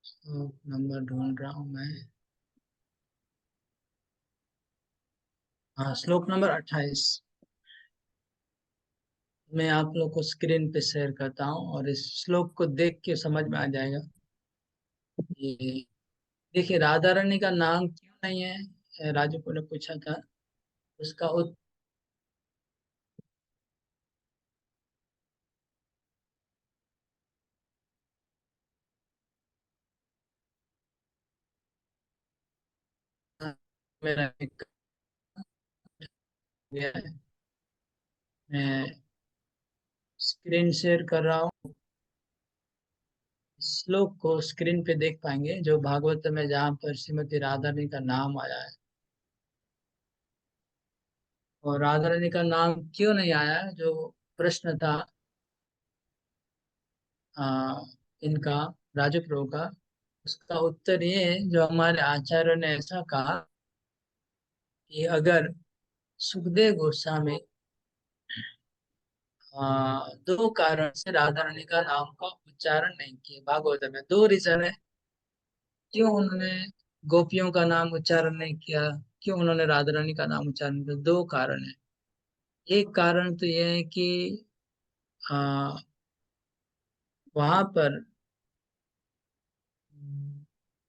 श्लोक नंबर ढूंढ रहा हूँ मैं। हाँ, श्लोक नंबर 28 मैं आप लोग को स्क्रीन पे शेयर करता हूँ, और इस श्लोक को देख के समझ में आ जाएगा। ये देखिए, राधा रानी का नाम क्यों नहीं है, राजू को ने पूछा था। उसका उत्तर मेरा एक गया है। मैं स्क्रीन शेयर कर रहा हूँ, श्लोक को स्क्रीन पे देख पाएंगे, जो भागवत में जहाँ पर श्रीमती राधा रानी का नाम आया है। और राधा रानी का नाम क्यों नहीं आया, जो प्रश्न था आ, इनका, राजू प्रभु का, उसका उत्तर ये है, जो हमारे आचार्यों ने ऐसा कहा कि अगर सुखदेव गोस्वामी दो कारण से राधा रानी का नाम का उच्चारण नहीं किए भागवत में। दो रीजन है क्यों उन्होंने गोपियों का नाम उच्चारण नहीं किया, क्यों उन्होंने राधा रानी का नाम उच्चारण किया। दो कारण है। एक कारण तो यह है कि आ, वहां पर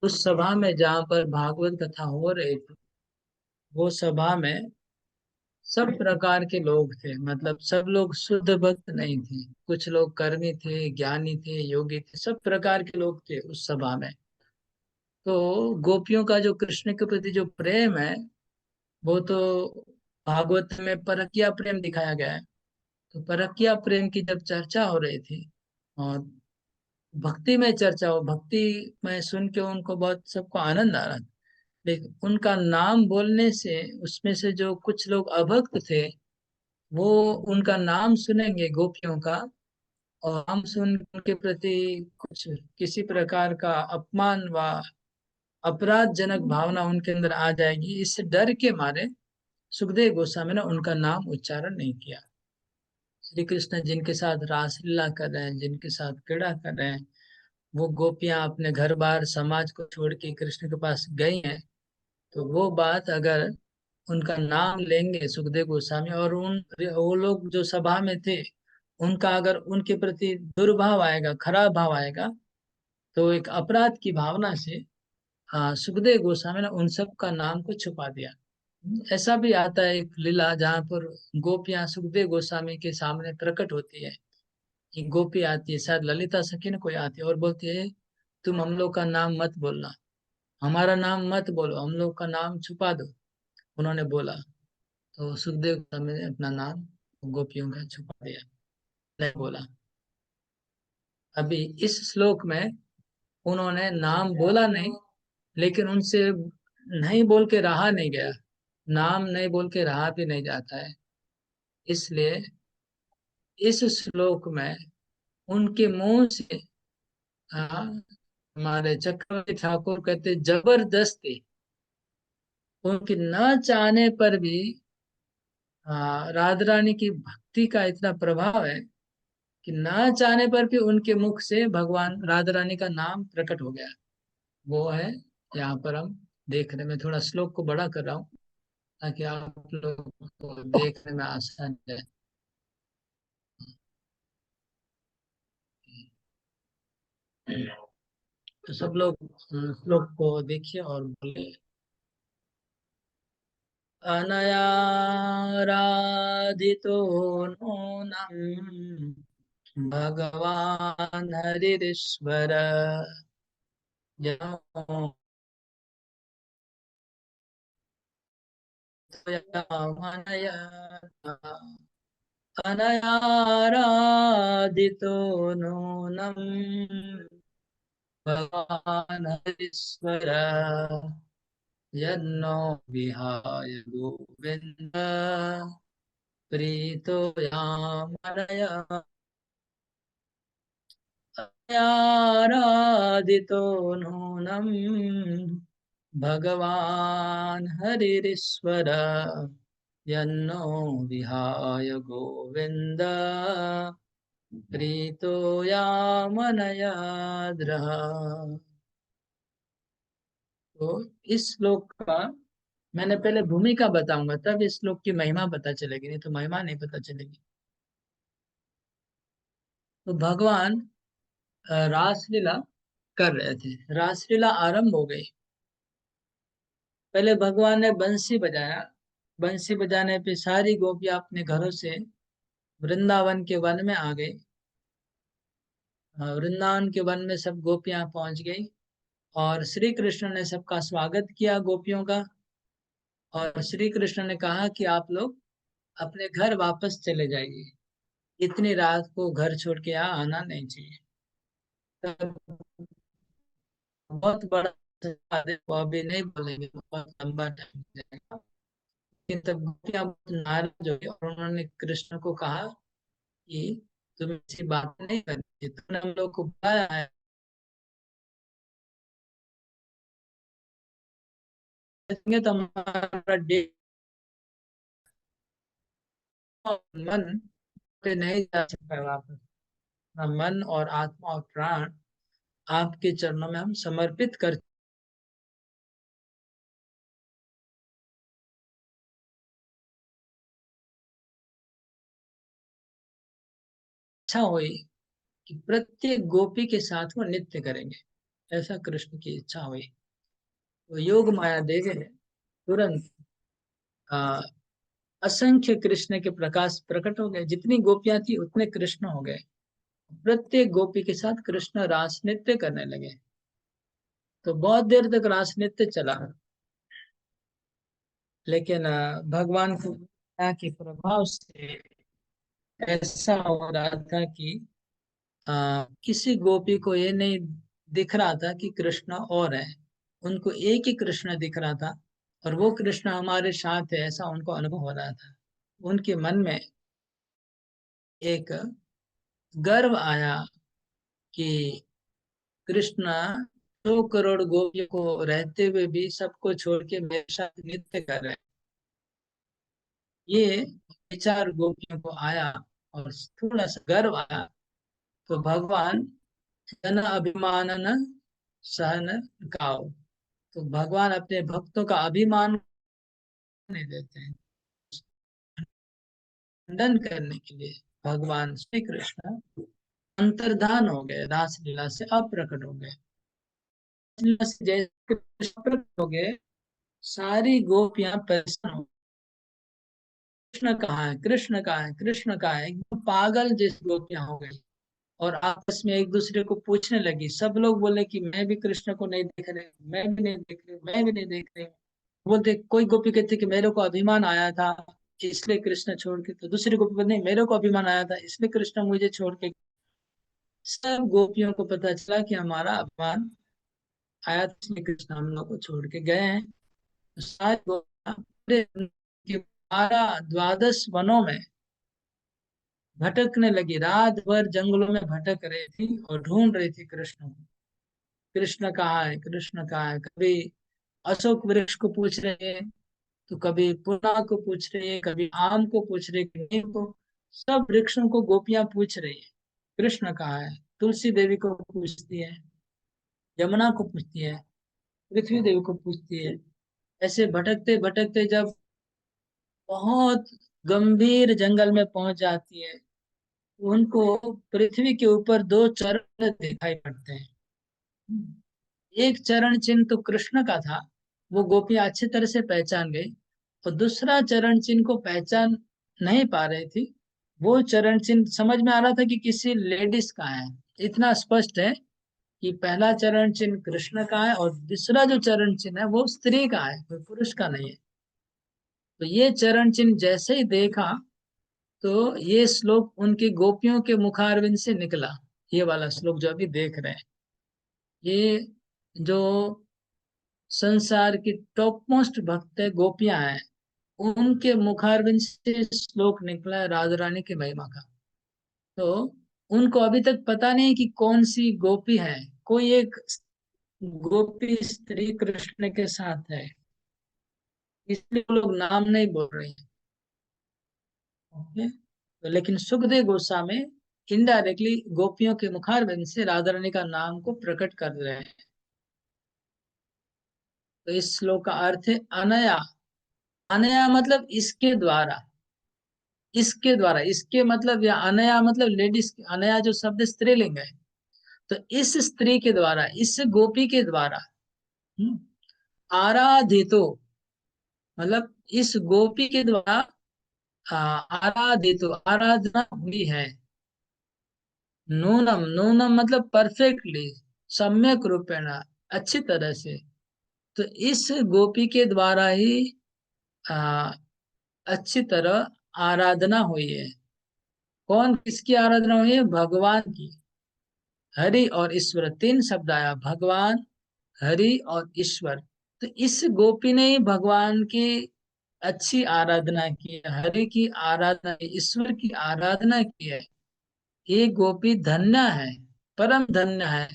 उस सभा में जहाँ पर भागवत कथा हो रही थी, वो सभा में सब प्रकार के लोग थे, मतलब सब लोग शुद्ध भक्त नहीं थे। कुछ लोग कर्मी थे, ज्ञानी थे, योगी थे, सब प्रकार के लोग थे उस सभा में। तो गोपियों का जो कृष्ण के प्रति जो प्रेम है, वो तो भागवत में परकिया प्रेम दिखाया गया है। तो परकिया प्रेम की जब चर्चा हो रही थी, और भक्ति में चर्चा हो, भक्ति में सुन के उनको बहुत सबको आनंद आ रहा था। लेकिन उनका नाम बोलने से उसमें से जो कुछ लोग अभक्त थे, वो उनका नाम सुनेंगे गोपियों का, और हम सुन उनके प्रति कुछ किसी प्रकार का अपमान व अपराधजनक भावना उनके अंदर आ जाएगी। इससे डर के मारे सुखदेव गोस्वामी ने उनका नाम उच्चारण नहीं किया। श्री कृष्ण जिनके साथ रासलीला कर रहे हैं, जिनके साथ क्रीड़ा कर रहे हैं, वो गोपियां अपने घर बार समाज को छोड़ के कृष्ण के पास गई हैं, तो वो बात अगर उनका नाम लेंगे सुखदेव गोस्वामी, और उन वो लोग जो सभा में थे, उनका अगर उनके प्रति दुर्भाव आएगा, खराब भाव आएगा, तो एक अपराध की भावना से सुखदेव गोस्वामी ने उन सब का नाम को छुपा दिया। ऐसा भी आता है एक लीला, जहाँ पर गोपियां सुखदेव गोस्वामी के सामने प्रकट होती है। कि गोपी आती है, शायद ललिता सखी ने कोई आती है और बोलती है, तुम हम लोग का नाम मत बोलना, हमारा नाम मत बोलो, हम लोग का नाम छुपा दो। उन्होंने बोला, तो सुखदेव गोस्वामी ने अपना नाम गोपियों का छुपा दिया, नहीं बोला। अभी इस श्लोक में उन्होंने नाम बोला नहीं, लेकिन उनसे नहीं बोल के रहा नहीं गया, नाम नहीं बोल के रहा भी नहीं जाता है। इसलिए इस श्लोक में उनके मुंह से हमारे चक्रवर्ती ठाकुर कहते जबरदस्ती, उनके न चाहने पर भी राधा रानी की भक्ति का इतना प्रभाव है कि न चाहने पर भी उनके मुख से भगवान राधा रानी का नाम प्रकट हो गया। वो है, यहाँ पर हम देख रहे, मैं थोड़ा श्लोक को बड़ा कर रहा हूँ ताकि आप लोग को देखने में आसान है। तो सब लोग श्लोक को देखिए और बोले। अनया राधितो नूनम् भगवान् हरिरीश्वर यमो त्वयामनया अनया राधितो नूनम् भगवान् हरिरीश्वर यन्नो विहाय गोविन्द प्रीतो यामनया आराधितो नूनम् भगवान् हरिरीश्वर यन्नो विहाय गोविन्द प्रीतो यामनयाद्रः। तो इस श्लोक का मैंने पहले भूमिका बताऊंगा, तब इस श्लोक की महिमा पता चलेगी, नहीं तो महिमा नहीं पता चलेगी। तो भगवान रासलीला कर रहे थे, रासलीला आरंभ हो गई। पहले भगवान ने बंसी बजाया, बंसी बजाने पे सारी गोपियां अपने घरों से वृंदावन के वन में आ गई। वृंदावन के वन में सब गोपियां पहुंच गई और श्री कृष्ण ने सबका स्वागत किया गोपियों का। और श्री कृष्ण ने कहा कि आप लोग अपने घर वापस चले जाइए, इतनी रात को घर छोड़ के यहाँ आना नहीं चाहिए। तब बहुत बड़ा वो अभी नहीं बोलेंगे, बहुत लंबा टाइम जाएगा। लेकिन तब गोपियां बहुत नाराज हो गई और उन्होंने कृष्ण को कहा कि तुम ऐसी बात नहीं करनी, तुमने हम लोग को बुलाया है, तो हमारा डेट मन पे नहीं जा सकता है वापस। मन और आत्मा और प्राण आपके चरणों में हम समर्पित कर। इच्छा हुई कि प्रत्येक गोपी के साथ वो नृत्य करेंगे, ऐसा कृष्ण की इच्छा हुई। तो योग माया देवी ने तुरंत असंख्य कृष्ण के प्रकाश प्रकट हो गए, जितनी गोपियां थी उतने कृष्ण हो गए। प्रत्येक गोपी के साथ कृष्ण रास नृत्य करने लगे। तो बहुत देर तक रास नृत्य चला, लेकिन भगवान के प्रभाव से ऐसा हो रहा था कि किसी गोपी को ये नहीं दिख रहा था कि कृष्ण और है, उनको एक ही कृष्ण दिख रहा था और वो कृष्ण हमारे साथ है, ऐसा उनको अनुभव हो रहा था। उनके मन में एक गर्व आया कि कृष्ण 2 करोड़ गोपियों को रहते हुए भी सबको छोड़ के मेरे साथ नृत्य कर रहे हैं। ये विचार गोपियों को आया और थोड़ा सा गर्व आया। तो भगवान जन अभिमान न सहन गाओ, तो भगवान अपने भक्तों का अभिमान नहीं देते हैं। खंडन करने के लिए भगवान श्री कृष्ण अंतर्धान हो गए, रासलीला से अप्रकट हो गए। रासलीला से जैसे कृष्ण प्रकट हो गए, सारी गोपियां परेशान हो, कृष्ण कहाँ है, कृष्ण कहाँ है, कृष्ण कहाँ है, एकदम पागल जैसी गोपियां हो गई और आपस में एक दूसरे को पूछने लगी। सब लोग बोले कि मैं भी कृष्ण को नहीं देख रही, मैं भी नहीं देख रही, मैं भी नहीं देख रही। बोलते, कोई गोपी कहती कि मेरे को अभिमान आया था इसलिए कृष्ण छोड़ के, तो दूसरी गोपी बोलती नहीं, मेरे को अभिमान आया था इसलिए कृष्ण मुझे छोड़ के। सब गोपियों को पता चला कि हमारा अपमान आया, तो इसलिए कृष्ण हम लोग को छोड़ के गए हैं। तो सारी गोपियां पूरे के 12 वनों में भटकने लगी, रात भर जंगलों में भटक रही थी और ढूंढ रही थी कृष्ण को। कृष्ण कहाँ है, कृष्ण कहाँ है। कभी अशोक वृक्ष को पूछ रही है, तो कभी पुना को पूछ रही है, कभी आम को पूछ रही है, नीम को। सब वृक्षों को गोपियां पूछ रही है कृष्ण कहाँ है। तुलसी देवी को पूछती है, यमुना को पूछती है, पृथ्वी देवी को पूछती है। ऐसे भटकते भटकते जब बहुत गंभीर जंगल में पहुंच जाती है, तो उनको पृथ्वी के ऊपर 2 चरण दिखाई पड़ते हैं। एक चरण चिन्ह तो कृष्ण का था, वो गोपियां अच्छी तरह से पहचान गई, और दूसरा चरण चिन्ह को पहचान नहीं पा रही थी। वो चरण चिन्ह समझ में आ रहा था कि किसी लेडीज का है। इतना स्पष्ट है कि पहला चरण चिन्ह कृष्ण का है और दूसरा जो चरण चिन्ह है वो स्त्री का है, कोई पुरुष का नहीं है। तो ये चरण चिन्ह जैसे ही देखा, तो ये श्लोक उनकी गोपियों के मुखारविंद से निकला। ये वाला श्लोक जो अभी देख रहे हैं, ये जो संसार की टॉप मोस्ट भक्त है, गोपियां हैं, उनके मुखारविंद से श्लोक निकला है राधा रानी की महिमा का। तो उनको अभी तक पता नहीं कि कौन सी गोपी है। कोई एक गोपी स्त्री कृष्ण के साथ है, इसलिए वो लोग नाम नहीं बोल रहे हैं। ओके, तो लेकिन सुखदेव गोस्वामी इनडायरेक्टली गोपियों के मुखारविंद से राधा रानी का नाम को प्रकट कर रहे हैं। तो इस श्लोक का अर्थ है अनया। अनया मतलब इसके द्वारा, इसके द्वारा, इसके मतलब, या अनया मतलब लेडीज। अनया जो शब्द स्त्रीलिंग है, तो इस स्त्री के द्वारा, इस गोपी के द्वारा आराधितो, मतलब इस गोपी के द्वारा आराधितो, आराधना हुई है। नूनम, नूनम मतलब परफेक्टली, सम्यक रूपेण, अच्छी तरह से। तो इस गोपी के द्वारा ही आ, अच्छी तरह आराधना हुई है। कौन, किसकी आराधना हुई है? भगवान की। हरि और ईश्वर, 3 शब्द आया, भगवान, हरि और ईश्वर। तो इस गोपी ने ही भगवान की अच्छी आराधना की है, हरि की आराधना, ईश्वर की आराधना की है। ये गोपी धन्य है, परम धन्य है।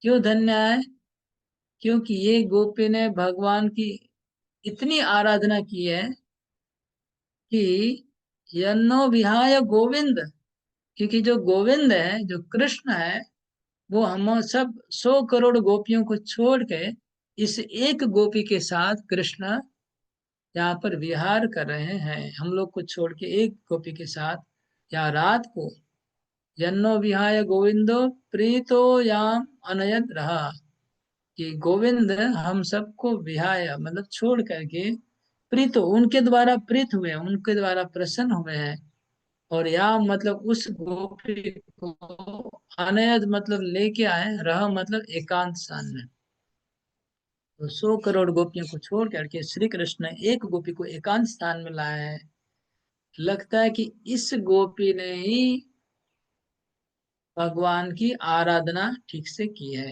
क्यों धन्य है? क्योंकि ये गोपी ने भगवान की इतनी आराधना की है कि यन्नो विहाय गोविंद, क्योंकि जो गोविंद है, जो कृष्ण है, वो हम सब 100 करोड़ गोपियों को छोड़ के इस एक गोपी के साथ कृष्ण यहाँ पर विहार कर रहे हैं। हम लोग को छोड़ के एक गोपी के साथ यहाँ रात को यन्नो विहाय गोविंदो प्रीतो याम अनयत रहा, कि गोविंद हम सबको विहाय मतलब छोड़ करके प्रीतो, उनके द्वारा प्रीत हुए हैं, उनके द्वारा प्रसन्न हुए हैं। और या मतलब उस गोपी को, अनयत मतलब लेके आए, रह मतलब एकांत स्थान में। तो 100 करोड़ गोपियों को छोड़ करके श्री कृष्ण एक गोपी को एकांत स्थान में लाए हैं। लगता है कि इस गोपी ने ही भगवान की आराधना ठीक से की है।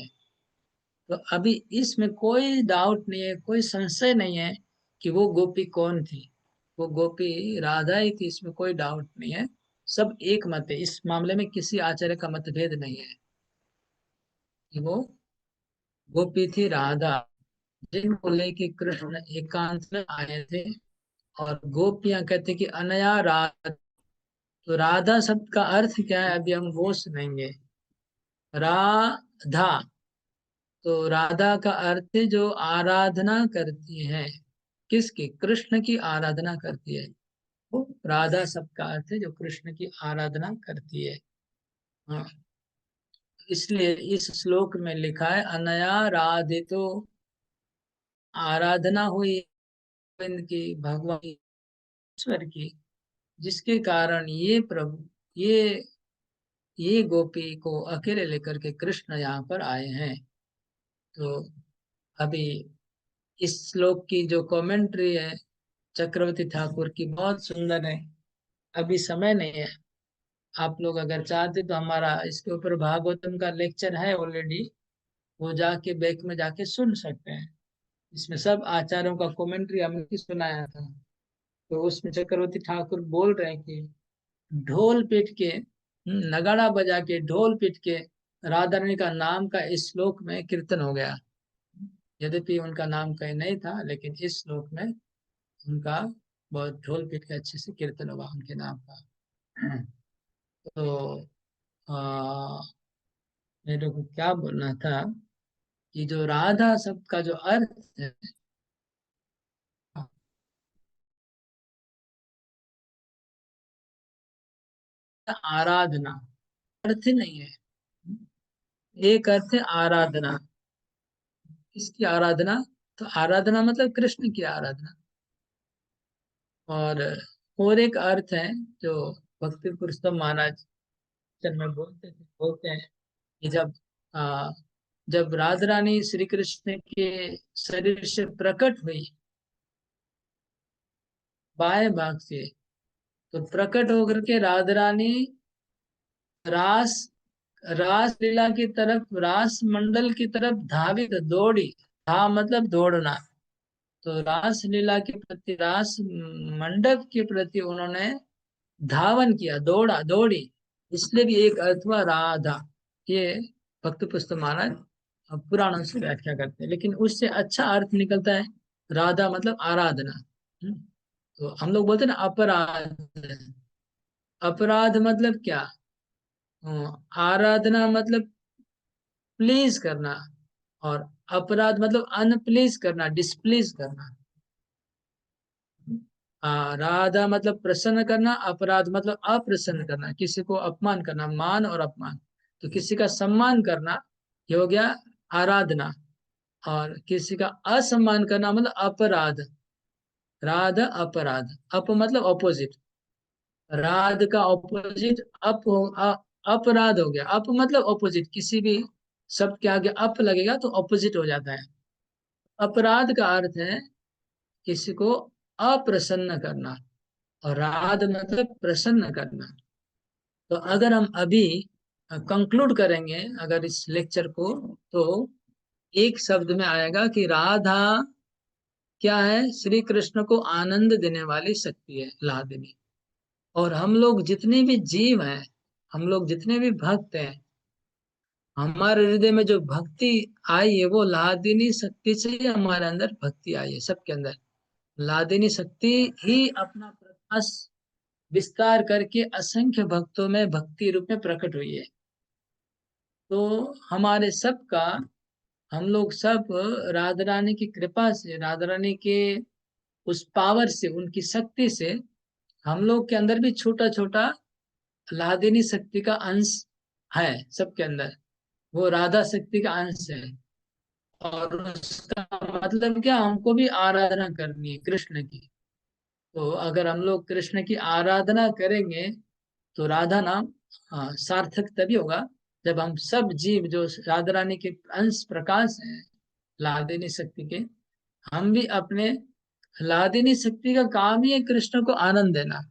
तो अभी इसमें कोई डाउट नहीं है, कोई संशय नहीं है कि वो गोपी कौन थी। वो गोपी राधा ही थी, इसमें कोई डाउट नहीं है। सब एक मत है, इस मामले में किसी आचार्य का मतभेद नहीं है कि वो गोपी थी राधा, जिनको लेके कृष्ण एकांत में आए थे। और गोपियां कहते कि अनया राधा। तो राधा शब्द का अर्थ क्या है, अभी हम वो सुनेंगे। राधा, तो राधा का अर्थ है जो आराधना करती है। किसकी? कृष्ण की आराधना करती है। वो राधा शब्द का अर्थ है जो कृष्ण की आराधना करती है। हाँ, इसलिए इस श्लोक में लिखा है अनया राधितो, आराधना हुई गोविंद की, भगवान ईश्वर की, जिसके कारण ये प्रभु, ये गोपी को अकेले लेकर के कृष्ण यहाँ पर आए हैं। तो अभी इस श्लोक की जो कमेंट्री है चक्रवर्ती ठाकुर की, बहुत सुंदर है। अभी समय नहीं है, आप लोग अगर चाहते तो हमारा इसके ऊपर भागवतम का लेक्चर है ऑलरेडी, वो जाके बैक में जाके सुन सकते हैं। इसमें सब आचार्यों का कमेंट्री हमने सुनाया था। तो उसमें चक्रवर्ती ठाकुर बोल रहे हैं कि ढोल पीट के, नगाड़ा बजा के, ढोल पीट के राधा रानी का नाम का इस श्लोक में कीर्तन हो गया। यद्यपि उनका नाम कहीं नहीं था, लेकिन इस श्लोक में उनका बहुत ढोल पीट के अच्छे से कीर्तन हुआ उनके नाम का। तो आ, मेरे को क्या बोलना था कि जो राधा शब्द का जो अर्थ है, आराधना, अर्थ नहीं है। एक अर्थ है आराधना। किसकी आराधना? तो आराधना मतलब कृष्ण की आराधना। और एक अर्थ है जो भक्ति पुरुषोत्तम महाराज में बोलते हैं कि जब राधा रानी श्री कृष्ण के शरीर से प्रकट हुई बाएं भाग से, तो प्रकट होकर के राधा रानी रास रास लीला की तरफ, रास मंडल की तरफ धावित दौड़ी। धा मतलब दौड़ना। तो रास लीला के प्रति, रास मंडप के प्रति उन्होंने धावन किया, दौड़ी। इसलिए भी एक अर्थ हुआ राधा। ये भक्त पुस्तक महाराज पुराणों से व्याख्या करते हैं, लेकिन उससे अच्छा अर्थ निकलता है राधा मतलब आराधना। तो हम लोग बोलते हैं ना अपराध। अपराध मतलब क्या? आराधना मतलब प्लीज करना, और अपराध मतलब अनप्लीज करना, डिस्प्लीज करना। राधा मतलब प्रसन्न करना, अपराध मतलब अप्रसन्न करना, किसी को अपमान करना, मान और अपमान। तो किसी का सम्मान करना ये हो गया आराधना, और किसी का असम्मान करना मतलब अपराध। राध अपराध, अप मतलब ऑपोजिट, राध का ऑपोजिट अपराध हो गया। अप मतलब ऑपोजिट, किसी भी शब्द के आगे अप लगेगा तो ऑपोजिट हो जाता है। अपराध का अर्थ है किसी को अप्रसन्न करना, और राध मतलब प्रसन्न करना। तो अगर हम अभी कंक्लूड करेंगे अगर इस लेक्चर को, तो एक शब्द में आएगा कि राधा क्या है? श्री कृष्ण को आनंद देने वाली शक्ति है, लादिनी। और हम लोग जितने भी जीव हैं, हम लोग जितने भी भक्त हैं, हमारे हृदय में जो भक्ति आई है वो लादिनी शक्ति से ही हमारे अंदर भक्ति आई है। सबके अंदर लादिनी शक्ति ही अपना प्रकाश विस्तार करके असंख्य भक्तों में भक्ति रूप में प्रकट हुई है। तो हमारे सबका, हम लोग सब राधा रानी की कृपा से, राधा रानी के उस पावर से, उनकी शक्ति से हम लोग के अंदर भी छोटा छोटा लादिनी शक्ति का अंश है सबके अंदर। वो राधा शक्ति का अंश है। और उसका मतलब क्या? हमको भी आराधना करनी है कृष्ण की। तो अगर हम लोग कृष्ण की आराधना करेंगे तो राधा नाम सार्थक तभी होगा जब हम सब जीव जो राधा रानी के अंश प्रकाश हैं, लादिनी शक्ति के, हम भी अपने लादिनी शक्ति का काम ही है कृष्ण को आनंद देना।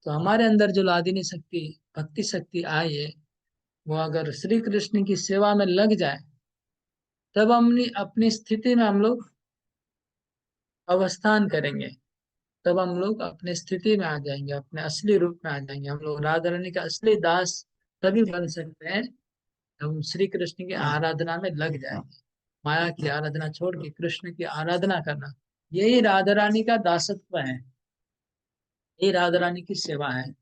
तो हमारे अंदर जो लादिनी शक्ति, भक्ति शक्ति आई है, वो अगर श्री कृष्ण की सेवा में लग जाए, तब हम अपनी स्थिति में हम लोग अवस्थान करेंगे। तब हम लोग अपने स्थिति में आ जाएंगे, अपने असली रूप में आ जाएंगे। हम लोग राधा रानी का असली दास तभी बन सकते हैं जब हम श्री कृष्ण की आराधना में लग जाएंगे। माया की आराधना छोड़ के कृष्ण की आराधना करना, यही राधा रानी का दासत्व है, यही राधा रानी की सेवा है।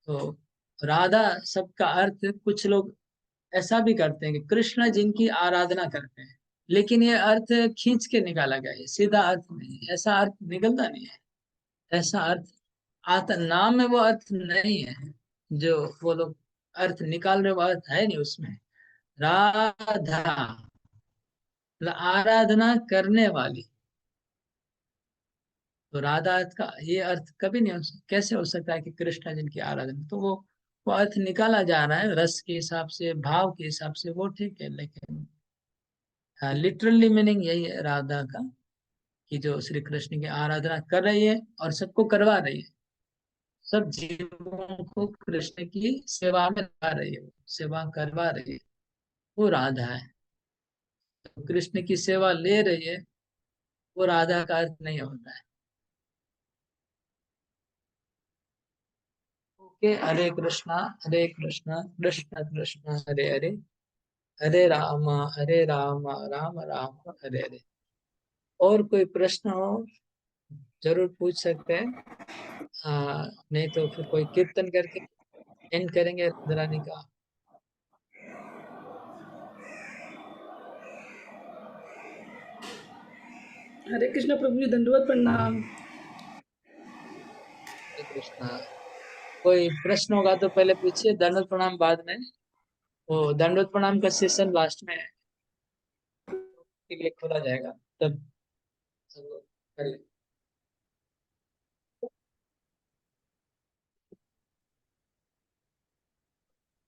तो राधा शब्द का अर्थ, कुछ लोग ऐसा भी करते हैं कि कृष्ण जिनकी आराधना करते हैं, लेकिन ये अर्थ खींच के निकाला गया है, सीधा अर्थ नहीं है, ऐसा अर्थ निकलता नहीं है। ऐसा अर्थ आता, नाम में वो अर्थ नहीं है जो वो लोग अर्थ निकाल रहे, वो अर्थ है नहीं उसमें। राधा मतलब आराधना करने वाली। तो राधा अर्थ का ये अर्थ कभी नहीं कैसे हो सकता है कि कृष्ण जिनकी आराधना? तो वो अर्थ निकाला जा रहा है रस के हिसाब से, भाव के हिसाब से, वो ठीक है, लेकिन लिटरली मीनिंग यही है राधा का, कि जो श्री कृष्ण की आराधना कर रही है और सबको करवा रही है। सब जीवों को कृष्ण की सेवा में लगा रही है, सेवा करवा रही है, वो राधा है। तो कृष्ण की सेवा ले रही है, वो राधा का अर्थ नहीं होता है। ओके, हरे कृष्णा कृष्ण कृष्ण हरे हरे, हरे राम राम राम हरे हरे। और कोई प्रश्न हो जरूर पूछ सकते हैं। नहीं तो फिर कोई कीर्तन करके एंड करेंगे राधारानी का। हरे कृष्ण प्रभु जी, दंडवत प्रणाम। हरे कृष्णा। कोई प्रश्न होगा तो पहले पूछिए, दंडवत प्रणाम बाद में। वो दंडवत प्रणाम का सेशन लास्ट में के लिए खोला जाएगा, तब सब लोग कर लें।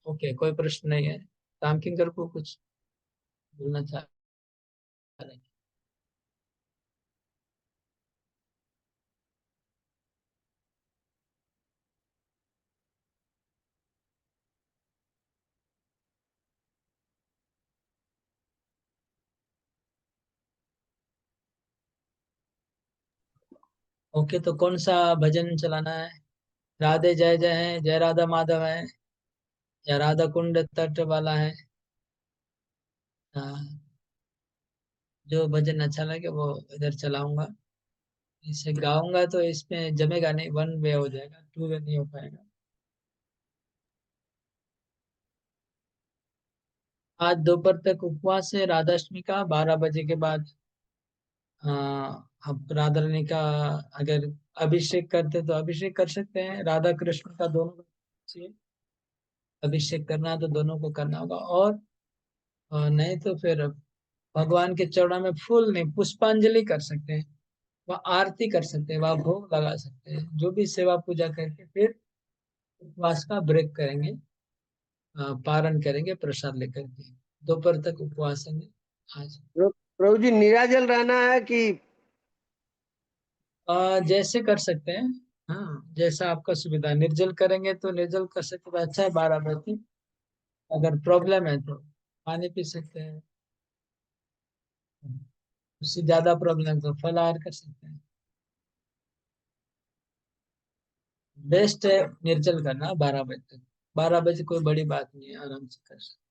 ओके, कोई प्रश्न नहीं है। राम किंकर को कुछ बोलना चाह रहे हैं? ओके, तो कौन सा भजन चलाना है? राधे जय जय है, जय राधा माधव है, या राधा कुंड तट वाला है? हाँ, जो भजन अच्छा लगे वो इधर चलाऊंगा। इसे गाऊंगा तो इसमें जमेगा नहीं, वन वे हो जाएगा, टू वे नहीं हो पाएगा। आज दोपहर तक उपवास है राधाष्टमी का, 12 बजे के बाद अब राधा रानी का अगर अभिषेक करते तो अभिषेक कर सकते हैं, राधा कृष्ण का दोनों को चाहिए। अभिषेक करना है तो दोनों को करना होगा। और नहीं तो फिर भगवान के चरणों में फूल नहीं, पुष्पांजलि कर सकते हैं, वह आरती कर सकते हैं, वह भोग लगा सकते हैं, जो भी सेवा पूजा करके फिर उपवास का ब्रेक करेंगे, पारण करेंगे प्रसाद लेकर के। दोपहर तक उपवास है आज। प्रभु जी निराजल रहना है कि जैसे कर सकते हैं। हाँ, जैसा आपका सुविधा। निर्जल करेंगे तो निर्जल कर सकते हैं, अच्छा है 12 बजे। अगर प्रॉब्लम है तो पानी पी सकते हैं, उससे ज्यादा प्रॉब्लम तो फलाहार कर सकते हैं। बेस्ट है निर्जल करना 12 बजे तक। 12 बजे कोई बड़ी बात नहीं है, आराम से कर सकते हैं।